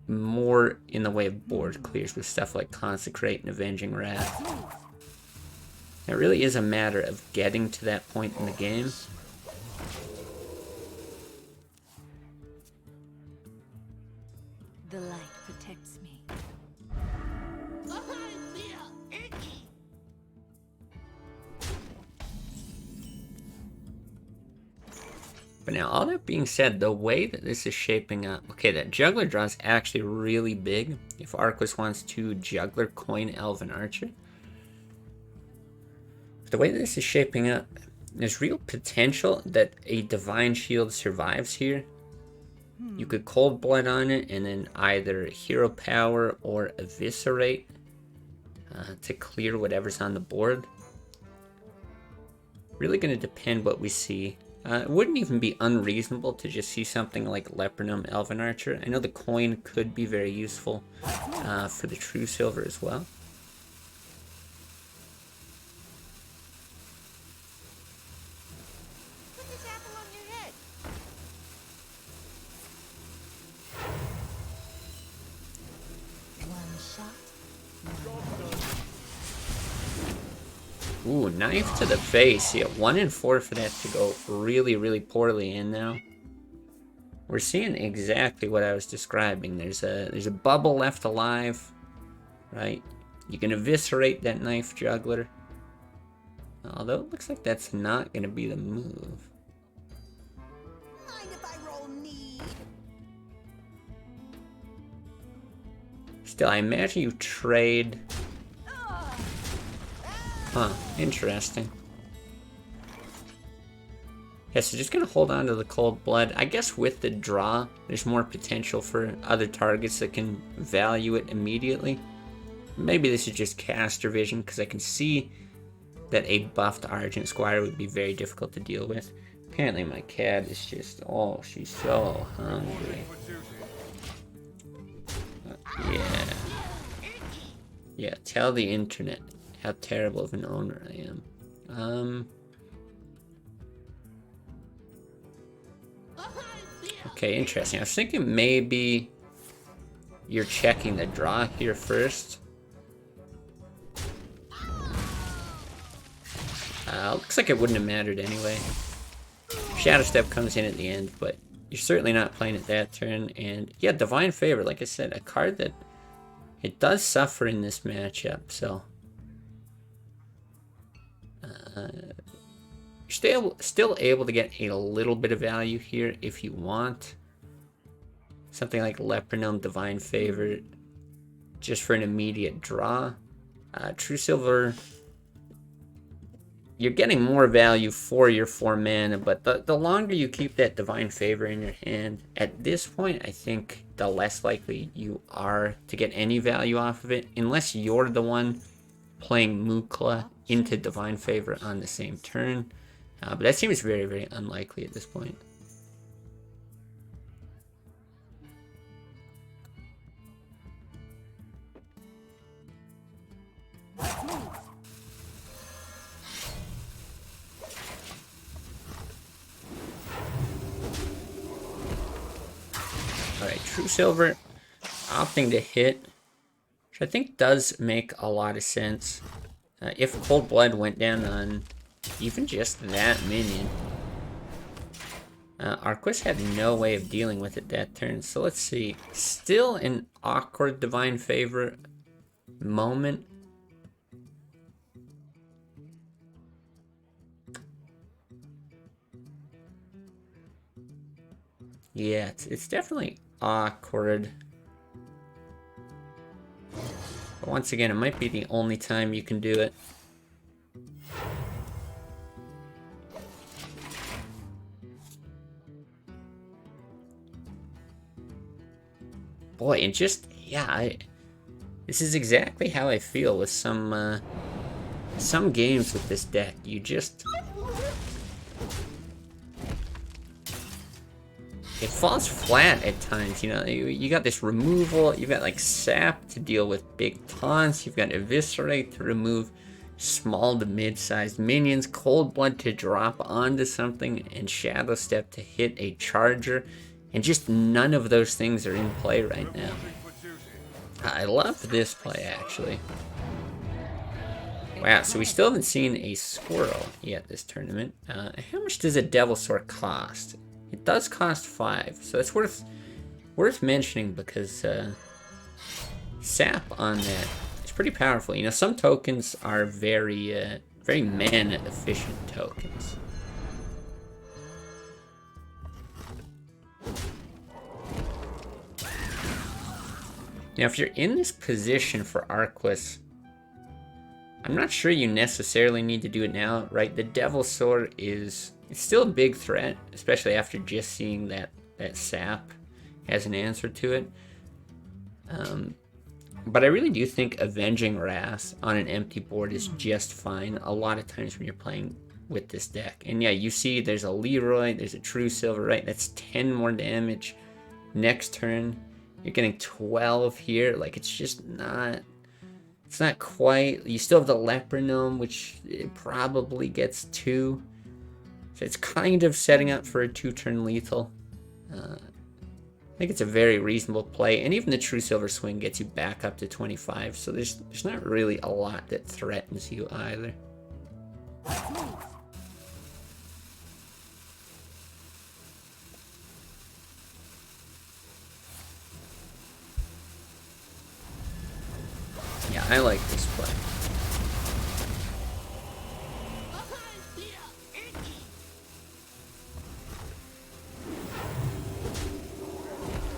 more in the way of board clears with stuff like Consecrate and Avenging Wrath. It really is a matter of getting to that point in the game. The light protects me. I feel icky. But now, all that being said, the way that this is shaping up... Okay, that Juggler draw is actually really big if Arquis wants to Juggler coin Elven Archer. But the way that this is shaping up, there's real potential that a Divine Shield survives here. You could Cold Blood on it and then either Hero Power or Eviscerate to clear whatever's on the board. Really going to depend what we see. It wouldn't even be unreasonable to just see something like Lepernum Elven Archer. I know the coin could be very useful for the True Silver as well. Put this apple on your head. One shot. Ooh, knife to the face. Yeah, 1 and 4 for that to go really, really poorly in now. We're seeing exactly what I was describing. There's a bubble left alive, right? You can eviscerate that knife juggler. Although it looks like that's not going to be the move. Mind if I roll need? Still, I imagine you trade... Huh, interesting. Yeah, so just gonna hold on to the Cold Blood. I guess with the draw, there's more potential for other targets that can value it immediately. maybe this is just caster vision, because I can see that a buffed Argent Squire would be very difficult to deal with. Apparently my cat is just, oh, she's so hungry. Yeah. Yeah, tell the internet how terrible of an owner I am. Okay, interesting. I was thinking maybe you're checking the draw here first. Looks like it wouldn't have mattered anyway. Shadow Step comes in at the end, but you're certainly not playing it that turn. And yeah, Divine Favor, like I said, a card that it does suffer in this matchup, so you're still able to get a little bit of value here if you want. Something like Lepergnome, Divine Favor, just for an immediate draw. True Silver, you're getting more value for your 4 mana, but the longer you keep that Divine Favor in your hand, at this point, I think the less likely you are to get any value off of it, unless you're the one playing Mukla into Divine Favor on the same turn. But that seems very, very unlikely at this point. Alright, True Silver opting to hit, which I think does make a lot of sense. If Cold Blood went down on even just that minion, Arquis had no way of dealing with it that turn. So let's see. Still an awkward Divine Favor moment. Yeah, it's definitely awkward. But once again, it might be the only time you can do it. Boy, and just, yeah, this is exactly how I feel with some games with this deck. You just, it falls flat at times, you know. You got this removal, you've got like Sap to deal with big taunts, you've got Eviscerate to remove small to mid-sized minions, Cold Blood to drop onto something, and Shadow Step to hit a charger. And just none of those things are in play right now. I love this play, actually. Wow, so we still haven't seen a squirrel yet this tournament. How much does a Devilsaur cost? It does cost 5, so that's worth mentioning because Sap on that is pretty powerful. You know, some tokens are very mana efficient tokens. Now, if you're in this position for Arquis, I'm not sure you necessarily need to do it now, right? The Devilsaur it's still a big threat, especially after just seeing that Sap as an answer to it. But I really do think Avenging Wrath on an empty board is just fine a lot of times when you're playing with this deck. And yeah, you see there's a Leroy, there's a True Silver, right? That's 10 more damage next turn. You're getting 12 here. Like, it's just not... It's not quite... You still have the Lepergnome, which it probably gets 2. So it's kind of setting up for a 2-turn lethal. I think it's a very reasonable play. And even the True Silver Swing gets you back up to 25. So there's not really a lot that threatens you either. Yeah, I like this play.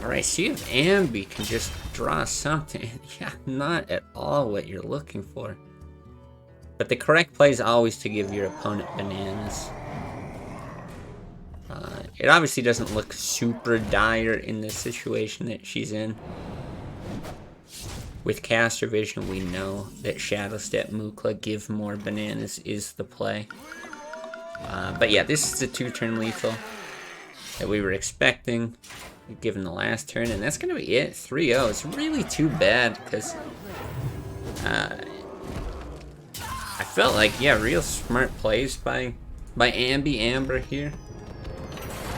Alright, see if Ambi can just draw something. Yeah, not at all what you're looking for. But the correct play is always to give your opponent bananas. It obviously doesn't look super dire in this situation that she's in. with caster vision, we know that Shadow Step Mukla give more bananas is the play. But yeah, this is the 2-turn lethal that we were expecting given the last turn, and that's going to be it. 3-0. It's really too bad because I felt like, yeah, real smart plays by Ambi Amber here.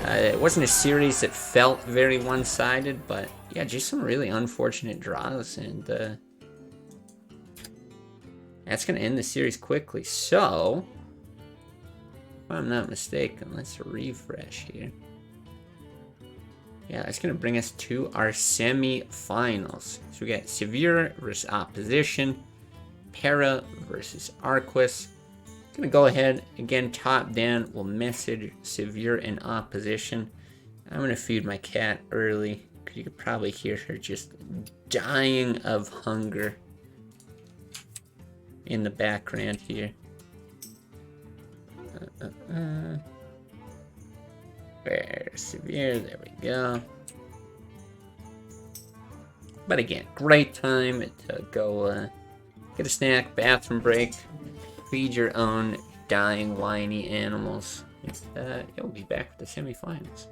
It wasn't a series that felt very one-sided, but yeah, just some really unfortunate draws, and that's going to end the series quickly. So, if I'm not mistaken, let's refresh here. Yeah, it's going to bring us to our semi-finals. So we got Severe versus Opposition, Para versus Arquis. I'm going to go ahead, again, top down. We'll message Severe and Opposition. I'm going to feed my cat early, because you could probably hear her just dying of hunger in the background here. Where's Severe? There we go. But again, great time to go get a snack, bathroom break, feed your own dying, whiny animals. You'll be back for the semifinals.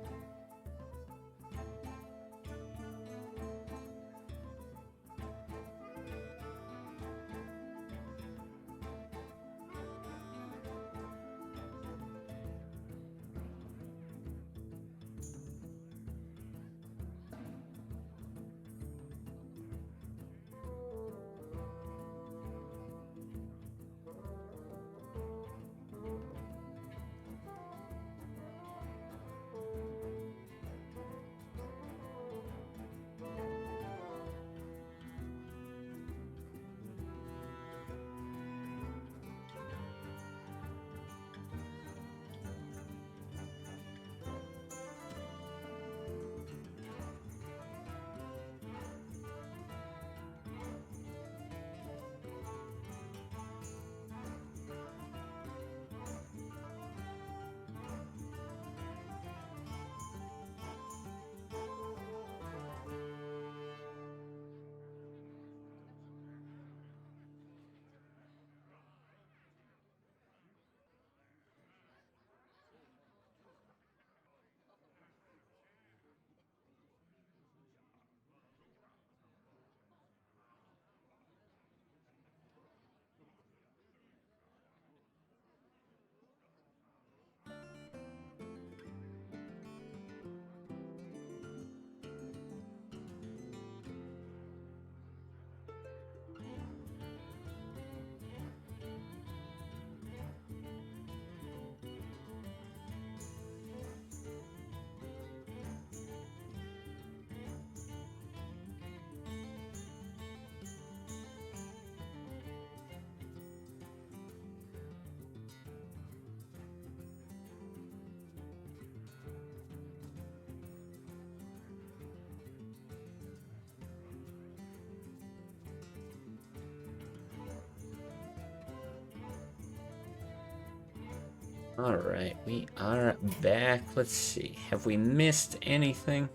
Alright, we are back. Let's see. Have we missed anything?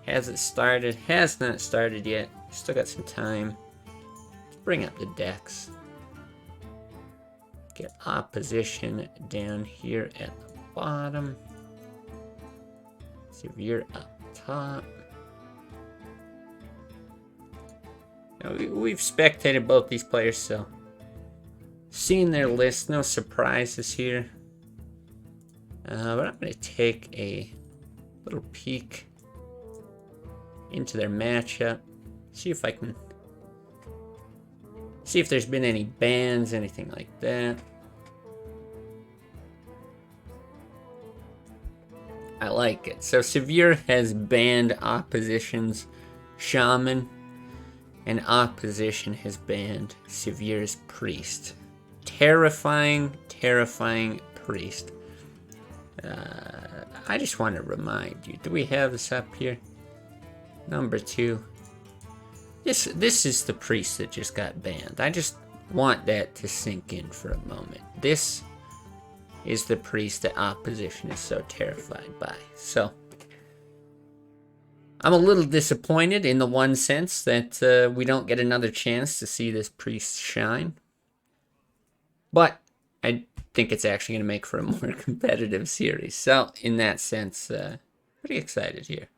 Has it started? Has not started yet. Still got some time. Let's bring up the decks. Get Opposition down here at the bottom. Severe up top. Now, we've spectated both these players, so seeing their list, no surprises here. But I'm going to take a little peek into their matchup. See if I can see if there's been any bans, anything like that. I like it. So Severe has banned Opposition's Shaman, and Opposition has banned Severe's Priest. Terrifying, terrifying Priest. I just want to remind you, do we have this up here? Number 2. This is the priest that just got banned. I just want that to sink in for a moment. This is the priest that Opposition is so terrified by. So, I'm a little disappointed in the one sense that we don't get another chance to see this priest shine. But I think it's actually going to make for a more competitive series. So, in that sense, pretty excited here.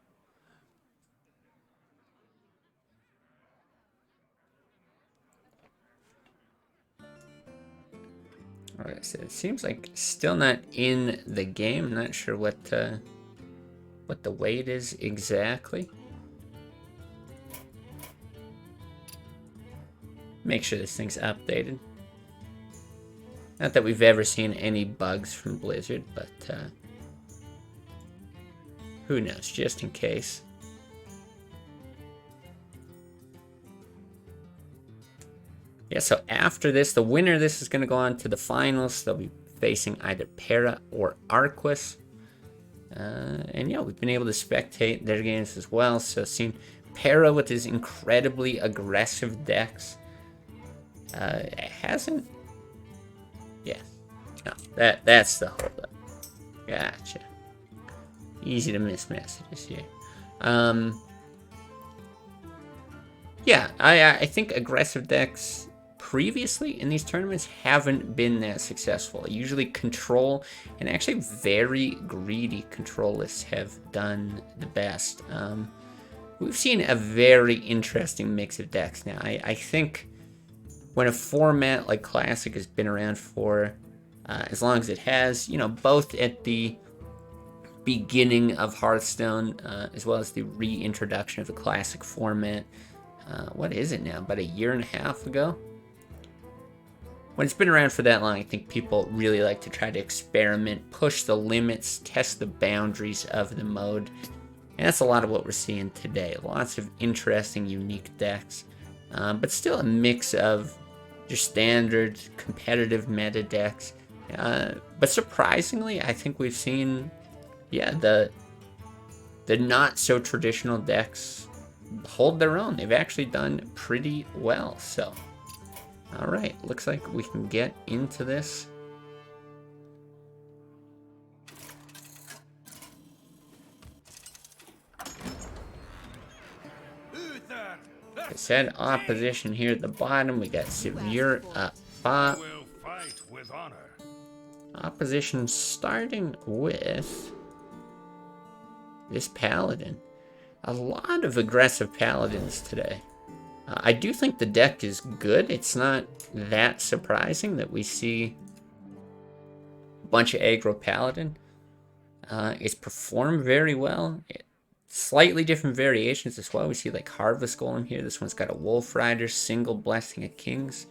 Alright, so it seems like still not in the game. Not sure what the wait is exactly. Make sure this thing's updated. Not that we've ever seen any bugs from Blizzard, but who knows, just in case. Yeah, so after this, the winner of this is going to go on to the finals. They'll be facing either Para or Arquis. And yeah, we've been able to spectate their games as well. So seeing Para with his incredibly aggressive decks. It hasn't... Yeah. No, that's the holdup. Gotcha. Easy to miss messages here. Yeah, I think aggressive decks previously in these tournaments haven't been that successful. Usually control and actually very greedy control lists have done the best. We've seen a very interesting mix of decks now. I think when a format like Classic has been around for as long as it has, you know, both at the beginning of Hearthstone as well as the reintroduction of the Classic format. What is it now? About a year and a half ago? When it's been around for that long, I think people really like to try to experiment, push the limits, test the boundaries of the mode. And that's a lot of what we're seeing today. Lots of interesting, unique decks. But still a mix of your standard competitive meta decks. But surprisingly, I think we've seen, yeah, the not so traditional decks hold their own. They've actually done pretty well. So, all right, looks like we can get into this. I said opposition here at the bottom. We got Severe up top. Will fight with honor. Opposition starting with this Paladin. A lot of aggressive Paladins today. I do think the deck is good. It's not that surprising that we see a bunch of aggro Paladin. It's performed very well. Slightly different variations as well. We see like Harvest Golem here. This one's got a Wolf Rider, single Blessing of Kings.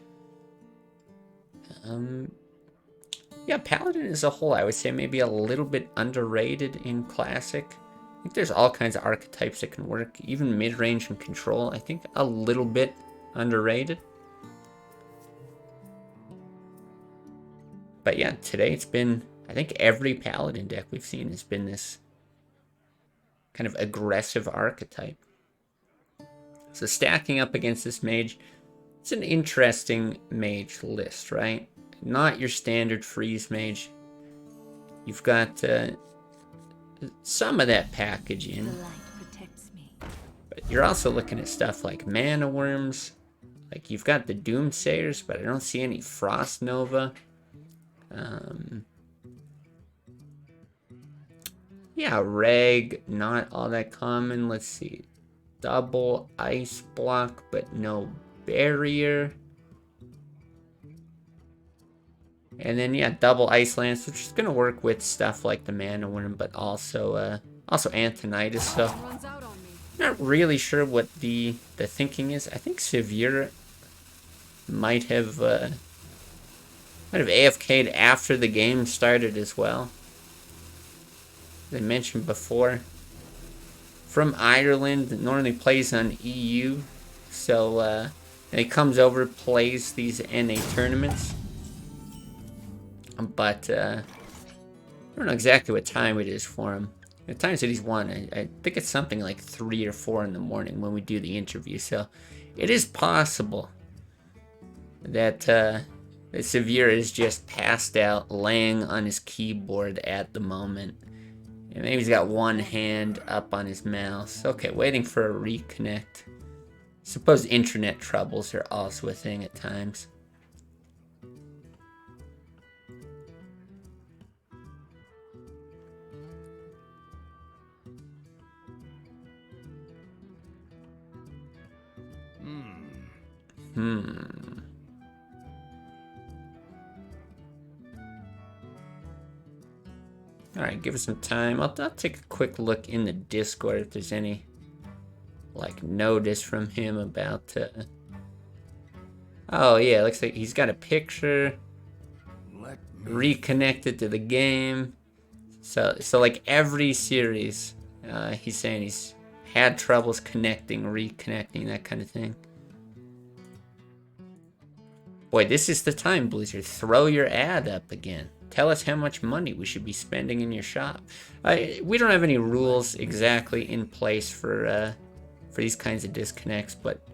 Yeah, Paladin as a whole, I would say maybe a little bit underrated in Classic. I think there's all kinds of archetypes that can work, even mid-range and control. I think a little bit underrated. But yeah, today it's been, I think every Paladin deck we've seen has been this kind of aggressive archetype. So stacking up against this mage, it's an interesting mage list, right? Not your standard freeze mage. You've got some of that package in. The light protects me. But you're also looking at stuff like Mana Worms. Like you've got the Doomsayers, but I don't see any Frost Nova. Yeah, Reg, not all that common. Let's see. Double Ice Block, but no Barrier. And then, yeah, double Ice Lance, which is going to work with stuff like the Mana Worm, but also Antonitis. So, not really sure what the thinking is. I think Severe might have AFK'd after the game started as well. As I mentioned before, from Ireland, normally plays on EU, so and he comes over, plays these NA tournaments. But I don't know exactly what time it is for him. The times that he's won, I think it's something like 3 or 4 in the morning when we do the interview. So it is possible that Severe is just passed out, laying on his keyboard at the moment. And maybe he's got one hand up on his mouse. Okay, waiting for a reconnect. Suppose internet troubles are also a thing at times. Alright, give us some time. I'll take a quick look in the Discord if there's any, like, notice from him about, Oh, yeah, looks like he's got a picture reconnected to the game. So like, every series, he's saying he's had troubles connecting, reconnecting, that kind of thing. Boy, this is the time, Blizzard. Throw your ad up again. Tell us how much money we should be spending in your shop. We don't have any rules exactly in place for these kinds of disconnects, but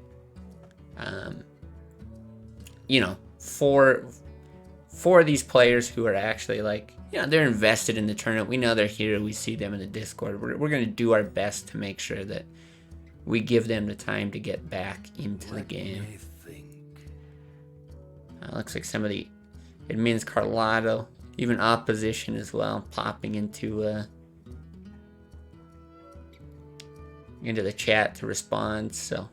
you know, for these players who are actually, like, you know, they're invested in the tournament. We know they're here. We see them in the Discord. We're going to do our best to make sure that we give them the time to get back into the game. Looks like some of the admins, Carlotto, even opposition as well, popping into the chat to respond. So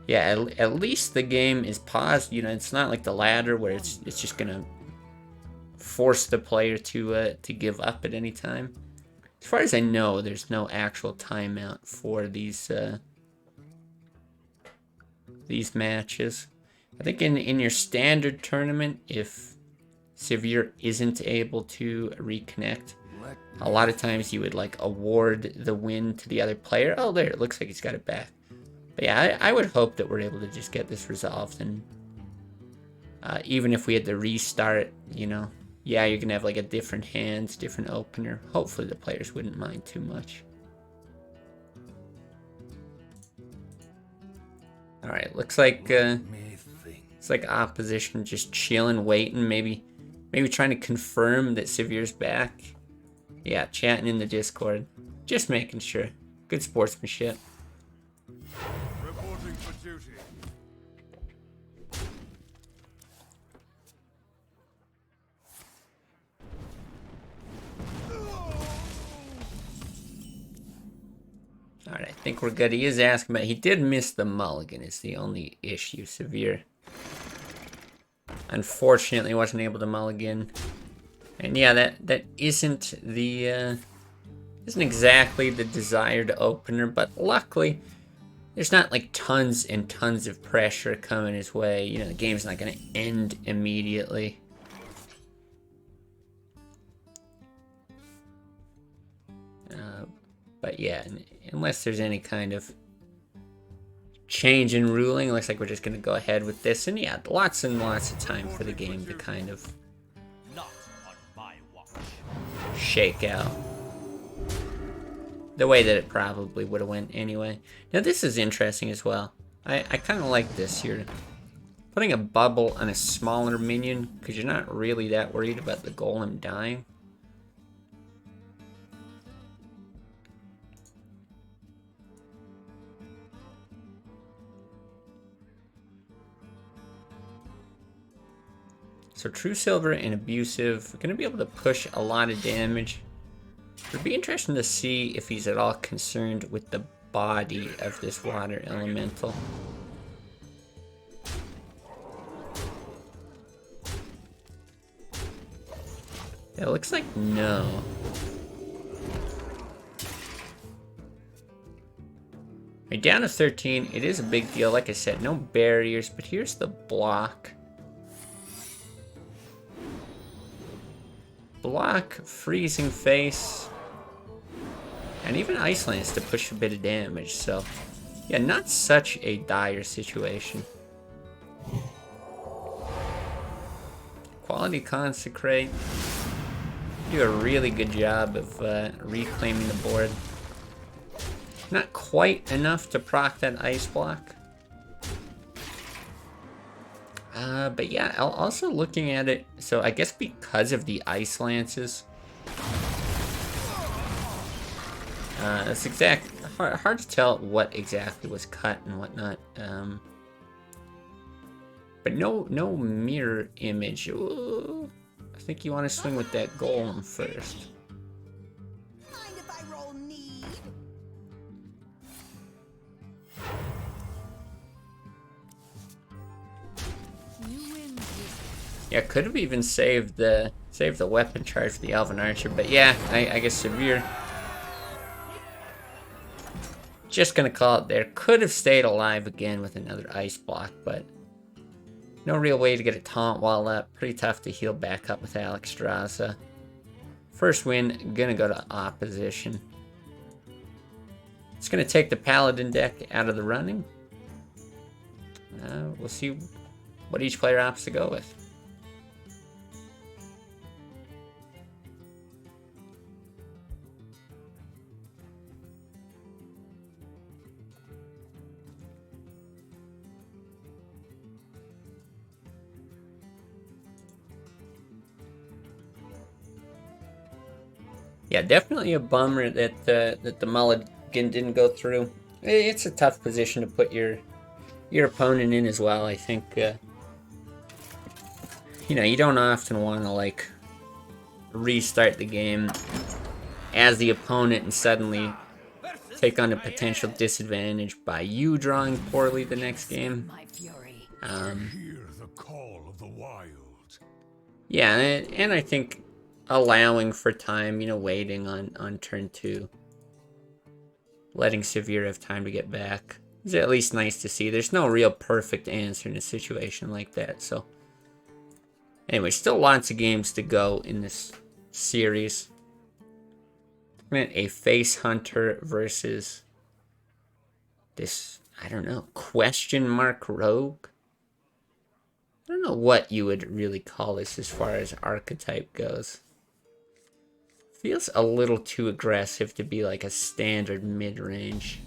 yeah, at least the game is paused. You know, it's not like the ladder where it's just gonna force the player to give up at any time. As far as I know, there's no actual timeout for these matches. I think in your standard tournament, if Severe isn't able to reconnect, a lot of times you would, like, award the win to the other player. Oh, there, it looks like he's got it back. But yeah, I would hope that we're able to just get this resolved, and even if we had to restart, you know, yeah, you're gonna have, like, a different hands, different opener. Hopefully the players wouldn't mind too much. Alright, looks like it's like opposition just chilling, waiting, maybe trying to confirm that Severe's back. Yeah, chatting in the Discord. Just making sure. Good sportsmanship. Reporting for duty. Alright, I think we're good. He is asking about, he did miss the mulligan is the only issue. Severe, unfortunately, wasn't able to mulligan. And yeah, that isn't the isn't exactly the desired opener, but luckily there's not, like, tons and tons of pressure coming his way. You know, the game's not gonna end immediately. But yeah, unless there's any kind of change in ruling, it looks like we're just going to go ahead with this. And yeah, lots and lots of time for the game to kind of shake out the way that it probably would have went anyway. Now this is interesting as well. I kind of like this. You're putting a bubble on a smaller minion because you're not really that worried about the golem dying. So True Silver and Abusive are going to be able to push a lot of damage. It'd be interesting to see if he's at all concerned with the body of this water elemental. It looks like no. Right, down to 13. It is a big deal. Like I said, no barriers, but here's the block. Block, freezing face, and even Ice Lance to push a bit of damage. So yeah, not such a dire situation. Quality Consecrate. Do a really good job of reclaiming the board. Not quite enough to proc that ice block. But yeah, also looking at it, so I guess because of the Ice Lances, It's hard to tell what exactly was cut and whatnot. But no mirror image. Ooh, I think you want to swing with that golem first. Mind if I roll need? You win this. Yeah, could have even saved the weapon charge for the Elven Archer, but yeah, I guess Severe. Just gonna call it there. Could have stayed alive again with another ice block, but no real way to get a taunt while up. Pretty tough to heal back up with Alexstrasza. First win, gonna go to opposition. It's gonna take the Paladin deck out of the running. We'll see what each player opts to go with. Yeah, definitely a bummer that the mulligan didn't go through. It's a tough position to put your opponent in as well. I think you know, you don't often want to like restart the game as the opponent and suddenly take on a potential disadvantage by you drawing poorly the next game. My fury. Hear the call of the wild. Yeah, and I think allowing for time, you know, waiting on turn 2, letting Severe have time to get back is at least nice to see. There's no real perfect answer in a situation like that. So anyway, still lots of games to go in this series. A Face Hunter versus this, I don't know, question mark rogue. I don't know what you would really call this as far as archetype goes. Feels a little too aggressive to be like a standard mid-range.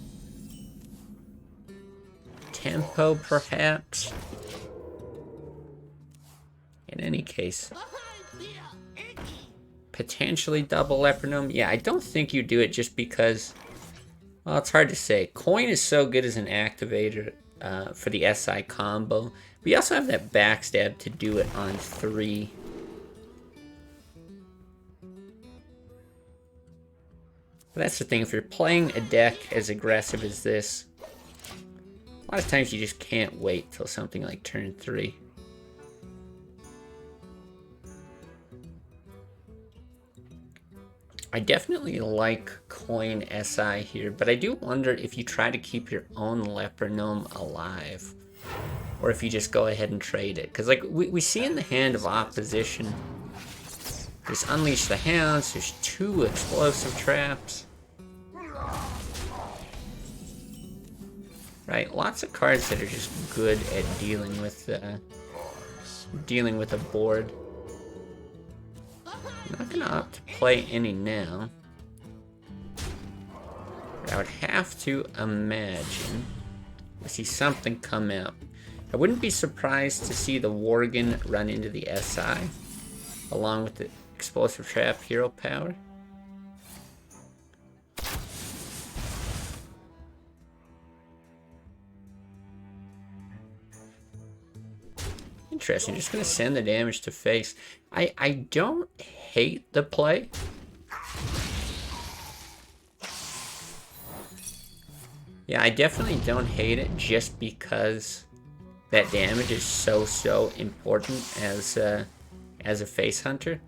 Tempo, perhaps? In any case. Potentially double Leper Gnome. Yeah, I don't think you do it just because, well, it's hard to say. Coin is so good as an activator for the SI combo. We also have that backstab to do it on 3. But that's the thing, if you're playing a deck as aggressive as this, a lot of times you just can't wait till something like turn 3. I definitely like coin SI here, but I do wonder if you try to keep your own Leper Gnome alive, or if you just go ahead and trade it. Because like we see in the hand of opposition, there's Unleash the Hounds, there's 2 explosive traps. Right, lots of cards that are just good at dealing with a board. I'm not gonna opt to play any now. But I would have to imagine we see something come out. I wouldn't be surprised to see the Worgen run into the SI, along with the explosive trap hero power. Interesting, just gonna send the damage to face. I don't hate the play. Yeah, I definitely don't hate it just because that damage is so important as a face hunter.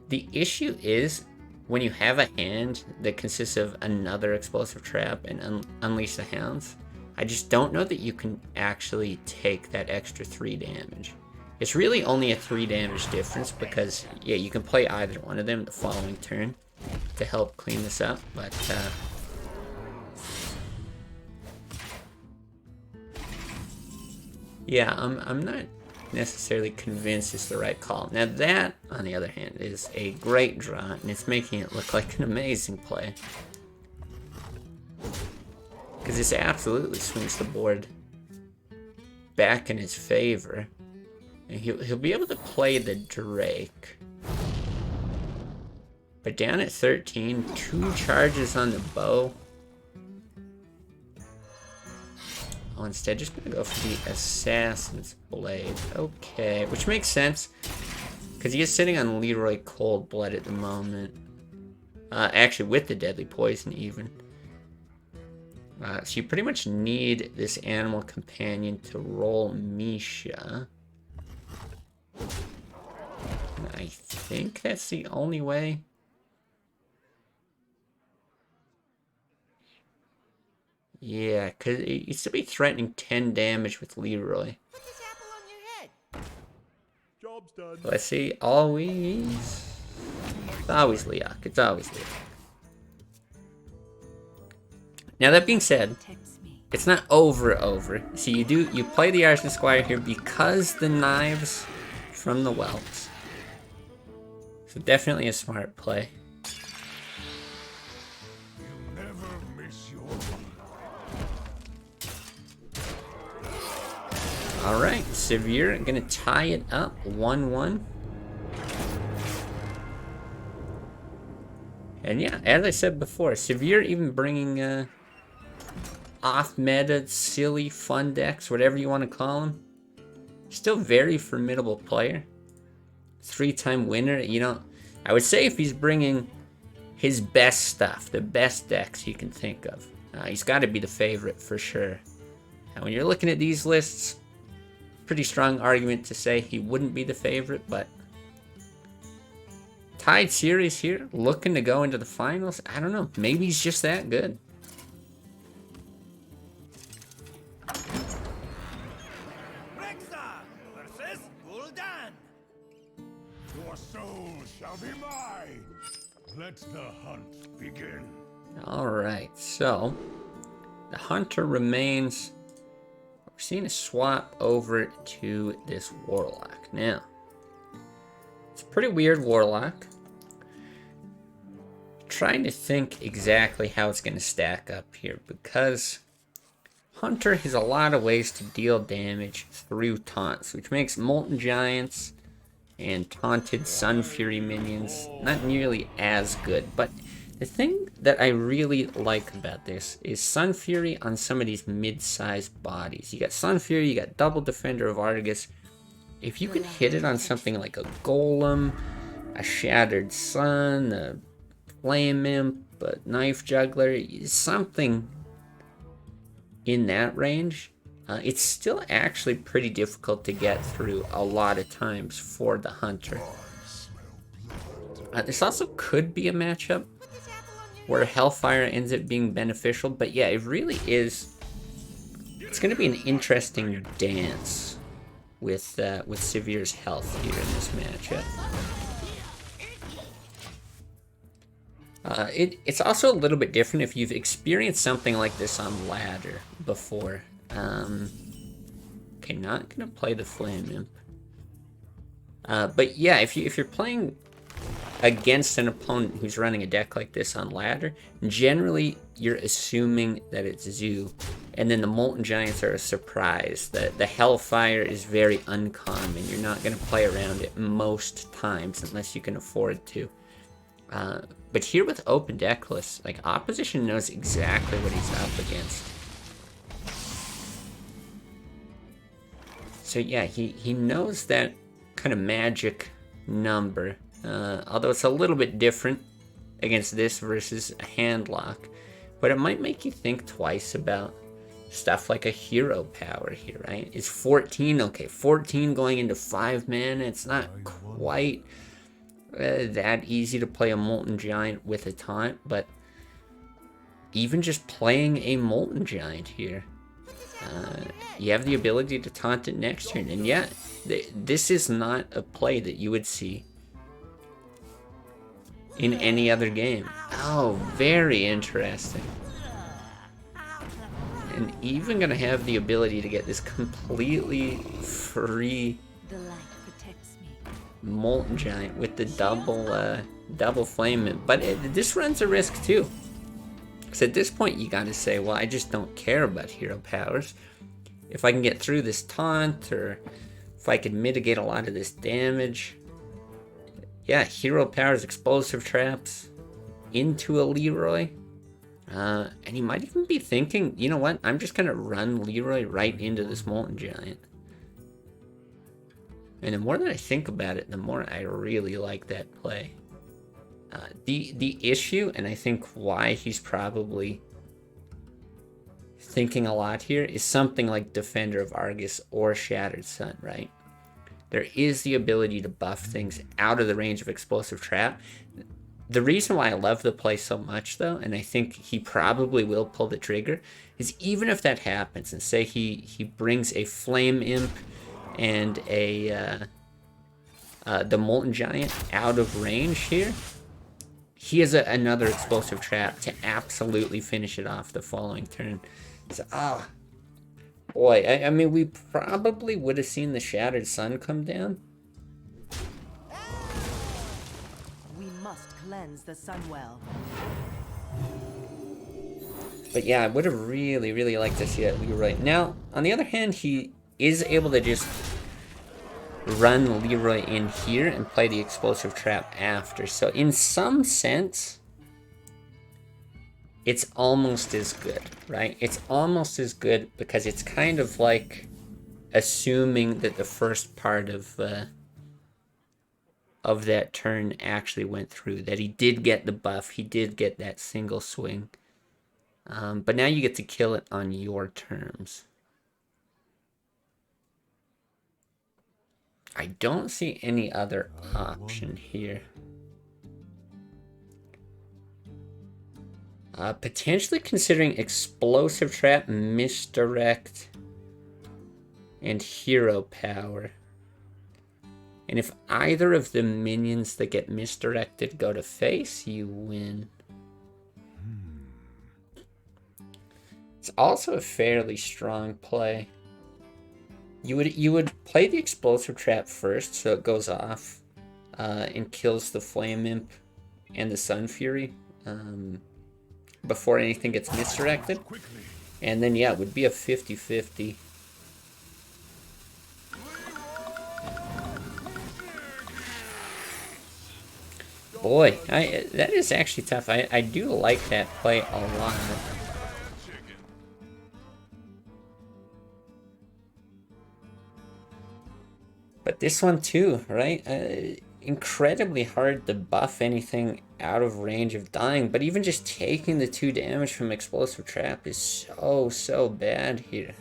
The issue is when you have a hand that consists of another explosive trap and Unleash the Hounds, I just don't know that you can actually take that extra 3 damage. It's really only a 3 damage difference because, yeah, you can play either one of them the following turn to help clean this up, but yeah, I'm not necessarily convinced it's the right call. Now that, on the other hand, is a great draw, and it's making it look like an amazing play. Because this absolutely swings the board back in his favor. And he'll be able to play the Drake. But down at 13, 2 charges on the bow. Oh, instead, just gonna go for the Assassin's Blade. Okay, which makes sense. Because he is sitting on Leroy Coldblood at the moment. Actually, with the Deadly Poison, even. So you pretty much need this Animal Companion to roll Misha. And I think that's the only way. Yeah, because it used to be threatening 10 damage with Leroy. Put this apple on your head. Job's done. Let's see, always... It's always Leok, it's always Leok. Now that being said, Protects me. it's not over. So you play the Arson Squire here because the knives from the whelps. So definitely a smart play. You never miss your Alright, Severe gonna tie it up 1-1. And yeah, as I said before, Severe even bringing off-meta, silly, fun decks, whatever you want to call them. Still very formidable player. 3-time winner. You know, I would say if he's bringing his best stuff, the best decks you can think of, he's got to be the favorite for sure. And when you're looking at these lists, pretty strong argument to say he wouldn't be the favorite, but tied series here, looking to go into the finals. I don't know, maybe he's just that good. Versus Gul'dan. Your soul shall be mine. Let the hunt begin. Alright, so the Hunter remains. We're seeing a swap over to this Warlock. Now, it's a pretty weird Warlock. Trying to think exactly how it's going to stack up here, because Hunter has a lot of ways to deal damage through taunts, which makes Molten Giants and taunted Sun Fury minions not nearly as good. But the thing that I really like about this is Sun Fury on some of these mid-sized bodies. You got Sun Fury, you got Double Defender of Argus. If you can hit it on something like a Golem, a Shattered Sun, a Flame Imp, a Knife Juggler, something in that range, it's still actually pretty difficult to get through a lot of times for the Hunter. This also could be a matchup where Hellfire ends up being beneficial, but yeah, it really is. It's going to be an interesting dance with Severe's health here in this matchup. It's also a little bit different if you've experienced something like this on ladder before. Okay, not gonna play the Flame Imp. But yeah, if you're playing against an opponent who's running a deck like this on ladder, generally you're assuming that it's Zoo, and then the Molten Giants are a surprise. The Hellfire is very uncommon. You're not gonna play around it most times unless you can afford to. But here with open deck lists, like, opposition knows exactly what he's up against. So yeah, he knows that kind of magic number, although it's a little bit different against this versus a handlock. But it might make you think twice about stuff like a hero power here, right? Is 14, okay, 14 going into 5 mana, it's not quite that easy to play a Molten Giant with a taunt, but even just playing a Molten Giant here, you have the ability to taunt it next turn. And yeah, this is not a play that you would see in any other game. Oh, very interesting. And even gonna have the ability to get this completely free The light protects me. Molten Giant with the double Flame Imp. But this runs a risk too. Because at this point you gotta say, well, I just don't care about hero powers. If I can get through this taunt, or if I can mitigate a lot of this damage, yeah, hero powers, explosive traps into a Leroy. And he might even be thinking, you know what, I'm just going to run Leroy right into this Molten Giant. And the more that I think about it, the more I really like that play. The issue, and I think why he's probably thinking a lot here, is something like Defender of Argus or Shattered Sun, right? There is the ability to buff things out of the range of Explosive Trap. The reason why I love the play so much, though, and I think he probably will pull the trigger, is even if that happens, and say he brings a Flame Imp and the Molten Giant out of range here, he has another Explosive Trap to absolutely finish it off the following turn. So, boy, I mean, we probably would have seen the Shattered Sun come down. We must cleanse the Sunwell. But yeah, I would have really, really liked to see that Leroy. Now, on the other hand, he is able to just run Leroy in here and play the Explosive Trap after. So in some sense, it's almost as good, right? It's almost as good because it's kind of like assuming that the first part of that turn actually went through, that he did get the buff, he did get that single swing. But now you get to kill it on your terms. I don't see any other option here. Potentially considering Explosive Trap, Misdirect, and Hero Power. And if either of the minions that get misdirected go to face, you win. It's also a fairly strong play. You would play the Explosive Trap first, so it goes off and kills the Flame Imp and the Sun Fury before anything gets misdirected. And then, yeah, it would be a 50-50. Boy, that is actually tough. I do like that play a lot. But this one too, right? Incredibly hard to buff anything out of range of dying, but even just taking the 2 damage from Explosive Trap is so bad here.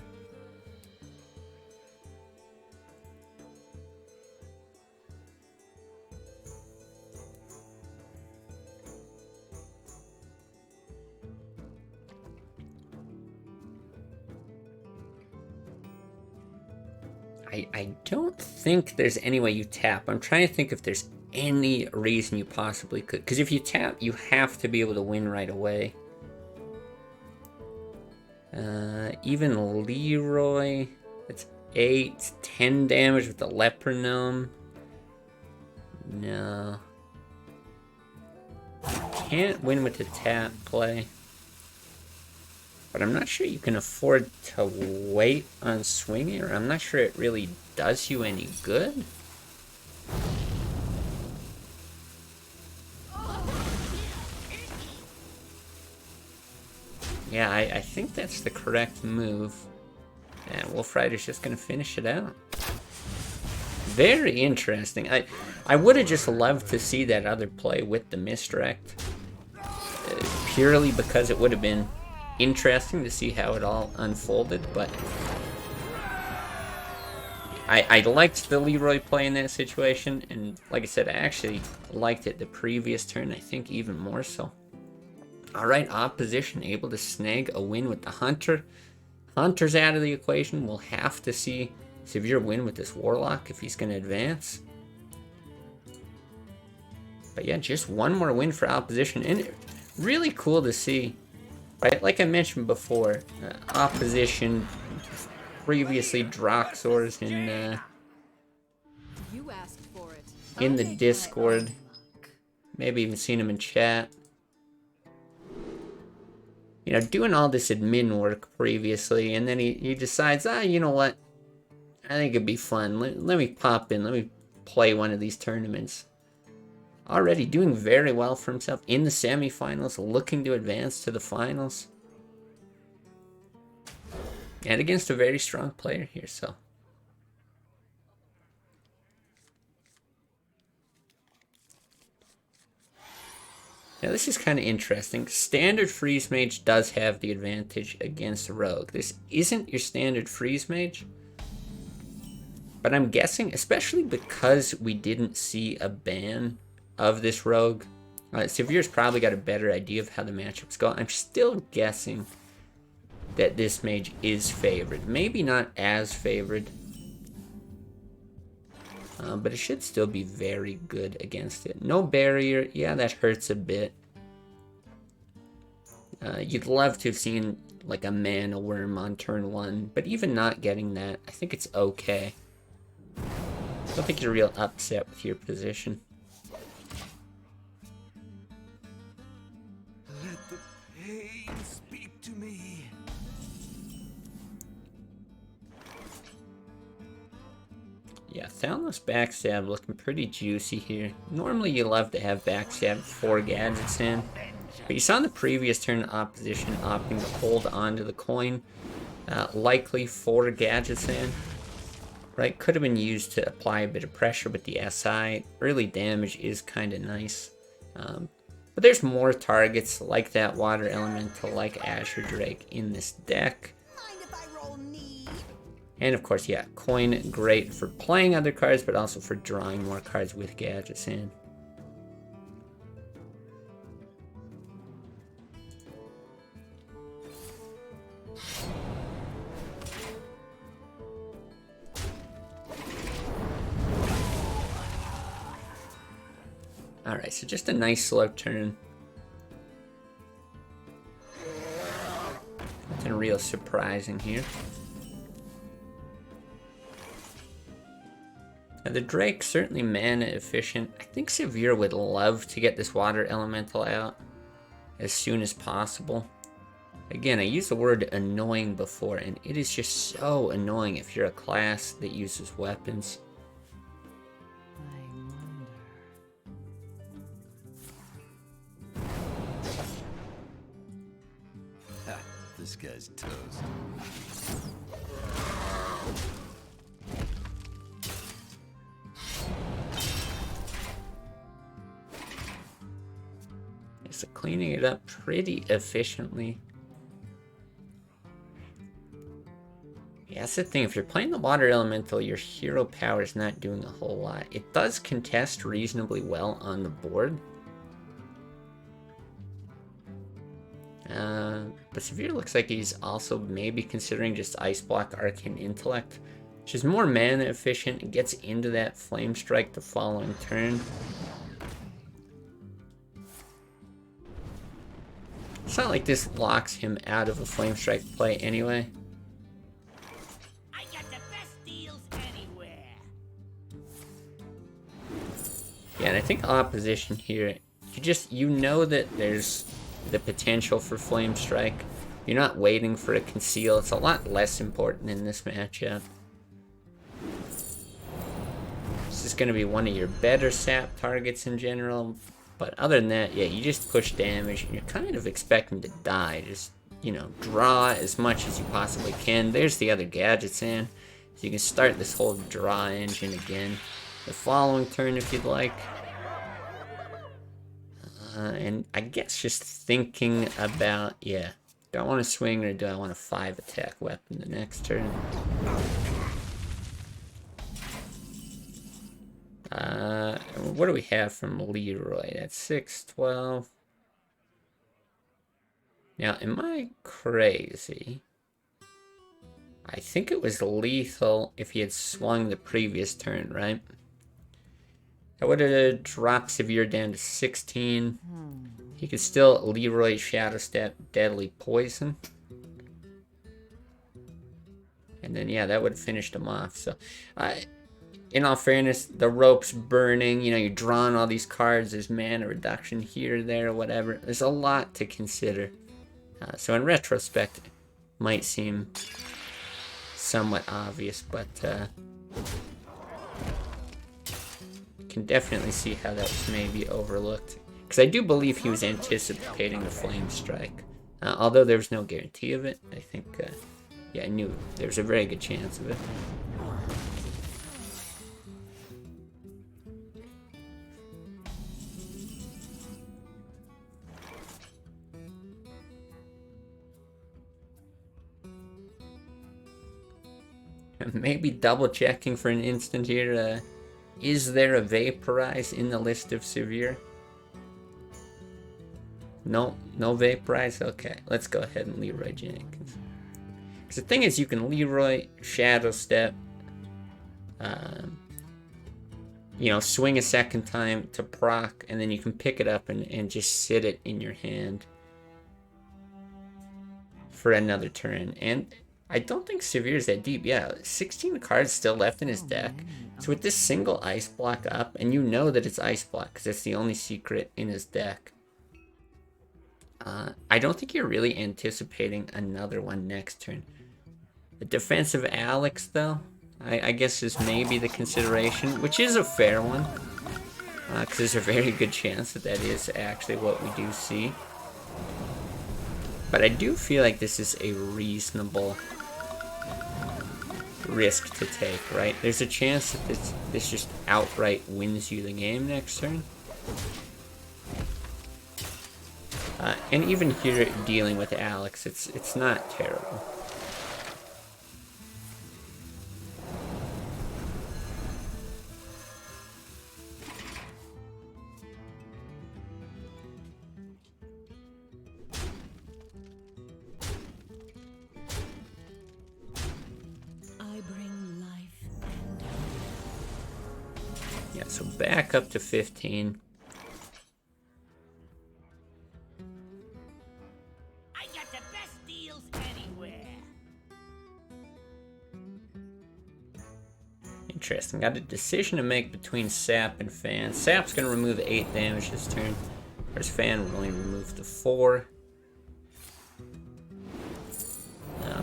I don't think there's any way you tap. I'm trying to think if there's any reason you possibly could. Because if you tap, you have to be able to win right away. Even Leroy, it's 8, 10 damage with the Leper Gnome. No. Can't win with the tap play. But I'm not sure you can afford to wait on swinging, or I'm not sure it really does you any good. Yeah, I think that's the correct move. And Wolf Rider's just going to finish it out. Very interesting. I would have just loved to see that other play with the misdirect. Purely because it would have been interesting to see how it all unfolded, but I liked the Leroy play in that situation, and like I said, I actually liked it the previous turn, I think even more so. Alright, opposition able to snag a win with the Hunter. Hunter's out of the equation. We'll have to see severe win with this Warlock if he's going to advance. But yeah, just one more win for opposition, and really cool to see. Right, like I mentioned before, opposition, previously Droxors You asked for it. in the Discord, maybe even seen him in chat. You know, doing all this admin work previously, and then he decides, you know what, I think it'd be fun. Let me pop in, let me play one of these tournaments. already doing very well for himself in the semifinals, looking to advance to the finals. And against a very strong player here, so. Now this is kind of interesting. Standard Freeze Mage does have the advantage against Rogue. This isn't your standard Freeze Mage. But I'm guessing, especially because we didn't see a ban of this Rogue, Severe's probably got a better idea of how the matchups go. I'm still guessing that this mage is favored. Maybe not as favored. But it should still be very good against it. No barrier. Yeah, that hurts a bit. You'd love to have seen like a mana worm on turn 1. But even not getting that, I think it's okay. I don't think you're real upset with your position. Let the pain speak to me. Yeah, Thanos backstab looking pretty juicy here. Normally you love to have backstab 4 gadgets in. But you saw in the previous turn opposition opting to hold onto the coin. Likely 4 gadgets in. Right, could have been used to apply a bit of pressure with the SI. Early damage is kind of nice. But there's more targets like that Water Elemental, like Azure Drake in this deck. Mind if I roll knee? And of course, yeah, coin great for playing other cards, but also for drawing more cards with gadgets in. Alright, so just a nice slow turn. Nothing real surprising here. Now the Drake, certainly mana efficient. I think Severe would love to get this Water Elemental out as soon as possible. Again, I used the word annoying before, and it is just so annoying if you're a class that uses weapons. This guy's toast. So cleaning it up pretty efficiently. Yeah, that's the thing. If you're playing the Water Elemental, your hero power is not doing a whole lot. It does contest reasonably well on the board. But Severe looks like he's also maybe considering just Ice Block Arcane Intellect, which is more mana efficient and gets into that Flame Strike the following turn. It's not like this locks him out of a Flame Strike play anyway. I got the best deals anywhere. Yeah, and I think opposition here, you know that there's the potential for Flame Strike. You're not waiting for a conceal. It's a lot less important in this matchup. This is going to be one of your better sap targets in general. But other than that, yeah, you just push damage and you're kind of expecting to die. Just, you know, draw as much as you possibly can. There's the other gadgets in. So you can start this whole draw engine again the following turn if you'd like. And I guess just thinking about, yeah, do I want to swing or do I want a 5 attack weapon the next turn? What do we have from Leroy? That's 6-12. Now, am I crazy? I think it was lethal if he had swung the previous turn, right? That would have dropped Severe down to 16. He could still Leroy Shadow Step Deadly Poison. And then, yeah, that would have finished him off. So, in all fairness, the rope's burning. You know, you're drawing all these cards. There's mana reduction here, there, whatever. There's a lot to consider. So, in retrospect, it might seem somewhat obvious, but can definitely see how that was maybe overlooked. Because I do believe he was anticipating the Flame Strike. Although there was no guarantee of it, I think, yeah, I knew there was a very good chance of it. Maybe double checking for an instant here. Is there a Vaporize in the list of severe? No, no Vaporize? Okay, let's go ahead and Leroy Jenkins. Because the thing is, you can Leroy, Shadow Step, you know, swing a second time to proc, and then you can pick it up and just sit it in your hand for another turn. And I don't think Severe is that deep. Yeah, 16 cards still left in his deck. So with this single Ice Block up, and you know that it's Ice Block because it's the only secret in his deck, I don't think you're really anticipating another one next turn. The defensive Alex, though, I guess is maybe the consideration, which is a fair one. Because there's a very good chance that that is actually what we do see. But I do feel like this is a reasonable risk to take, right? There's a chance that this just outright wins you the game next turn. And even here, dealing with Alex, it's not terrible. Yeah, so back up to 15. I got the best deals anywhere. Interesting. Got a decision to make between Sap and Fan. Sap's going to remove 8 damage this turn, whereas Fan will only remove the 4.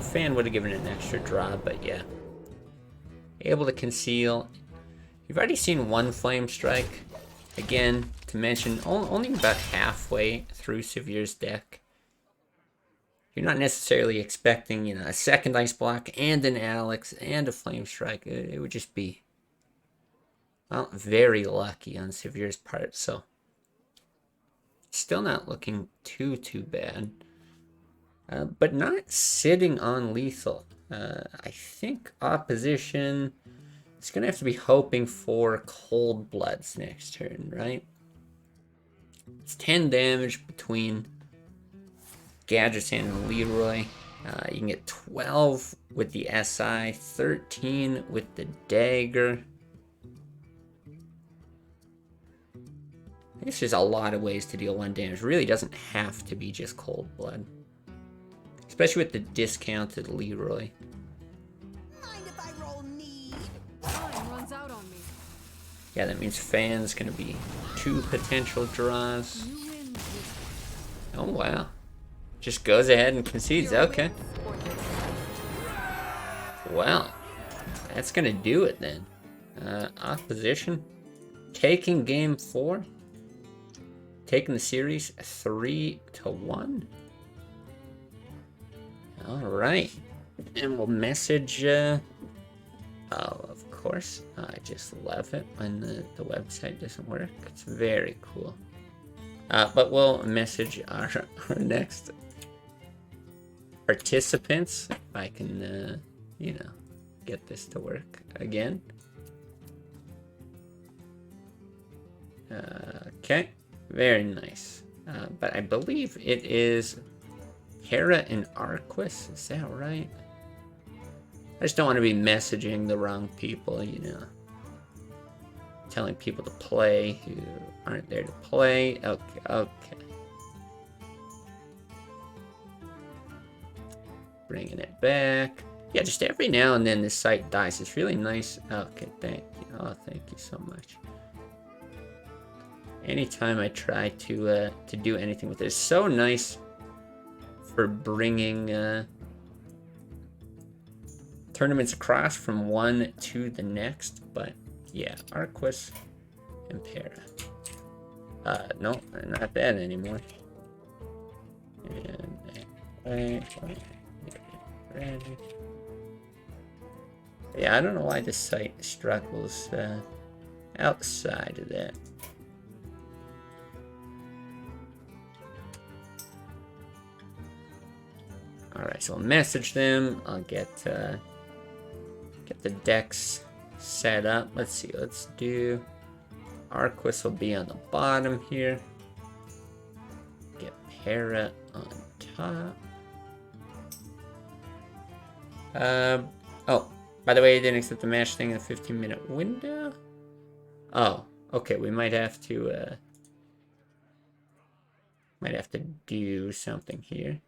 Fan would have given it an extra draw, but yeah. Able to conceal. You've already seen one Flame Strike. Again, to mention, only about halfway through Severe's deck. You're not necessarily expecting, you know, a second Ice Block and an Alex and a Flame Strike. It would just be, well, very lucky on Severe's part. So, still not looking too bad. But not sitting on lethal. I think opposition is going to have to be hoping for Cold Bloods next turn, right? It's 10 damage between Gadgetzan and Leroy. You can get 12 with the SI, 13 with the Dagger. I guess there's a lot of ways to deal 1 damage. It really doesn't have to be just Cold Blood. Especially with the discounted Leroy. Mind if I roll need? Time runs out on me. Yeah, that means Fan's gonna be 2 potential draws. You win this. Oh wow. Just goes ahead and concedes. Okay. Well, that's gonna do it then. Opposition taking game 4. Taking the series 3-1. Alright, and we'll message, oh, of course, I just love it when the website doesn't work. It's very cool. But we'll message our next participants, if I can, you know, get this to work again. Okay, very nice. But I believe it is Hera and Arquis, is that right? I just don't want to be messaging the wrong people, you know. Telling people to play who aren't there to play. Okay. Bringing it back. Yeah, just every now and then this site dies. It's really nice. Okay, thank you. Oh, thank you so much. Anytime I try to do anything with it, it's so nice for bringing tournaments across from one to the next. But yeah, Arquis and Para. No, not that anymore. And yeah, I don't know why the site struggles outside of that. Alright, so I'll message them. I'll get the decks set up. Let's see, let's do... Arquis will be on the bottom here. Get Para on top. Oh, by the way, I didn't accept the match thing in the 15-minute window. Oh, okay, we might have to do something here.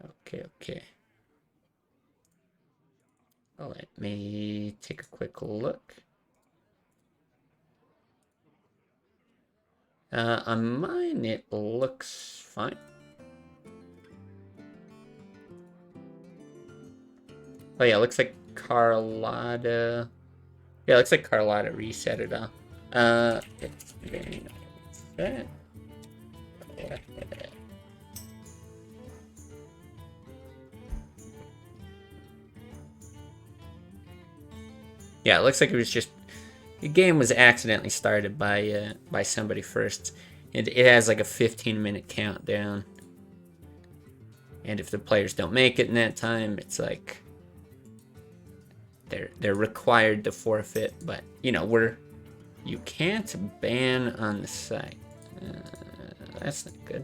Okay. Let me take a quick look. On mine, it looks fine. Oh yeah, it looks like Carlotta... Yeah, it looks like Carlotta reset it all. It's very nice. Yeah, it looks like it was just... The game was accidentally started by somebody first. And it has like a 15-minute countdown. And if the players don't make it in that time, it's like... They're required to forfeit. But, you know, you can't ban on the site. That's not good.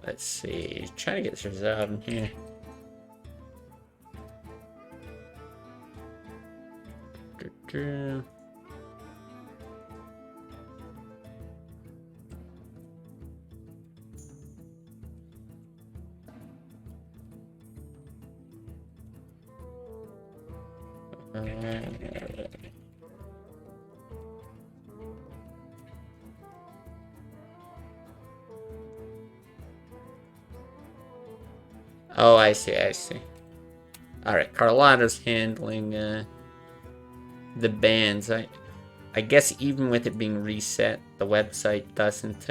Let's see. Try to get this resolved in here. Oh, I see. Alright, Carlotta's handling the bans. I guess even with it being reset, the website doesn't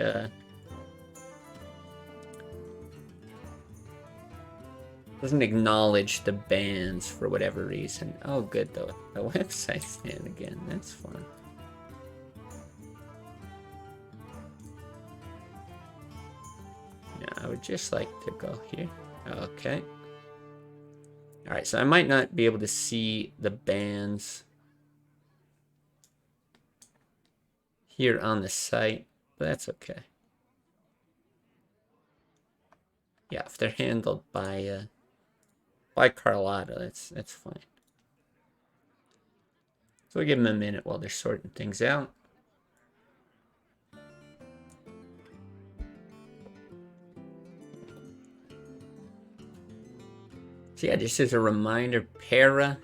acknowledge the bans for whatever reason. Oh, good though. The website's in again. That's fun. Yeah, I would just like to go here. Okay. Alright, so I might not be able to see the bans here on the site, but that's okay. Yeah, if they're handled by Carlotta, that's fine. So we'll give them a minute while they're sorting things out. So yeah, just as a reminder, Para's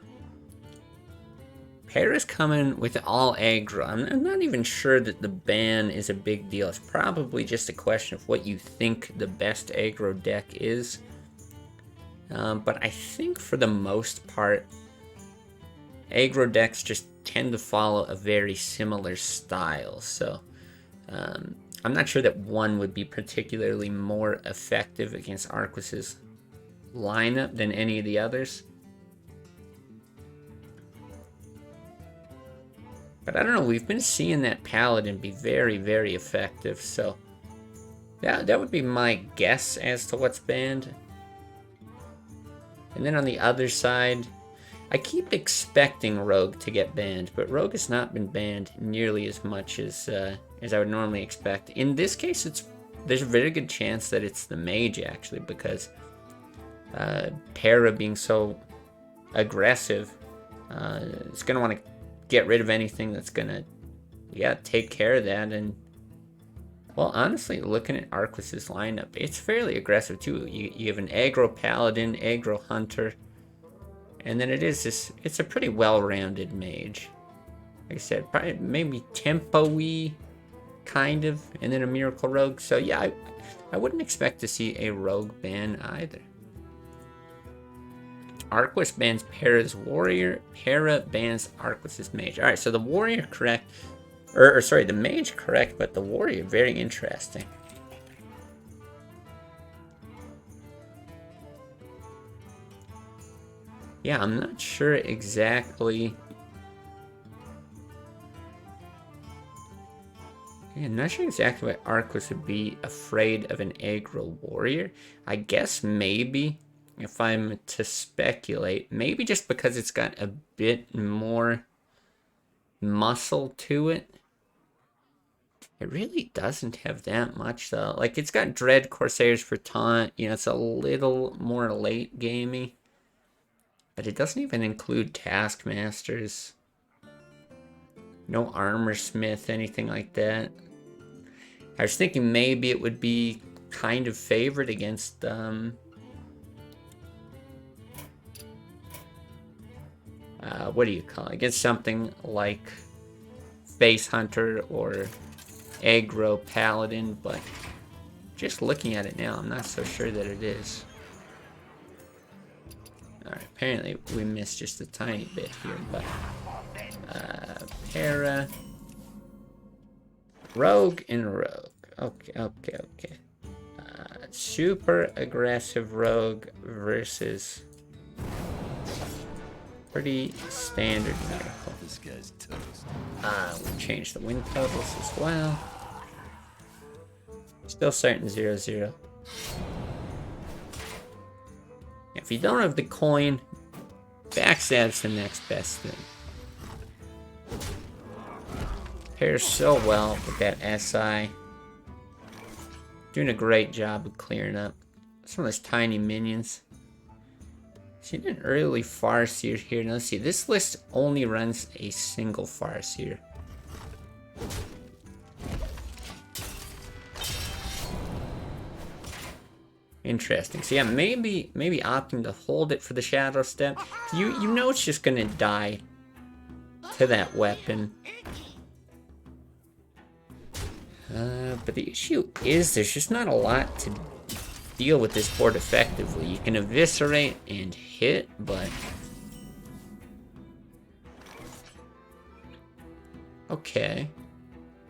coming with all aggro. I'm not even sure that the ban is a big deal. It's probably just a question of what you think the best aggro deck is. But I think for the most part, aggro decks just tend to follow a very similar style. So I'm not sure that one would be particularly more effective against Arquis' lineup than any of the others. But I don't know, we've been seeing that Paladin be very, very effective, so that would be my guess as to what's banned. And then on the other side, I keep expecting Rogue to get banned, but Rogue has not been banned nearly as much as I would normally expect. In this case, there's a very good chance that it's the Mage, actually, because Para being so aggressive, it's going to want to get rid of anything that's going to, take care of that. And, well, honestly, looking at Arquis' lineup, it's fairly aggressive, too. You have an aggro Paladin, aggro Hunter, and then it's a pretty well-rounded Mage. Like I said, probably maybe tempo-y, kind of, and then a Miracle Rogue. So yeah, I wouldn't expect to see a Rogue ban either. Arquis bans Para's Warrior. Para bans Arquis' Mage. Alright, so the Warrior correct. Or sorry, the Mage correct, but the Warrior very interesting. Yeah, I'm not sure exactly. Yeah, I'm not sure exactly why Arquis would be afraid of an aggro warrior. I guess maybe, if I'm to speculate, maybe just because it's got a bit more muscle to it. It really doesn't have that much though. Like, it's got Dread Corsairs for taunt, you know, it's a little more late gamey. But it doesn't even include Taskmasters. No Armor Smith, anything like that. I was thinking maybe it would be kind of favored against what do you call it? Against something like Face Hunter or Aggro Paladin, but just looking at it now, I'm not so sure that it is. Alright, apparently we missed just a tiny bit here, but Para, Rogue and Rogue. Okay. Super aggressive Rogue versus pretty standard Miracle. This guy's toast. We'll change the win totals as well. Still starting 0-0. If you don't have the coin, backstab's the next best thing. Pairs so well with that SI. Doing a great job of clearing up some of those tiny minions. Seen an early Farseer here. Now let's see, this list only runs a single Farseer. Interesting. So yeah, maybe opting to hold it for the Shadow Step. You know it's just gonna die to that weapon. But the issue is there's just not a lot to deal with this board effectively. You can eviscerate and hit, but okay.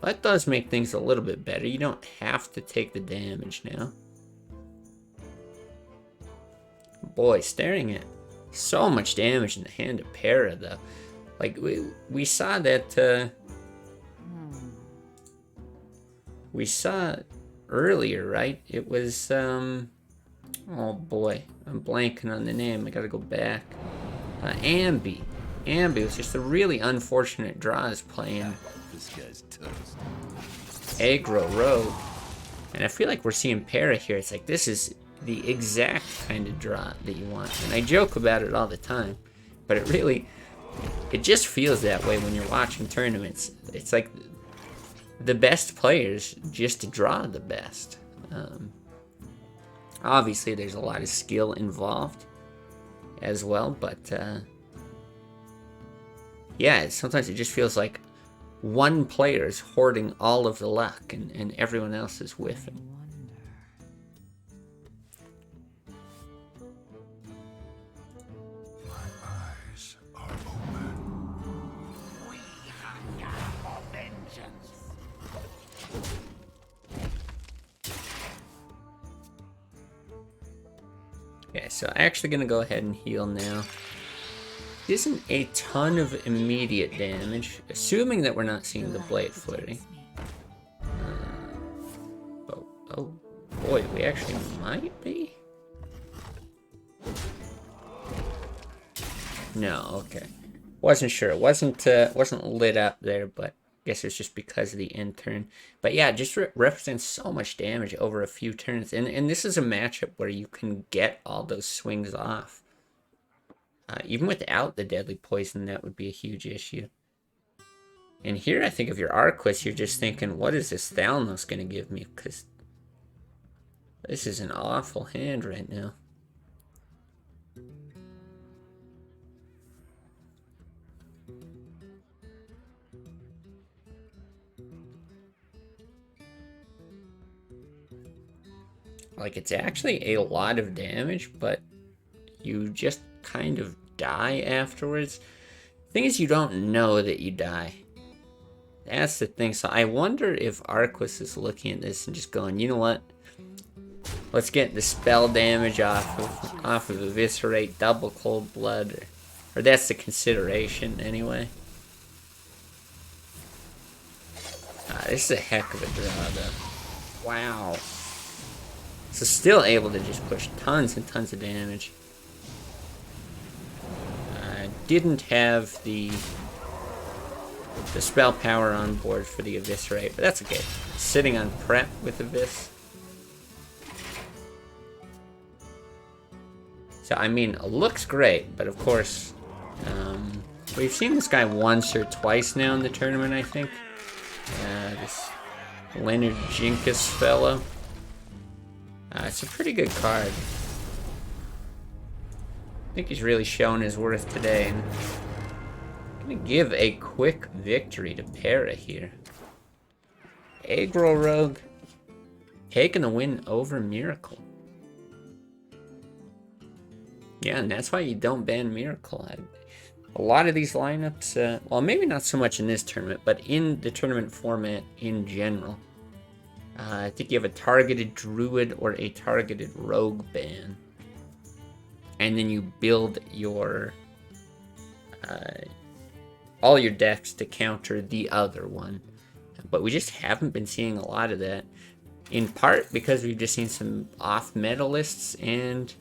Well, that does make things a little bit better. You don't have to take the damage now. Boy, staring at so much damage in the hand of Para, though. Like, we saw that, we saw earlier, right? It was, oh boy, I'm blanking on the name. I gotta go back. Ambi. Ambi was just a really unfortunate draw as playing This guy's toast. aggro rogue. And I feel like we're seeing Para here. It's like, this is the exact kind of draw that you want. And I joke about it all the time, but it just feels that way when you're watching tournaments. It's like the best players just draw the best. Obviously, there's a lot of skill involved as well, but yeah, sometimes it just feels like one player is hoarding all of the luck and everyone else is whiffing. Eyes are open. We hunger for vengeance. Okay, so I'm actually gonna go ahead and heal now. Isn't a ton of immediate damage, assuming that we're not seeing the blade flurry. Oh boy, we actually might be. No, okay. Wasn't sure. It wasn't lit up there, but I guess it's just because of the end turn. But yeah, it just represents so much damage over a few turns, and this is a matchup where you can get all those swings off. Even without the deadly poison, that would be a huge issue. And here, I think if you're Arquis, you're just thinking, what is this Thalnos going to give me? Because this is an awful hand right now. Like, it's actually a lot of damage, but you just kind of die afterwards. Thing is, you don't know that you die. That's the thing. So I wonder if Arquis is looking at this and just going, you know what? Let's get the spell damage off of Eviscerate, double Cold Blood, or that's the consideration anyway. This is a heck of a draw, though. Wow. So still able to just push tons and tons of damage. Didn't have the spell power on board for the Eviscerate, but that's okay. Sitting on prep with Evis. So, I mean, it looks great, but of course, we've seen this guy once or twice now in the tournament, I think. This Leonard Jinkus fellow. It's a pretty good card. I think he's really shown his worth today. And I'm gonna give a quick victory to Para here. Aggro Rogue taking the win over Miracle. Yeah, and that's why you don't ban Miracle. A lot of these lineups, well, maybe not so much in this tournament, but in the tournament format in general. I think you have a targeted Druid or a targeted Rogue ban. And then you build your all your decks to counter the other one. But we just haven't been seeing a lot of that. In part because we've just seen some off-meta lists, and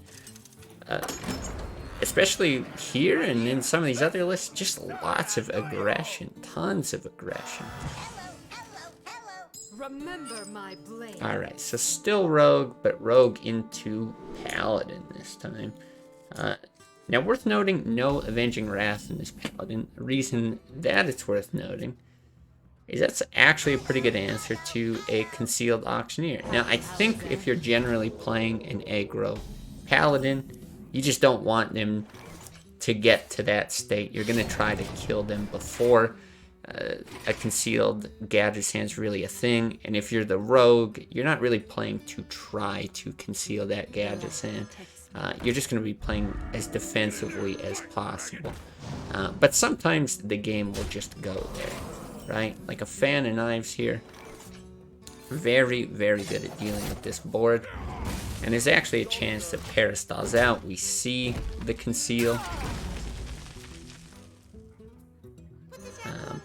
especially here and in some of these other lists, just lots of aggression. Tons of aggression. Remember my blade. Alright, so still Rogue, but Rogue into Paladin this time. Now, worth noting, no Avenging Wrath in this Paladin. The reason that it's worth noting is that's actually a pretty good answer to a Concealed Auctioneer. Now, I think if you're generally playing an aggro Paladin, you just don't want them to get to that state. You're going to try to kill them before a Concealed Gadget's Hand is really a thing. And if you're the Rogue, you're not really playing to try to conceal that Gadget's Hand. You're just going to be playing as defensively as possible. But sometimes the game will just go there, right? Like a Fan of Knives here. Very, very good at dealing with this board. And there's actually a chance that Para stalls out. We see the conceal.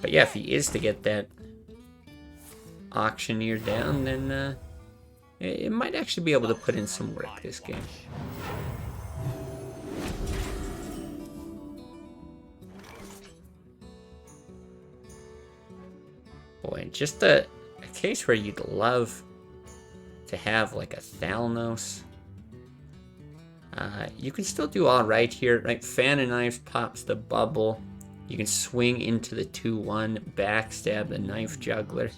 But yeah, if he is to get that Auctioneer down, then it might actually be able to put in some work this game. Boy, just a case where you'd love to have like a Thalnos. You can still do alright here, right? Fan of Knives pops the bubble. You can swing into the 2-1, backstab the Knife Juggler.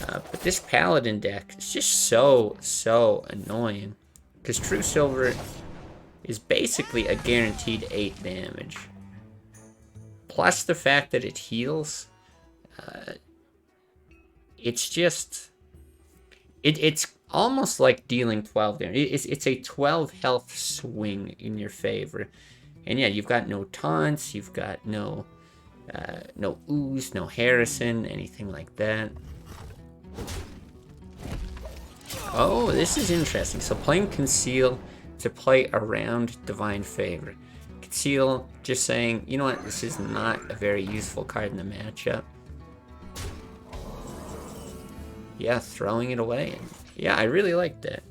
But this Paladin deck is just so annoying. Because True Silver is basically a guaranteed 8 damage. Plus the fact that it heals. It's just... It's almost like dealing 12 damage. It's a 12 health swing in your favor. And yeah, you've got no taunts, you've got no ooze, no Harrison, anything like that. Oh, this is interesting. So playing Conceal to play around Divine Favor. Conceal, just saying, you know what, this is not a very useful card in the matchup. Yeah, throwing it away. Yeah, I really like that.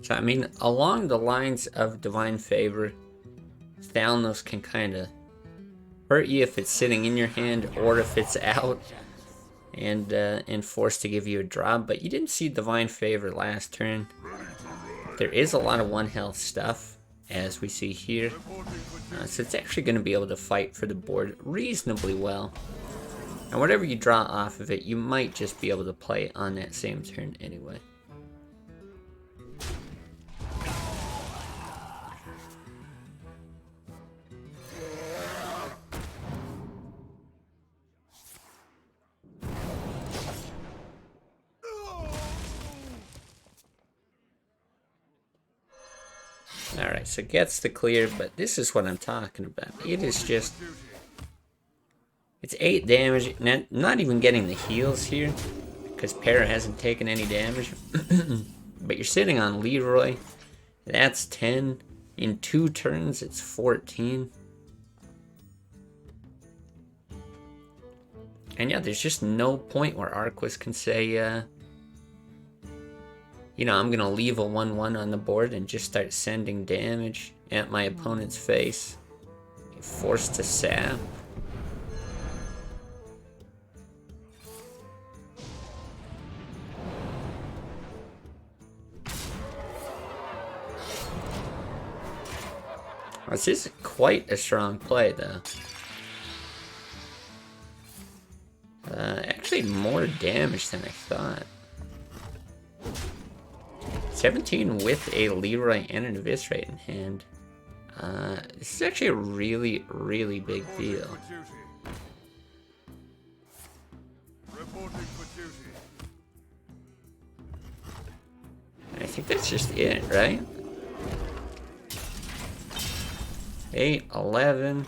So, I mean, along the lines of Divine Favor, Thalnos can kind of hurt you if it's sitting in your hand or if it's out and forced to give you a drop. But you didn't see Divine Favor last turn. There is a lot of 1 health stuff, as we see here. So it's actually going to be able to fight for the board reasonably well. And whatever you draw off of it, you might just be able to play on that same turn anyway. Alright, so gets the clear, but this is what I'm talking about. It is just... It's 8 damage, not even getting the heals here, because Para hasn't taken any damage. But you're sitting on Leroy, that's 10. In 2 turns, it's 14. And yeah, there's just no point where Arquis can say, you know, I'm gonna leave a 1/1 on the board and just start sending damage at my opponent's face. Forced to sap. This is quite a strong play, though. Actually, more damage than I thought. 17 with a Leroy and an Eviscerate in hand. This is actually a really, really big deal. I think that's just it, right? 8, 11,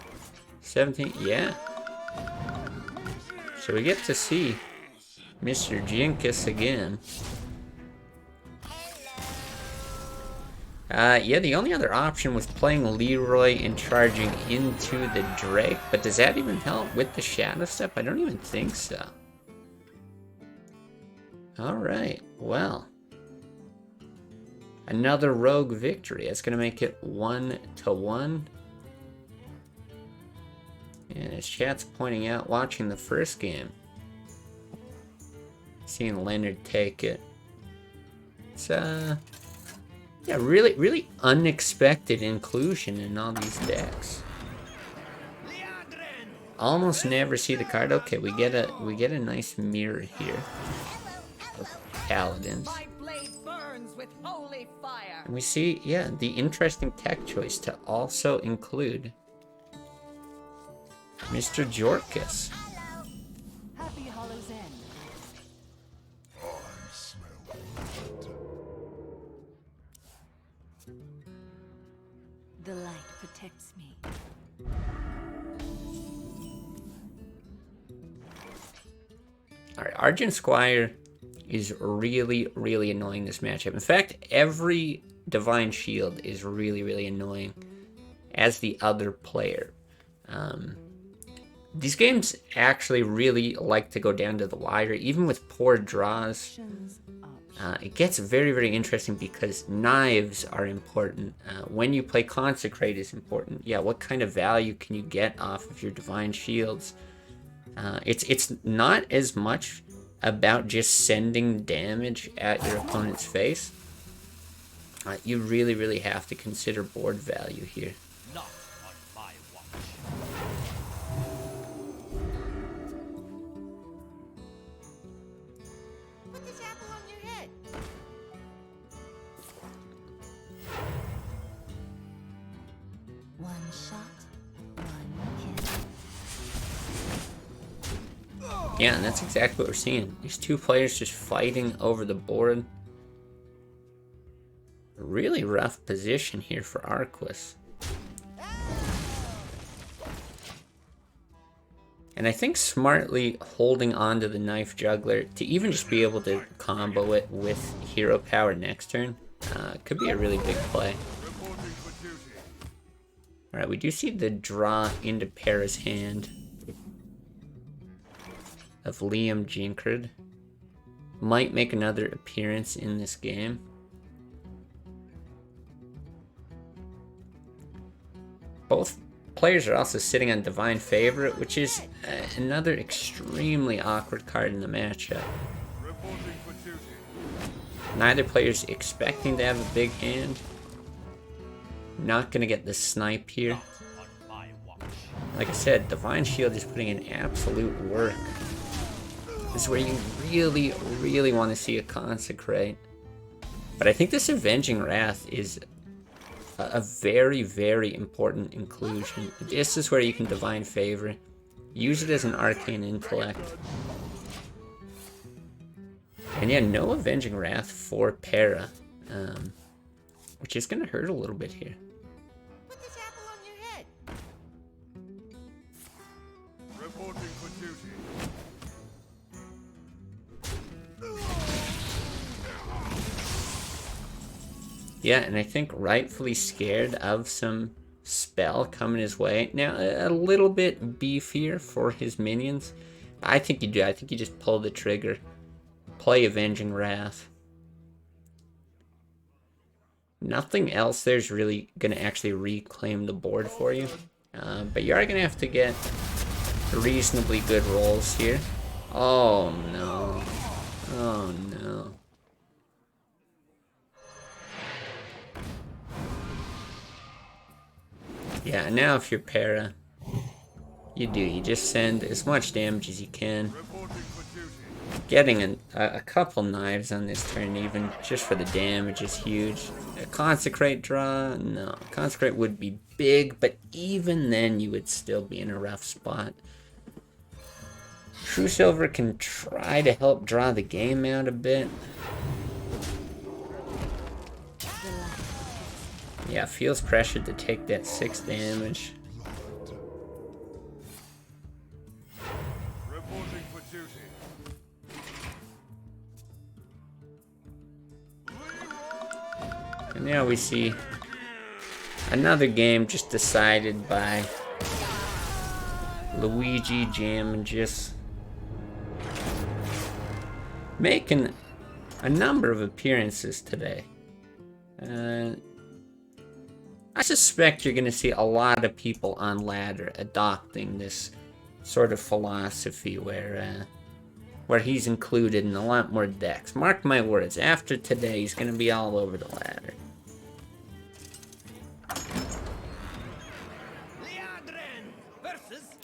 17, yeah. So we get to see Mr. Jinkus again. Yeah, the only other option was playing Leroy and charging into the Drake, but does that even help with the Shadow Step? I don't even think so. Alright, well. Another rogue victory. That's going to make it 1-1. And as chat's pointing out, watching the first game, seeing Leonard take it. It's, yeah, really, really unexpected inclusion in all these decks. Almost never see the card. Okay, we get a nice mirror here of Paladins. And we see, yeah, the interesting tech choice to also include Mr. Jorkus. Happy Hollow's End. I smell blood. The light protects me. Alright, Argent Squire is really, really annoying this matchup. In fact, every Divine Shield is really, really annoying as the other player. These games actually really like to go down to the wire, even with poor draws. It gets very, very interesting because knives are important. When you play Consecrate is important. Yeah, what kind of value can you get off of your Divine Shields? It's not as much about just sending damage at your opponent's face. You really, really have to consider board value here. Not on my watch. Put this apple on your head. One shot, one kill. Yeah, and that's exactly what we're seeing. These two players just fighting over the board. Really rough position here for Arquis. And I think smartly holding on to the Knife Juggler to even just be able to combo it with Hero Power next turn could be a really big play. Alright, we do see the draw into Para's hand of Liam Jinkard. Might make another appearance in this game. Both players are also sitting on Divine Favorite, which is another extremely awkward card in the matchup. Neither player's expecting to have a big hand. Not going to get the snipe here. Like I said, Divine Shield is putting in absolute work This is where you really, really want to see a Consecrate. But I think this Avenging Wrath is a very, very important inclusion. This is where you can Divine Favor. Use it as an Arcane Intellect. And yeah, no Avenging Wrath for Para. Which is going to hurt a little bit here. Put this apple on your head. Reporting for duty. Yeah, and I think rightfully scared of some spell coming his way. Now, a little bit beefier for his minions. I think you do. I think you just pull the trigger. Play Avenging Wrath. Nothing else there's really going to actually reclaim the board for you. But you are going to have to get reasonably good rolls here. Oh, no. Oh, no. Yeah, now if you're Para, you do. You just send as much damage as you can. Getting a couple knives on this turn, even just for the damage, is huge. A Consecrate draw? No. Consecrate would be big, but even then you would still be in a rough spot. True Silver can try to help draw the game out a bit. Yeah, feels pressured to take that 6 damage. Reporting for duty. And now we see another game just decided by Luigi Jam, just making a number of appearances today. I suspect you're going to see a lot of people on ladder adopting this sort of philosophy where he's included in a lot more decks. Mark my words, after today he's going to be all over the ladder.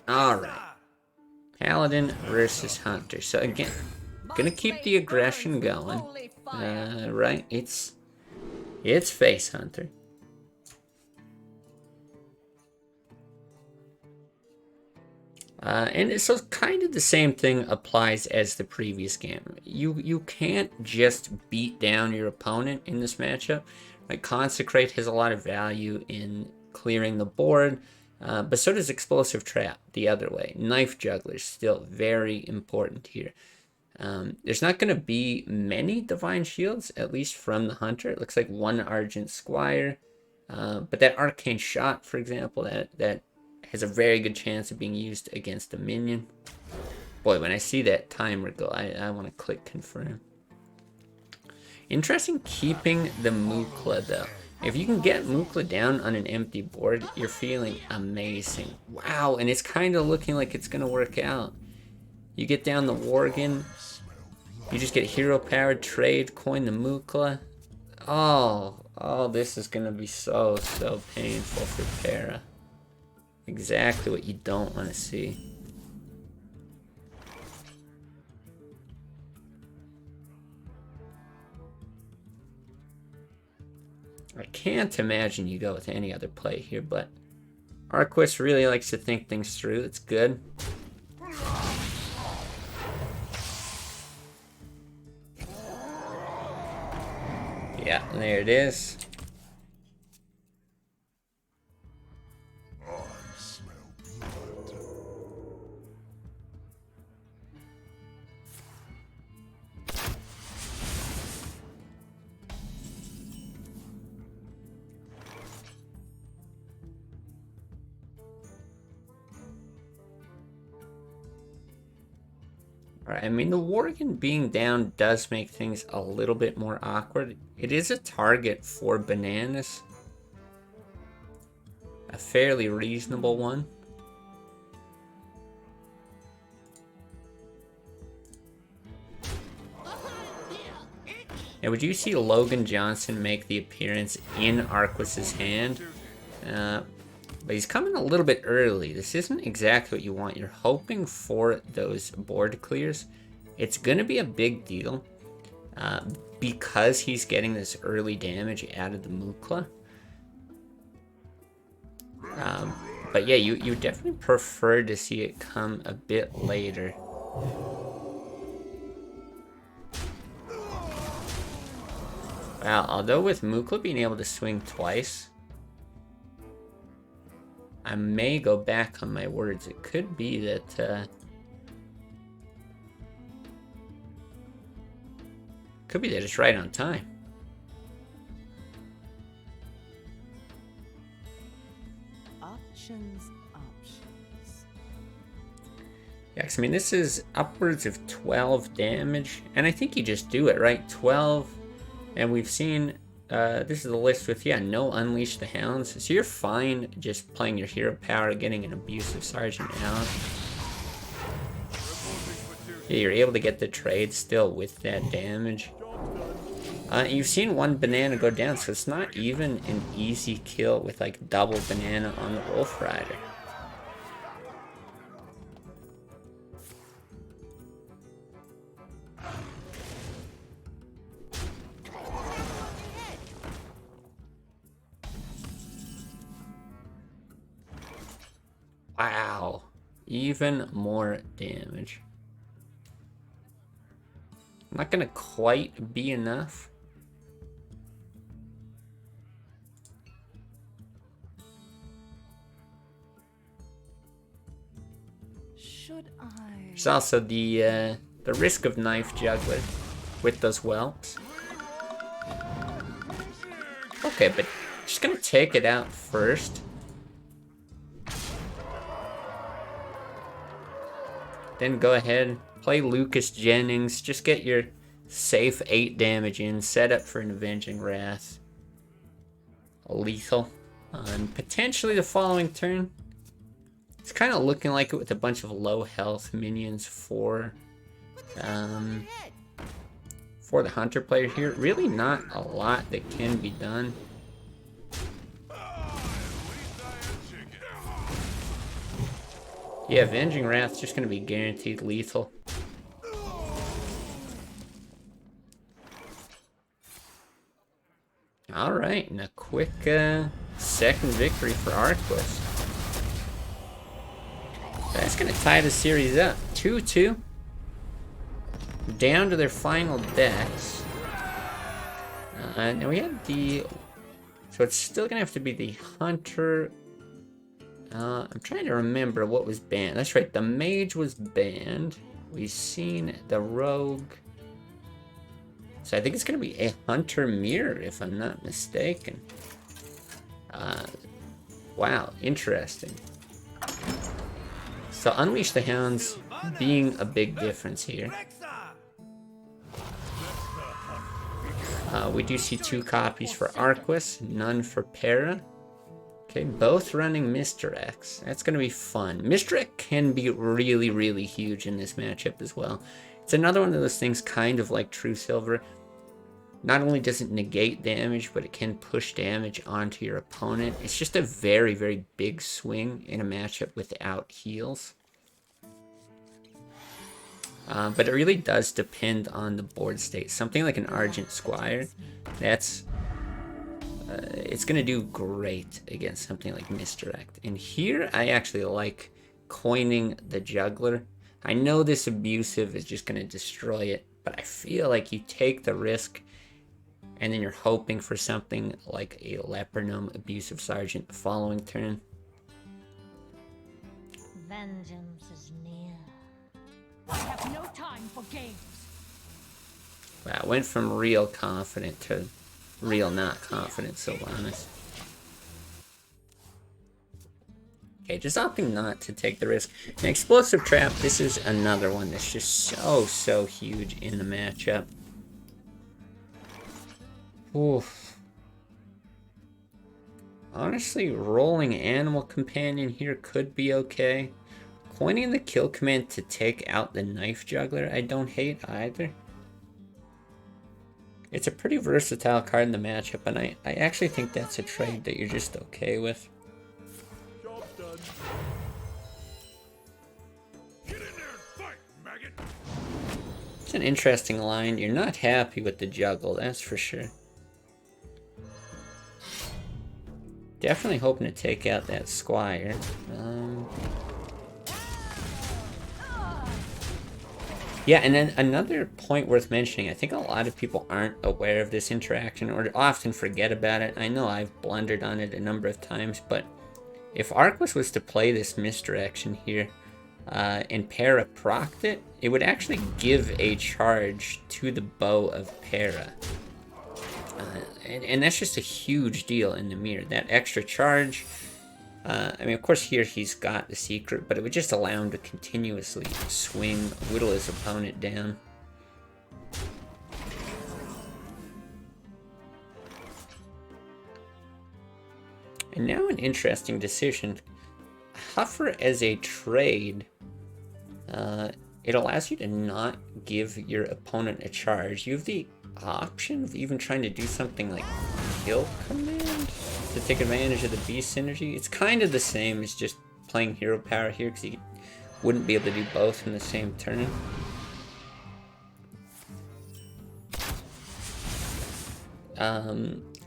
Alright. Paladin versus Hunter. So again, gonna keep the aggression going. Right? It's Face Hunter. And so kind of the same thing applies as the previous game. You can't just beat down your opponent in this matchup. Like Consecrate has a lot of value in clearing the board, but so does Explosive Trap the other way. Knife Juggler still very important here. There's not going to be many Divine Shields, at least from the Hunter. It looks like 1 Argent Squire, but that Arcane Shot, for example, that has a very good chance of being used against a minion. Boy, when I see that timer go, I want to click confirm. Interesting keeping the Mukla though. If you can get Mukla down on an empty board, you're feeling amazing. Wow, and it's kind of looking like it's going to work out. You get down the Worgen, you just get hero power, trade, coin the Mukla. Oh, this is going to be so painful for Para. Exactly what you don't want to see. I can't imagine you go with any other play here, but Arquis really likes to think things through. It's good. Yeah, there it is. Alright, I mean, the Worgen being down does make things a little bit more awkward. It is a target for bananas. A fairly reasonable one. Now, would you see Logan Johnson make the appearance in Arquis' hand? But he's coming a little bit early. This isn't exactly what you want. You're hoping for those board clears. It's gonna be a big deal because he's getting this early damage out of the Mukla. But yeah, you definitely prefer to see it come a bit later. Wow, although with Mukla being able to swing twice, I may go back on my words. It could be that it's right on time. Options. Yeah, 'cause, I mean, this is upwards of 12 damage, and I think you just do it, right? 12, and we've seen, this is the list with, yeah, no Unleash the Hounds, so you're fine just playing your hero power, getting an Abusive Sergeant out. Yeah, you're able to get the trade still with that damage. You've seen one banana go down, so it's not even an easy kill with, like, double banana on the Wolf Rider. Wow, even more damage. Not gonna quite be enough. Should I? There's also the risk of Knife Juggler with those whelps. Okay, but just gonna take it out first. Then go ahead, play Lucas Jennings, just get your safe 8 damage in, set up for an Avenging Wrath. Lethal. And potentially the following turn. It's kind of looking like it with a bunch of low health minions for the Hunter player here. Really not a lot that can be done. Yeah, Avenging Wrath's just going to be guaranteed lethal. Alright, and a quick second victory for Arquis. That's going to tie the series up. 2-2. Down to their final decks. Now we have the... So it's still going to have to be the Hunter... I'm trying to remember what was banned. That's right, the Mage was banned. We've seen the Rogue. So I think it's going to be a Hunter Mirror, if I'm not mistaken. Wow, interesting. So Unleash the Hounds being a big difference here. We do see 2 copies for Arquis, none for Para. Okay, both running Mr. X. That's going to be fun. Mr. X can be really, really huge in this matchup as well. It's another one of those things kind of like True Silver. Not only does it negate damage, but it can push damage onto your opponent. It's just a very, very big swing in a matchup without heals. But it really does depend on the board state. Something like an Argent Squire, that's... it's going to do great against something like Misdirect. And here, I actually like coining the Juggler. I know this Abusive is just going to destroy it, but I feel like you take the risk, and then you're hoping for something like a Leper Gnome Abusive Sergeant the following turn. Vengeance is near. I have no time for games. Wow, went from real confident to real not confident, so honest. Okay, just opting not to take the risk. An Explosive Trap, this is another one that's just so huge in the matchup. Oof. Honestly, rolling Animal Companion here could be okay. Coining the kill command to take out the Knife Juggler, I don't hate either. It's a pretty versatile card in the matchup, and I actually think that's a trade that you're just okay with. Job done. Get in there and fight, maggot! It's an interesting line. You're not happy with the juggle, that's for sure. Definitely hoping to take out that squire. Yeah, and then another point worth mentioning, I think a lot of people aren't aware of this interaction or often forget about it. I know I've blundered on it a number of times, but if Arquis was to play this misdirection here and Para procced it, it would actually give a charge to the bow of Para. And that's just a huge deal in the mirror. That extra charge, I mean, of course here he's got the secret, but it would just allow him to continuously swing, whittle his opponent down. And now an interesting decision. Huffer as a trade, it allows you to not give your opponent a charge. You have the option of even trying to do something like kill command to take advantage of the beast synergy. It's kind of the same as just playing hero power here, because you wouldn't be able to do both in the same turn.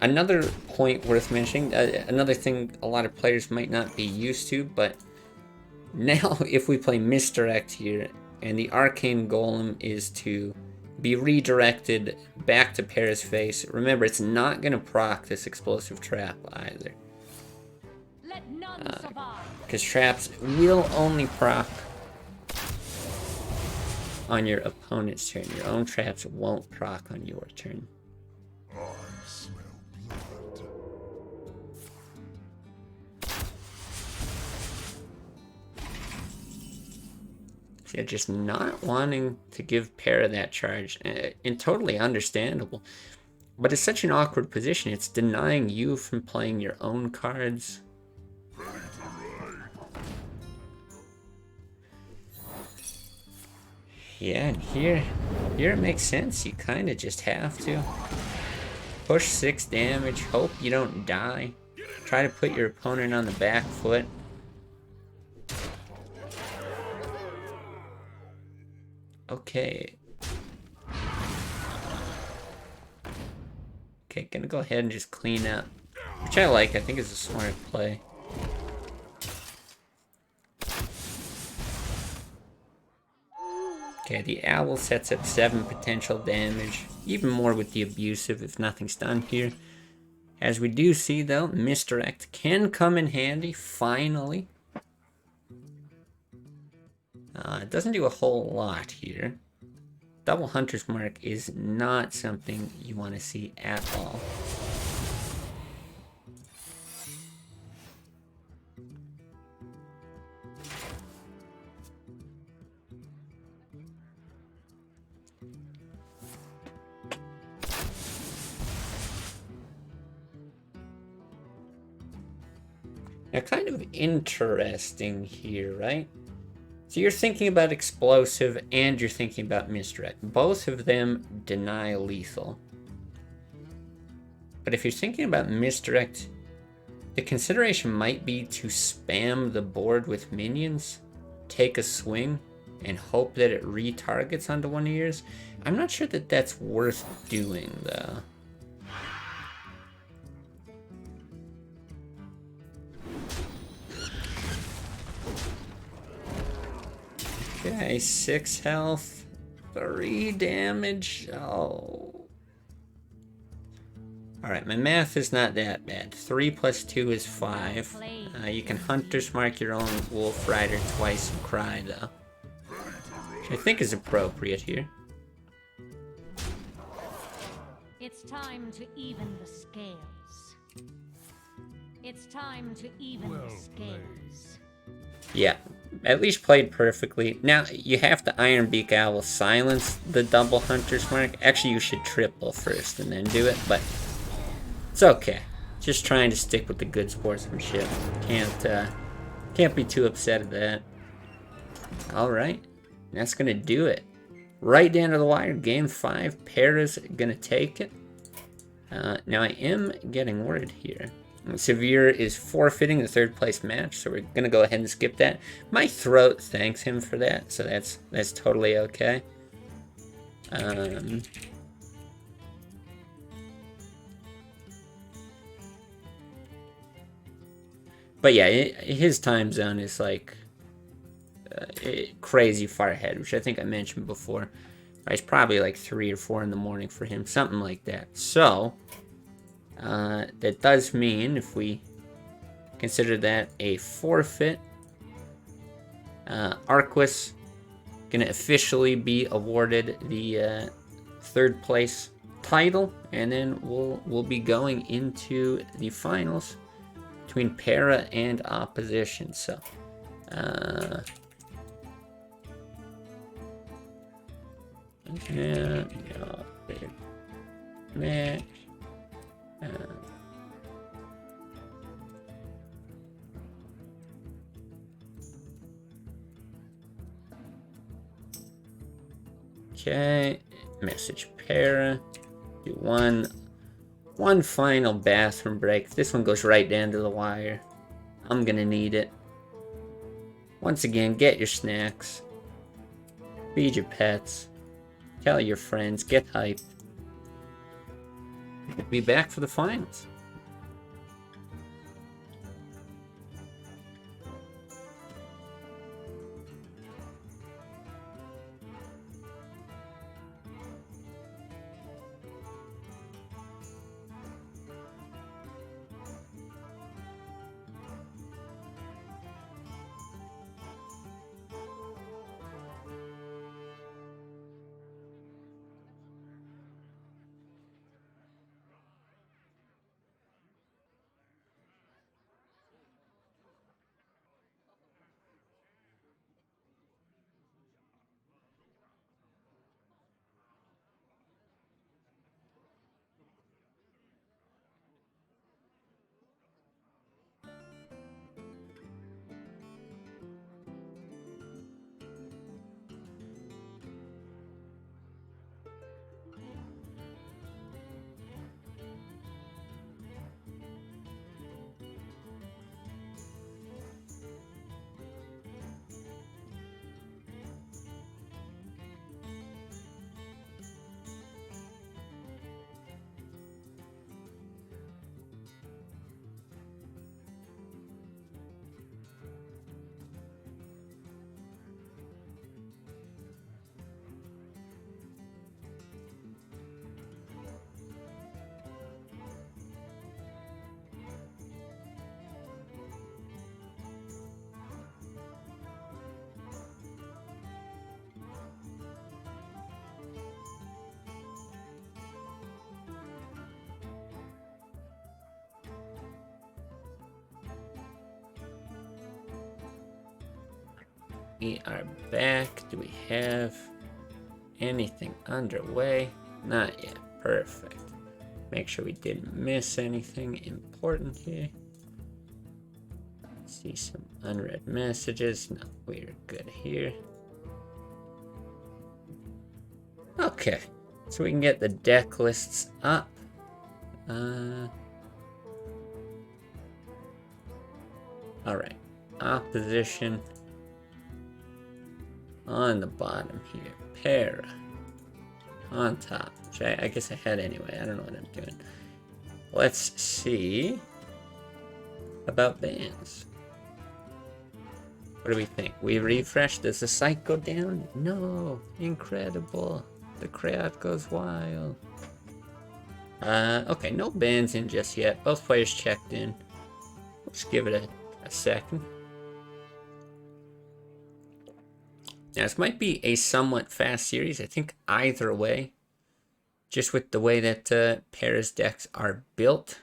Another point worth mentioning, another thing a lot of players might not be used to, but now if we play misdirect here and the arcane golem is to be redirected back to Para's face, remember it's not going to proc this explosive trap either. Because traps will only proc on your opponent's turn. Your own traps won't proc on your turn. I smell blood. So yeah, just not wanting to give Para that charge, and totally understandable. But it's such an awkward position. It's denying you from playing your own cards. Yeah, and here it makes sense. You kind of just have to. Push 6 damage, hope you don't die. Try to put your opponent on the back foot. Okay. Okay, gonna go ahead and just clean up. Which I like, I think is a smart play. Okay, the owl sets up 7 potential damage. Even more with the abusive if nothing's done here. As we do see though, misdirect can come in handy, finally. It doesn't do a whole lot here. Double Hunter's Mark is not something you want to see at all. Now, kind of interesting here, right? So you're thinking about explosive and you're thinking about misdirect. Both of them deny lethal. But if you're thinking about misdirect, the consideration might be to spam the board with minions, take a swing, and hope that it retargets onto one of yours. I'm not sure that that's worth doing, though. Okay, 6 health, 3 damage. Oh. Alright, my math is not that bad. 3 plus 2 is 5. You can Hunter's Mark your own Wolf Rider twice and cry, though. Which I think is appropriate here. It's time to even the scales. It's time to even the scales. Yeah, at least played perfectly. Now, you have to Iron Beak Owl silence the double Hunter's Mark. Actually, you should triple first and then do it, but it's okay. Just trying to stick with the good sportsmanship. Can't be too upset at that. Alright, that's gonna do it. Right down to the wire, game 5. Para's gonna take it. Now, I am getting word here. Severe is forfeiting the 3rd place match, so we're gonna go ahead and skip that. My throat thanks him for that, so that's totally okay. But yeah, his time zone is like crazy far ahead, which I think I mentioned before. It's probably like 3 or 4 in the morning for him, something like that. So that does mean, if we consider that a forfeit, Arquis gonna officially be awarded the 3rd place title, and then we'll be going into the finals between Para and Opposition. So yeah, match. Okay, message Para. Do one final bathroom break. This one goes right down to the wire. I'm gonna need it. Once again, get your snacks. Feed your pets. Tell your friends. Get hyped. Be back for the finals. We are back. Do we have anything underway? Not yet. Perfect. Make sure we didn't miss anything important here. See some unread messages. No, we're good here. Okay. So we can get the deck lists up. Alright. Opposition. On the bottom here, Para. On top, which I guess I had anyway. I don't know what I'm doing. Let's see about bans. What do we think? We refresh. Does the site go down? No. Incredible. The crowd goes wild. Okay, no bans in just yet. Both players checked in. Let's give it a second. Now, this might be a somewhat fast series. I think either way, just with the way that Para's decks are built,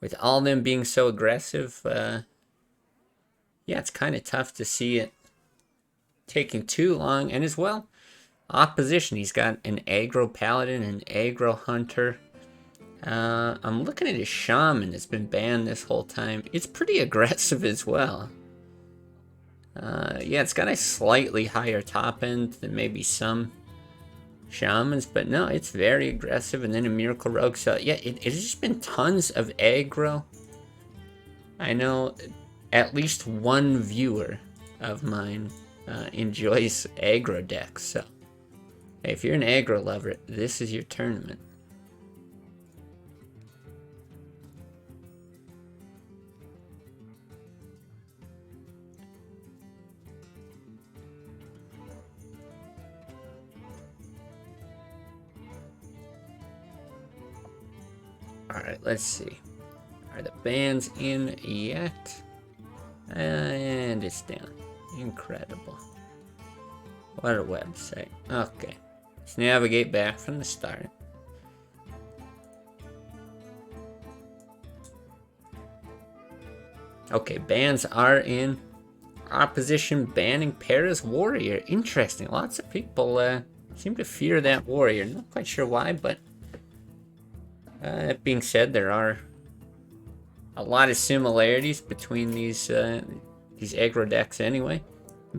with all of them being so aggressive, yeah, it's kind of tough to see it taking too long. And as well, opposition, he's got an aggro paladin, an aggro hunter. I'm looking at his shaman that's been banned this whole time. It's pretty aggressive as well. Yeah, it's got a slightly higher top end than maybe some shamans, but no, it's very aggressive. And then a miracle rogue. So yeah, it's just been tons of aggro. I know at least one viewer of mine enjoys aggro decks, so Hey, if you're an aggro lover, this is your tournament. Alright, let's see. Are the bands in yet? And it's down. Incredible. What a website. Okay. Let's navigate back from the start. Okay, bans are in. Opposition banning Para's Warrior. Interesting. Lots of people seem to fear that warrior. Not quite sure why, but that being said, there are a lot of similarities between these aggro decks anyway.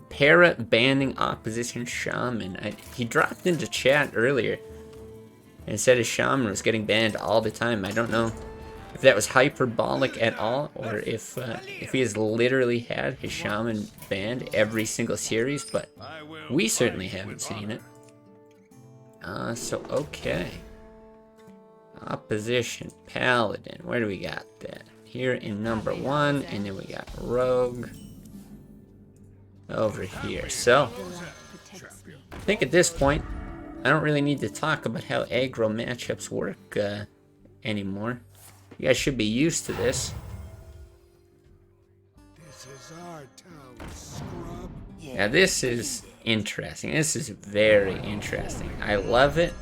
Para banning opposition shaman. He dropped into chat earlier and said his shaman was getting banned all the time. I don't know if that was hyperbolic at all, or if he has literally had his shaman banned every single series, but we certainly haven't seen it. So okay. Opposition, Paladin, where do we got that? Here in number 1, and then we got Rogue over here. So, I think at this point, I don't really need to talk about how aggro matchups work anymore. You guys should be used to this. This is our town, scrub. Now this is interesting. This is very interesting. I love it,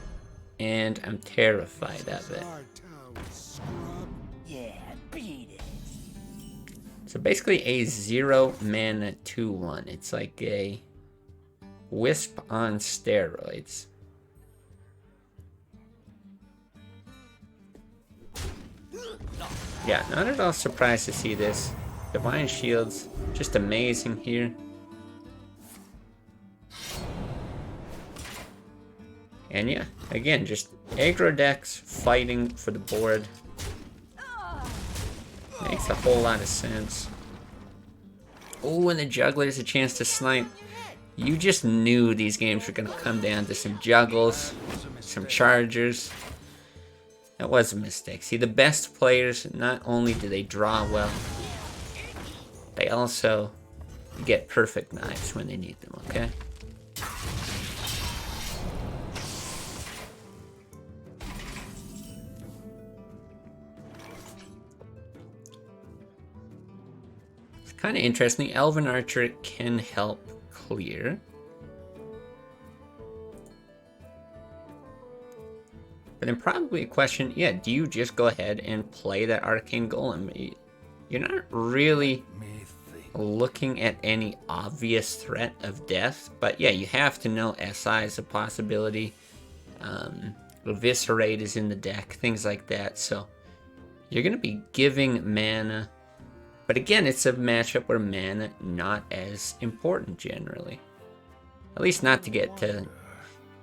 and I'm terrified of it. Our town, scrub. Yeah, beat it. So basically a 0 mana 2/1. It's like a Wisp on steroids. Yeah, not at all surprised to see this. Divine Shields, just amazing here. And yeah, again, just aggro decks fighting for the board. Makes a whole lot of sense. Oh, and the Juggler's a chance to snipe. You just knew these games were going to come down to some juggles, some chargers. That was a mistake. See, the best players, not only do they draw well, they also get perfect knives when they need them, okay? It's kind of interesting. Elven Archer can help clear. But then probably a question, yeah, do you just go ahead and play that Arcane Golem? You're not really looking at any obvious threat of death, but yeah, you have to know SI is a possibility. Eviscerate is in the deck, things like that, so you're going to be giving mana. But again, it's a matchup where mana not as important generally. At least not to get to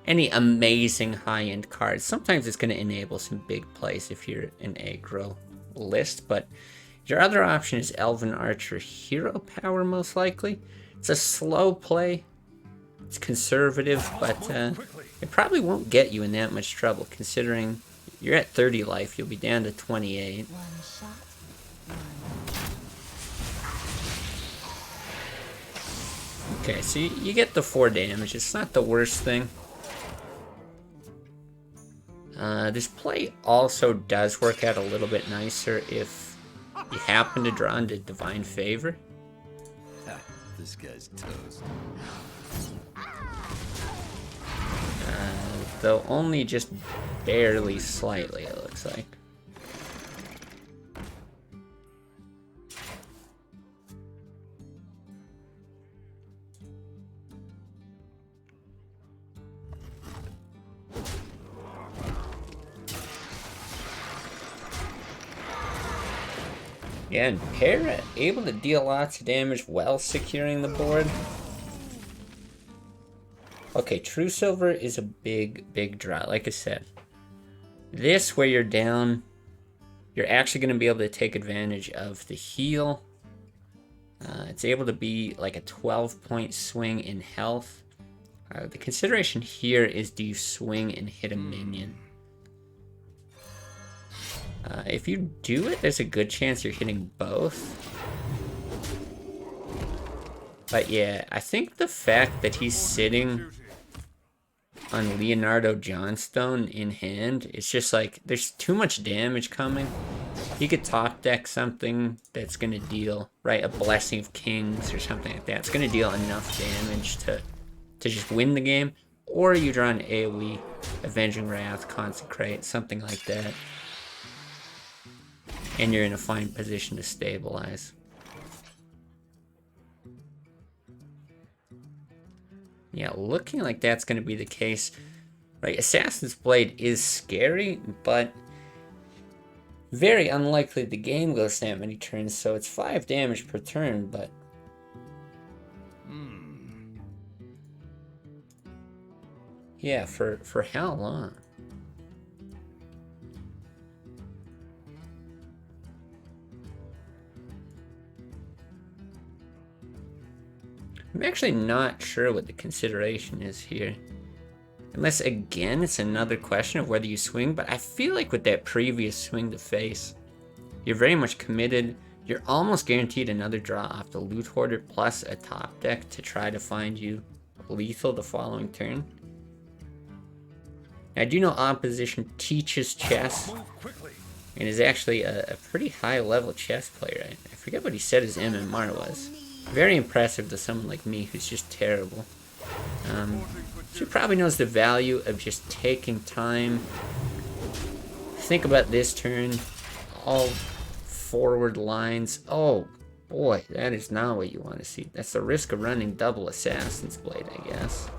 any amazing high-end cards. Sometimes it's going to enable some big plays if you're an aggro list, but your other option is Elven Archer Hero Power, most likely. It's a slow play. It's conservative, but it probably won't get you in that much trouble, considering you're at 30 life. You'll be down to 28. One shot. Okay, so you get the 4 damage. It's not the worst thing. This play also does work out a little bit nicer if you happen to draw into Divine Favor. This guy's toast. Though only just barely slightly, it looks like. Yeah, and Para able to deal lots of damage while securing the board. Okay, True Silver is a big draw. Like I said, this where you're down, you're actually going to be able to take advantage of the heal. It's able to be like a 12-point swing in health. The consideration here is, do you swing and hit a minion? If you do it, there's a good chance you're hitting both. But yeah, I think the fact that he's sitting on Leonardo Johnstone in hand, it's just like, there's too much damage coming. He could top deck something that's going to deal, right, a Blessing of Kings or something like that. It's going to deal enough damage to just win the game. Or you draw an AoE, Avenging Wrath, Consecrate, something like that. And you're in a fine position to stabilize. Yeah, looking like that's going to be the case. Right, Assassin's Blade is scary, but very unlikely the game goes that many turns, so it's 5 damage per turn, but... Yeah, for how long? I'm actually not sure what the consideration is here. Unless, again, it's another question of whether you swing, but I feel like with that previous swing to face, you're very much committed. You're almost guaranteed another draw off the Loot Hoarder plus a top deck to try to find you lethal the following turn. I do know opposition teaches chess and is actually a pretty high level chess player. I forget what he said his MMR was. Very impressive to someone like me who's just terrible. She probably knows the value of just taking time. Think about this turn. All forward lines. Oh boy, that is not what you want to see. That's the risk of running double Assassin's Blade, I guess.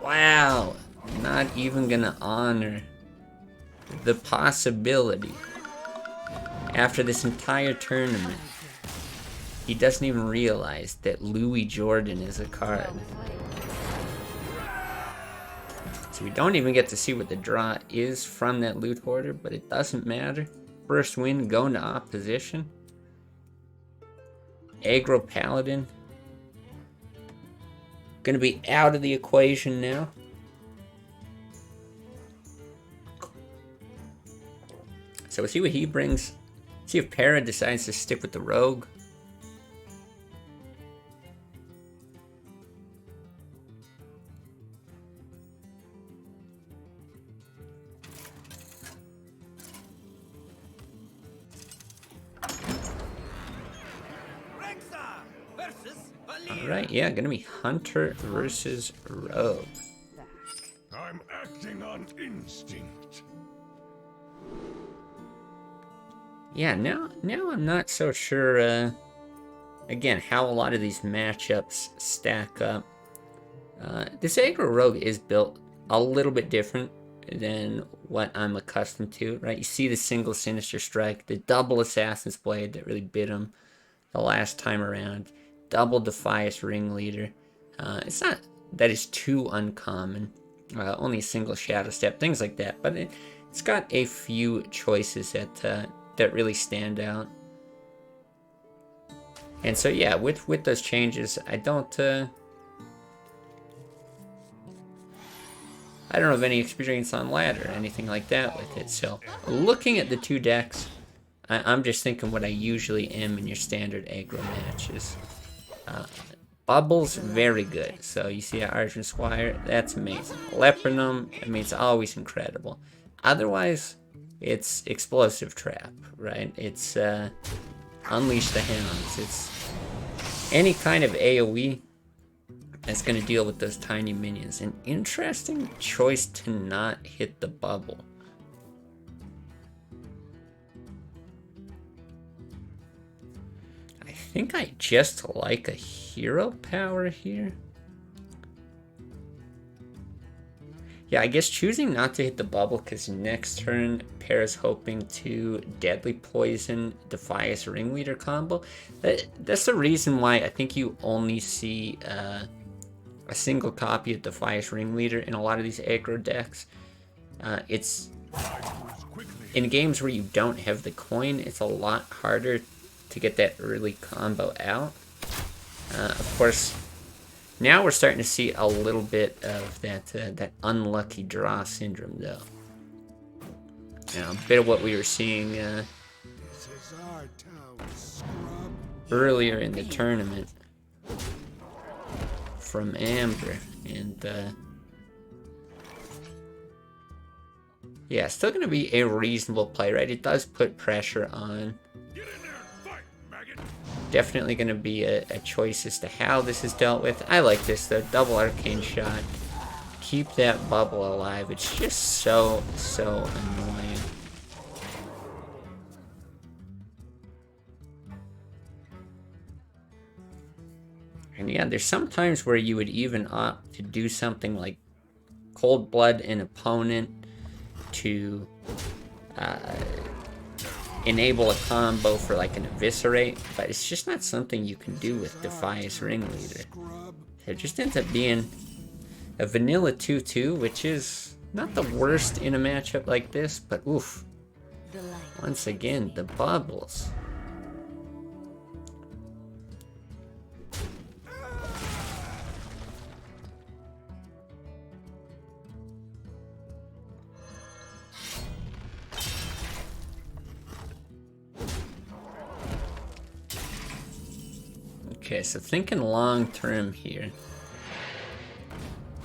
Wow. Not even gonna honor the possibility. After this entire tournament, he doesn't even realize that Louis Jordan is a card. So we don't even get to see what the draw is from that Loot Hoarder, but it doesn't matter. First win going to opposition. Aggro Paladin. Gonna be out of the equation now. So we'll see what he brings. See if Para decides to stick with the Rogue. Alright, yeah, gonna be Hunter versus Rogue. I'm acting on instinct. Yeah, now I'm not so sure, again, how a lot of these matchups stack up. This Aggro Rogue is built a little bit different than what I'm accustomed to, right? You see the single Sinister Strike, the double Assassin's Blade that really bit him the last time around, double Defias Ringleader. It's not that is too uncommon, only a single Shadow Step, things like that, but it's got a few choices that really stand out. And so yeah, with those changes, I don't have any experience on ladder or anything like that with it. So looking at the two decks, I'm just thinking what I usually am in your standard aggro matches. Bubbles, very good. So you see Argent Squire, that's amazing. Lepronome, I mean, it's always incredible. Otherwise, it's Explosive Trap, right? It's Unleash the Hounds. It's any kind of AoE that's going to deal with those tiny minions. An interesting choice to not hit the bubble. I think I just like a hero power here. Yeah, I guess choosing not to hit the bubble because next turn Para's hoping to Deadly Poison Defias Ringleader combo. That's the reason why I think you only see a single copy of Defias Ringleader in a lot of these aggro decks. It's in games where you don't have the coin, it's a lot harder to get that early combo out. Of course, Now we're starting to see a little bit of that unlucky draw syndrome, though. A bit of what we were seeing earlier in the tournament from Amber, and yeah, still going to be a reasonable play, right? It does put pressure on. Definitely going to be a choice as to how this is dealt with. I like this, though. Double arcane shot. Keep that bubble alive. It's just so annoying. And yeah, there's some times where you would even opt to do something like cold blood an opponent to enable a combo for like an eviscerate, but it's just not something you can do with Defias Ringleader. It just ends up being a vanilla 2-2, which is not the worst in a matchup like this, but oof. Once again, the bubbles. Okay, so thinking long term here.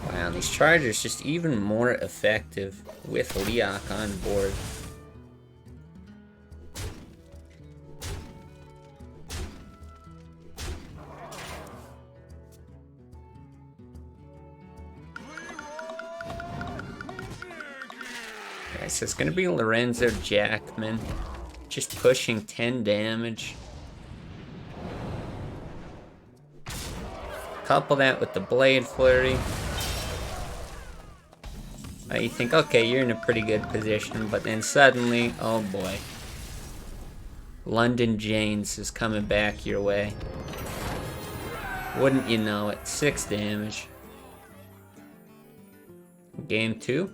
Wow, these chargers just even more effective with Leok on board. Okay, so it's gonna be Lorenzo Jackman, just pushing 10 damage. Couple that with the Blade Flurry. You think, okay, you're in a pretty good position, but then suddenly, oh boy. London Janes is coming back your way. Wouldn't you know it, 6 damage. Game 2,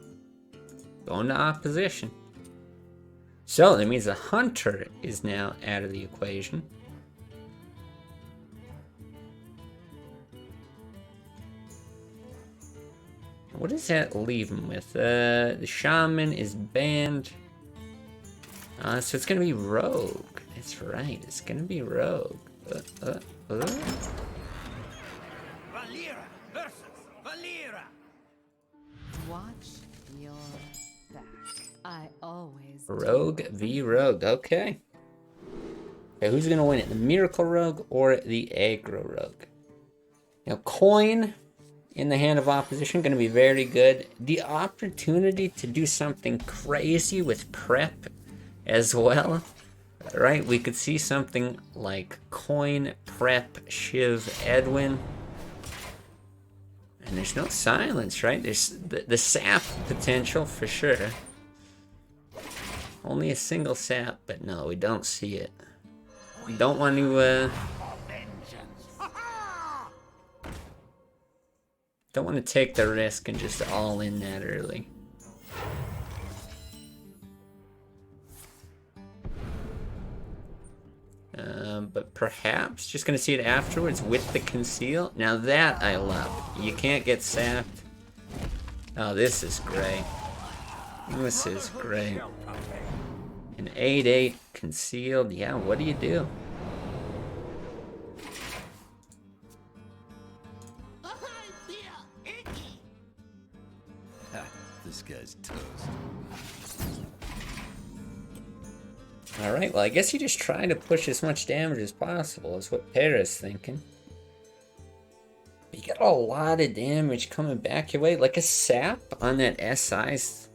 going to opposition. So that means the Hunter is now out of the equation. What does that leave him with? The Shaman is banned. So it's gonna be Rogue. That's right, it's gonna be Rogue. Valera versus Valera. Watch your back. I always Rogue v Rogue, okay. Okay, who's gonna win it? The Miracle Rogue or the Aggro Rogue? Now, coin in the hand of opposition, going to be very good. The opportunity to do something crazy with prep as well, right? We could see something like coin, prep, Shiv, Edwin. And there's no silence, right? There's the sap potential for sure. Only a single sap, but no, we don't see it. We don't want to, don't want to take the risk and just all in that early. But perhaps just going to see it afterwards with the conceal. Now that I love. You can't get sapped. Oh, this is great. This is great. An 8/8 concealed. Yeah, what do you do? This guy's toast. Alright, well I guess you just try to push as much damage as possible is what Para's thinking. But you got a lot of damage coming back your way. Like a sap on that SI is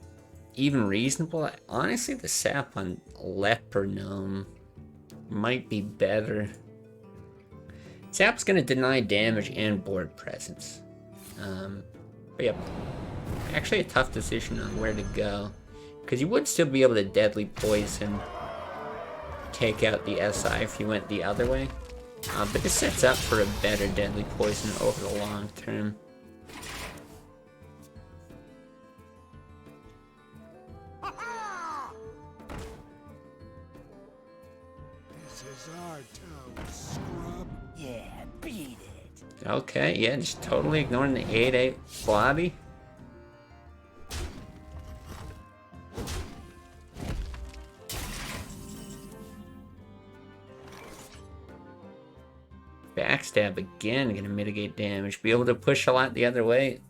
even reasonable. Honestly, the sap on Leper Gnome might be better. Sap's gonna deny damage and board presence. But yeah, actually a tough decision on where to go. Because you would still be able to deadly poison, take out the SI if you went the other way. But this sets up for a better deadly poison over the long term. This is our town, scrub. Yeah, beat it. Okay, yeah, just totally ignoring the 8/8 body. Backstab again, gonna mitigate damage. Be able to push a lot the other way.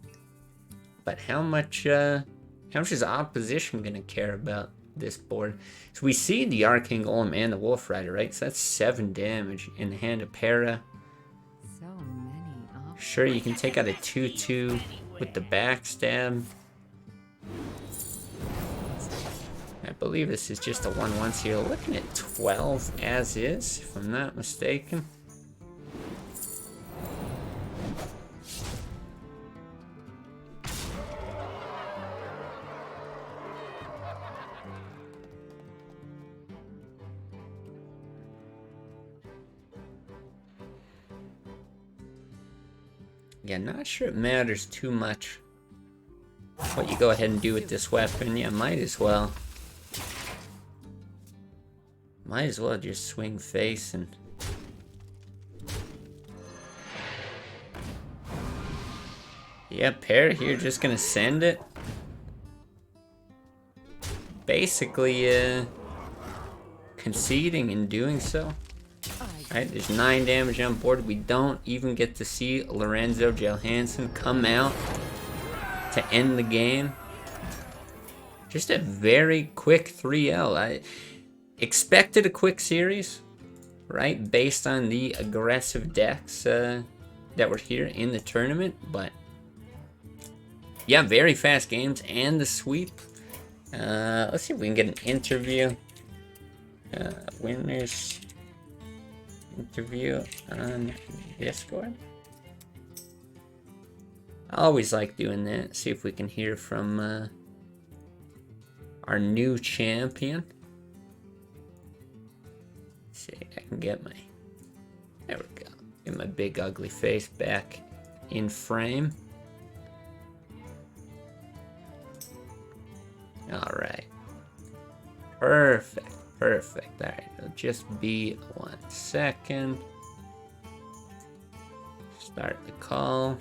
But how much is opposition gonna care about this board? So we see the Arcane Golem and the Wolf Rider, right? So that's 7 damage in the hand of Para. So many options. Sure, you can take out a 2/2 with the backstab. I believe this is just a 1/1, so you're looking at 12 as is, if I'm not mistaken. Yeah, not sure it matters too much what you go ahead and do with this weapon. Yeah, might as well. Might as well just swing face and... Yeah, Para here just gonna send it. Basically, conceding in doing so. Alright, there's 9 damage on board. We don't even get to see Lorenzo Johansson come out to end the game. Just a very quick 3-0. I expected a quick series, right? Based on the aggressive decks that were here in the tournament. But yeah, very fast games and the sweep. Let's see if we can get an interview. Winners... interview on Discord. I always like doing that. See if we can hear from our new champion. Let's see, I can get my... There we go. Get my big ugly face back in frame. Alright. Perfect. Perfect. Alright, it'll just be 1 second. Start the call.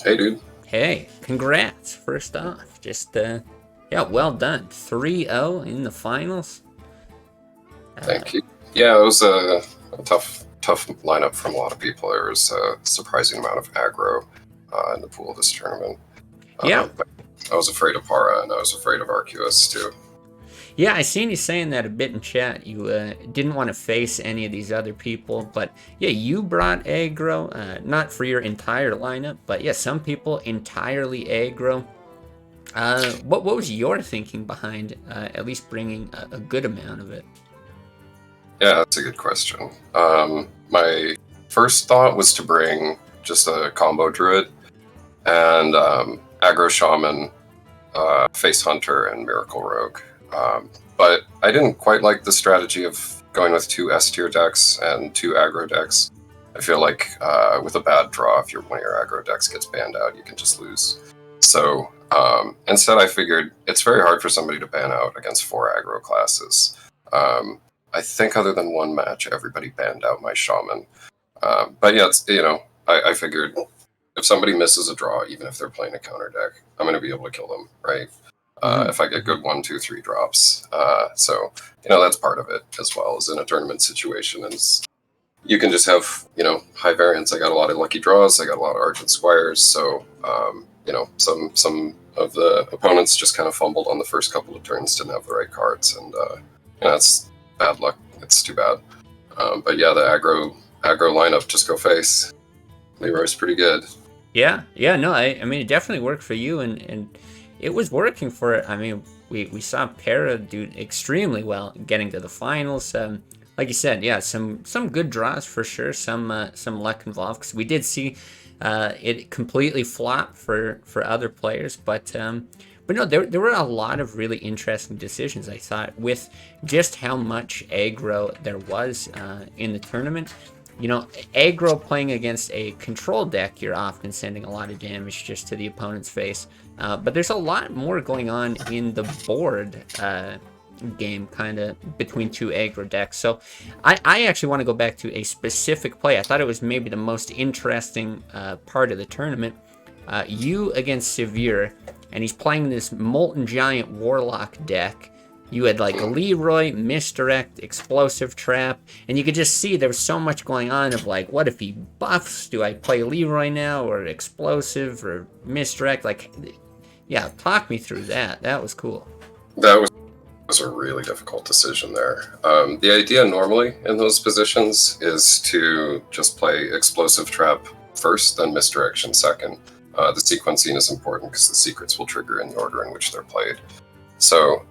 Hey, dude. Hey, congrats. First off, just, yeah, well done. 3-0 in the finals. Thank you. Yeah, it was a tough lineup from a lot of people. There was a surprising amount of aggro in the pool this tournament. Yeah. But I was afraid of Para, and I was afraid of Arquis, too. Yeah, I seen you saying that a bit in chat. You didn't want to face any of these other people, but yeah, you brought aggro, not for your entire lineup, but yeah, some people entirely aggro. What was your thinking behind at least bringing a good amount of it? Yeah, that's a good question. My first thought was to bring just a combo druid and aggro shaman, face hunter, and miracle rogue. But I didn't quite like the strategy of going with 2 S tier decks and 2 aggro decks. I feel like with a bad draw, if one of your aggro decks gets banned out, you can just lose. So instead, I figured it's very hard for somebody to ban out against 4 aggro classes. I think other than one match, everybody banned out my shaman. But yeah, it's, I figured if somebody misses a draw, even if they're playing a counter deck, I'm going to be able to kill them, right? If I get good 1, 2, 3 drops. So, that's part of it as well as in a tournament situation. And you can just have, high variance. I got a lot of lucky draws. I got a lot of Argent Squires. So, some of the opponents just kind of fumbled on the first couple of turns, didn't have the right cards. And, that's bad luck. It's too bad. But yeah, the aggro lineup, just go face. Leroy's pretty good. Yeah, no, I mean, it definitely worked for you, and it was working for, I mean, we saw Para do extremely well getting to the finals. Like you said, yeah, some good draws for sure, some luck involved, because we did see it completely flop for other players, but no, there were a lot of really interesting decisions, I thought, with just how much aggro there was in the tournament. Aggro playing against a control deck, you're often sending a lot of damage just to the opponent's face. But there's a lot more going on in the board game, kind of between two aggro decks. So I actually want to go back to a specific play. I thought it was maybe the most interesting part of the tournament. You against Severe, and he's playing this Molten Giant Warlock deck. You had like Leroy, Misdirect, Explosive Trap, and you could just see there was so much going on of like, what if he buffs? Do I play Leroy now, or Explosive, or Misdirect? Like, yeah, talk me through that. That was cool. That was a really difficult decision there. The idea normally in those positions is to just play Explosive Trap first, then Misdirection second. The sequencing is important because the secrets will trigger in the order in which they're played. So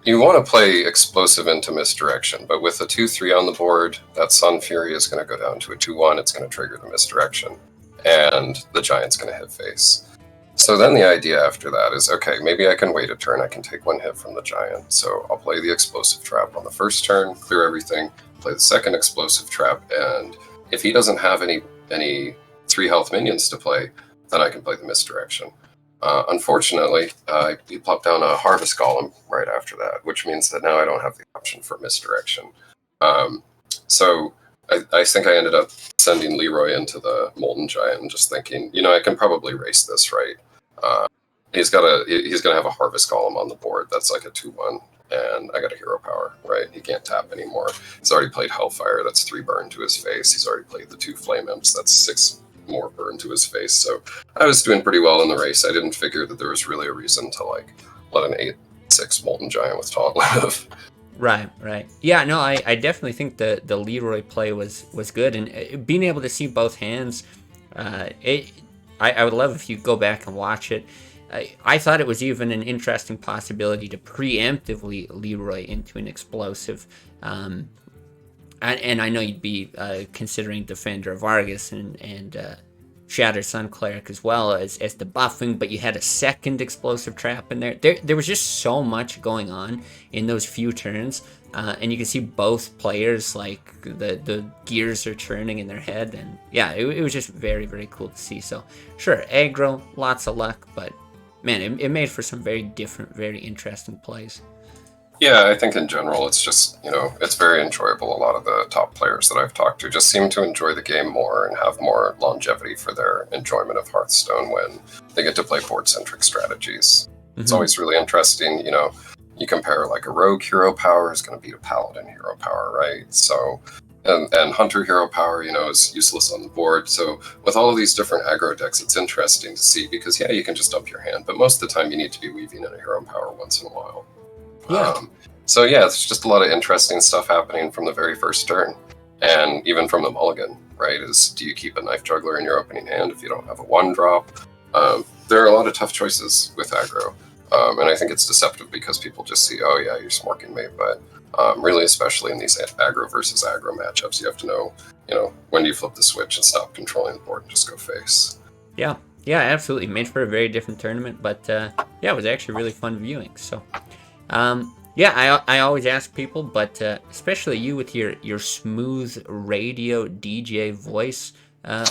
you want to play Explosive into Misdirection, but with a 2-3 on the board, that Sun Fury is going to go down to a 2-1. It's going to trigger the Misdirection, and the Giant's going to hit face. So then the idea after that is, okay, maybe I can wait a turn. I can take one hit from the Giant. So I'll play the Explosive Trap on the first turn, clear everything, play the second Explosive Trap, and if he doesn't have any 3 health minions to play, then I can play the Misdirection. Unfortunately, he plopped down a Harvest Golem right after that, which means that now I don't have the option for Misdirection. So I think I ended up sending Leroy into the Molten Giant and just thinking, I can probably race this, right? He's gonna have a Harvest Golem on the board. That's like a 2-1, and I got a Hero Power, right? He can't tap anymore. He's already played Hellfire. That's 3 burn to his face. He's already played the 2 Flame Imps. That's 6 more burn to his face. So I was doing pretty well in the race. I didn't figure that there was really a reason to let an 8-6 Molten Giant with Taunt live. Right. Yeah, no, I definitely think the Leroy play was good, and being able to see both hands, I would love if you go back and watch it. I thought it was even an interesting possibility to preemptively Leroy into an Explosive. And I know you'd be considering Defender of Argus and Shattered Sun Cleric as well as the buffing, but you had a second Explosive Trap in there. There was just so much going on in those few turns, and you can see both players, like the gears are turning in their head, and yeah, it was just very, very cool to see. So sure, aggro, lots of luck, but man, it made for some very different, very interesting plays. Yeah, I think in general, it's just, it's very enjoyable. A lot of the top players that I've talked to just seem to enjoy the game more and have more longevity for their enjoyment of Hearthstone when they get to play board-centric strategies. Mm-hmm. It's always really interesting, you compare like a Rogue Hero Power is going to beat a Paladin Hero Power, right? So, and Hunter Hero Power, is useless on the board. So with all of these different aggro decks, it's interesting to see because, yeah, you can just dump your hand, but most of the time you need to be weaving in a Hero Power once in a while. Yeah. So yeah, it's just a lot of interesting stuff happening from the very first turn, and even from the mulligan, right? Do you keep a Knife Juggler in your opening hand if you don't have a 1-drop? There are a lot of tough choices with aggro, and I think it's deceptive because people just see, oh yeah, you're smorking me, but really, especially in these aggro versus aggro matchups, you have to know, when do you flip the switch and stop controlling the board and just go face. Yeah, absolutely. Made for a very different tournament, but yeah, it was actually really fun viewing. So. Yeah, I always ask people, but especially you with your smooth radio DJ voice,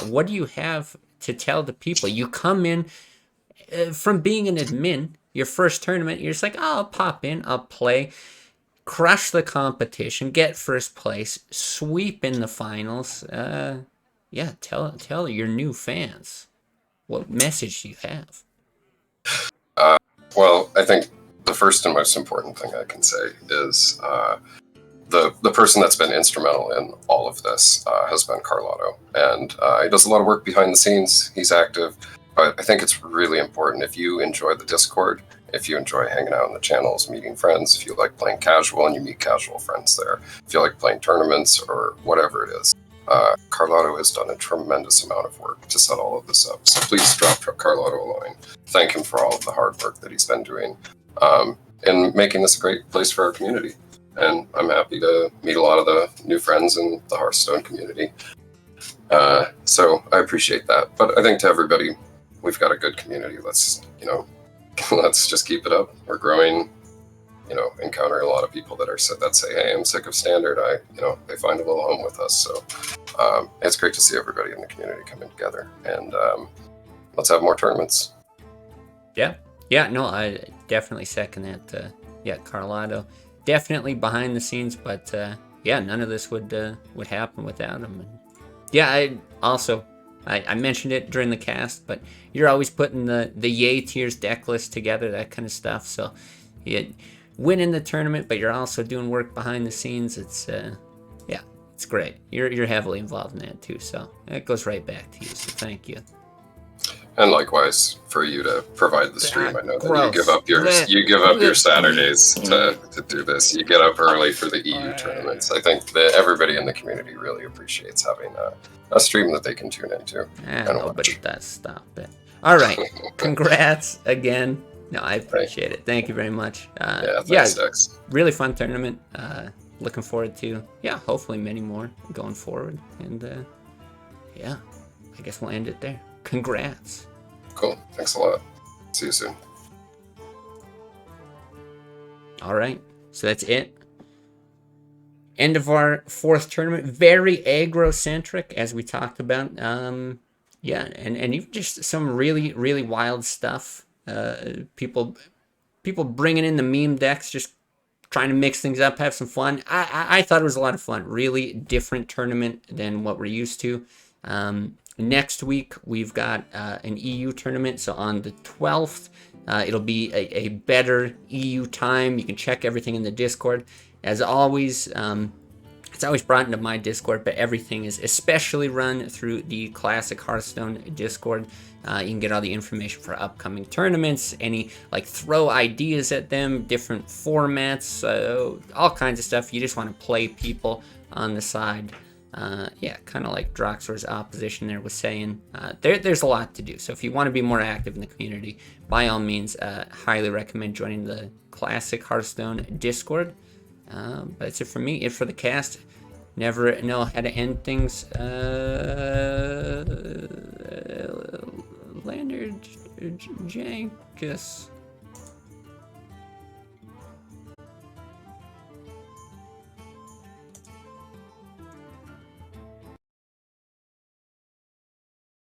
what do you have to tell the people? You come in from being an admin, your first tournament, you're just like, oh, I'll pop in, I'll play, crush the competition, get first place, sweep in the finals. Yeah, tell your new fans, what message do you have? Well, I think the first and most important thing I can say is the person that's been instrumental in all of this has been Carlotto. And he does a lot of work behind the scenes. He's active. But I think it's really important if you enjoy the Discord, if you enjoy hanging out in the channels, meeting friends, if you like playing casual and you meet casual friends there, if you like playing tournaments or whatever it is, Carlotto has done a tremendous amount of work to set all of this up. So please drop Carlotto a line. Thank him for all of the hard work that he's been doing. In making this a great place for our community. And I'm happy to meet a lot of the new friends in the Hearthstone community. So I appreciate that. But I think to everybody, we've got a good community. Let's just keep it up. We're growing, encountering a lot of people that say, hey, I'm sick of Standard. They find a little home with us. So it's great to see everybody in the community coming together. And let's have more tournaments. Yeah, no, I definitely second that. Yeah, Carlotto, definitely behind the scenes, but yeah, none of this would happen without him. And yeah, I mentioned it during the cast, but you're always putting the Yay tiers deck list together, that kind of stuff. So you win in the tournament, but you're also doing work behind the scenes. It's yeah, it's great. You're heavily involved in that too, so it goes right back to you. So thank you. And likewise for you to provide the stream. I know that Gross. you give up your Saturdays to do this. You get up early for the EU tournaments. I think that everybody in the community really appreciates having a stream that they can tune into. Nobody does. Stop it. All right. Congrats again. No, I appreciate it. Thank you very much. Thanks, Dex. Really fun tournament. Looking forward to, hopefully many more going forward. And yeah, I guess we'll end it there. Congrats. Cool. Thanks a lot. See you soon. All right. So that's it. End of our 4th tournament. Very aggro-centric, as we talked about. Yeah, and even just some really, really wild stuff. People bringing in the meme decks, just trying to mix things up, have some fun. I thought it was a lot of fun. Really different tournament than what we're used to. Next week, we've got an EU tournament. So on the 12th, it'll be a better EU time. You can check everything in the Discord. As always, it's always brought into my Discord, but everything is especially run through the Classic Hearthstone Discord. You can get all the information for upcoming tournaments, any throw ideas at them, different formats, all kinds of stuff. You just want to play people on the side. Yeah, kind of like Droxor's opposition there was saying. There's a lot to do. So if you want to be more active in the community, by all means, highly recommend joining the Classic Hearthstone Discord. But that's it for me. It for the cast. Never know how to end things. Leonard Jankus.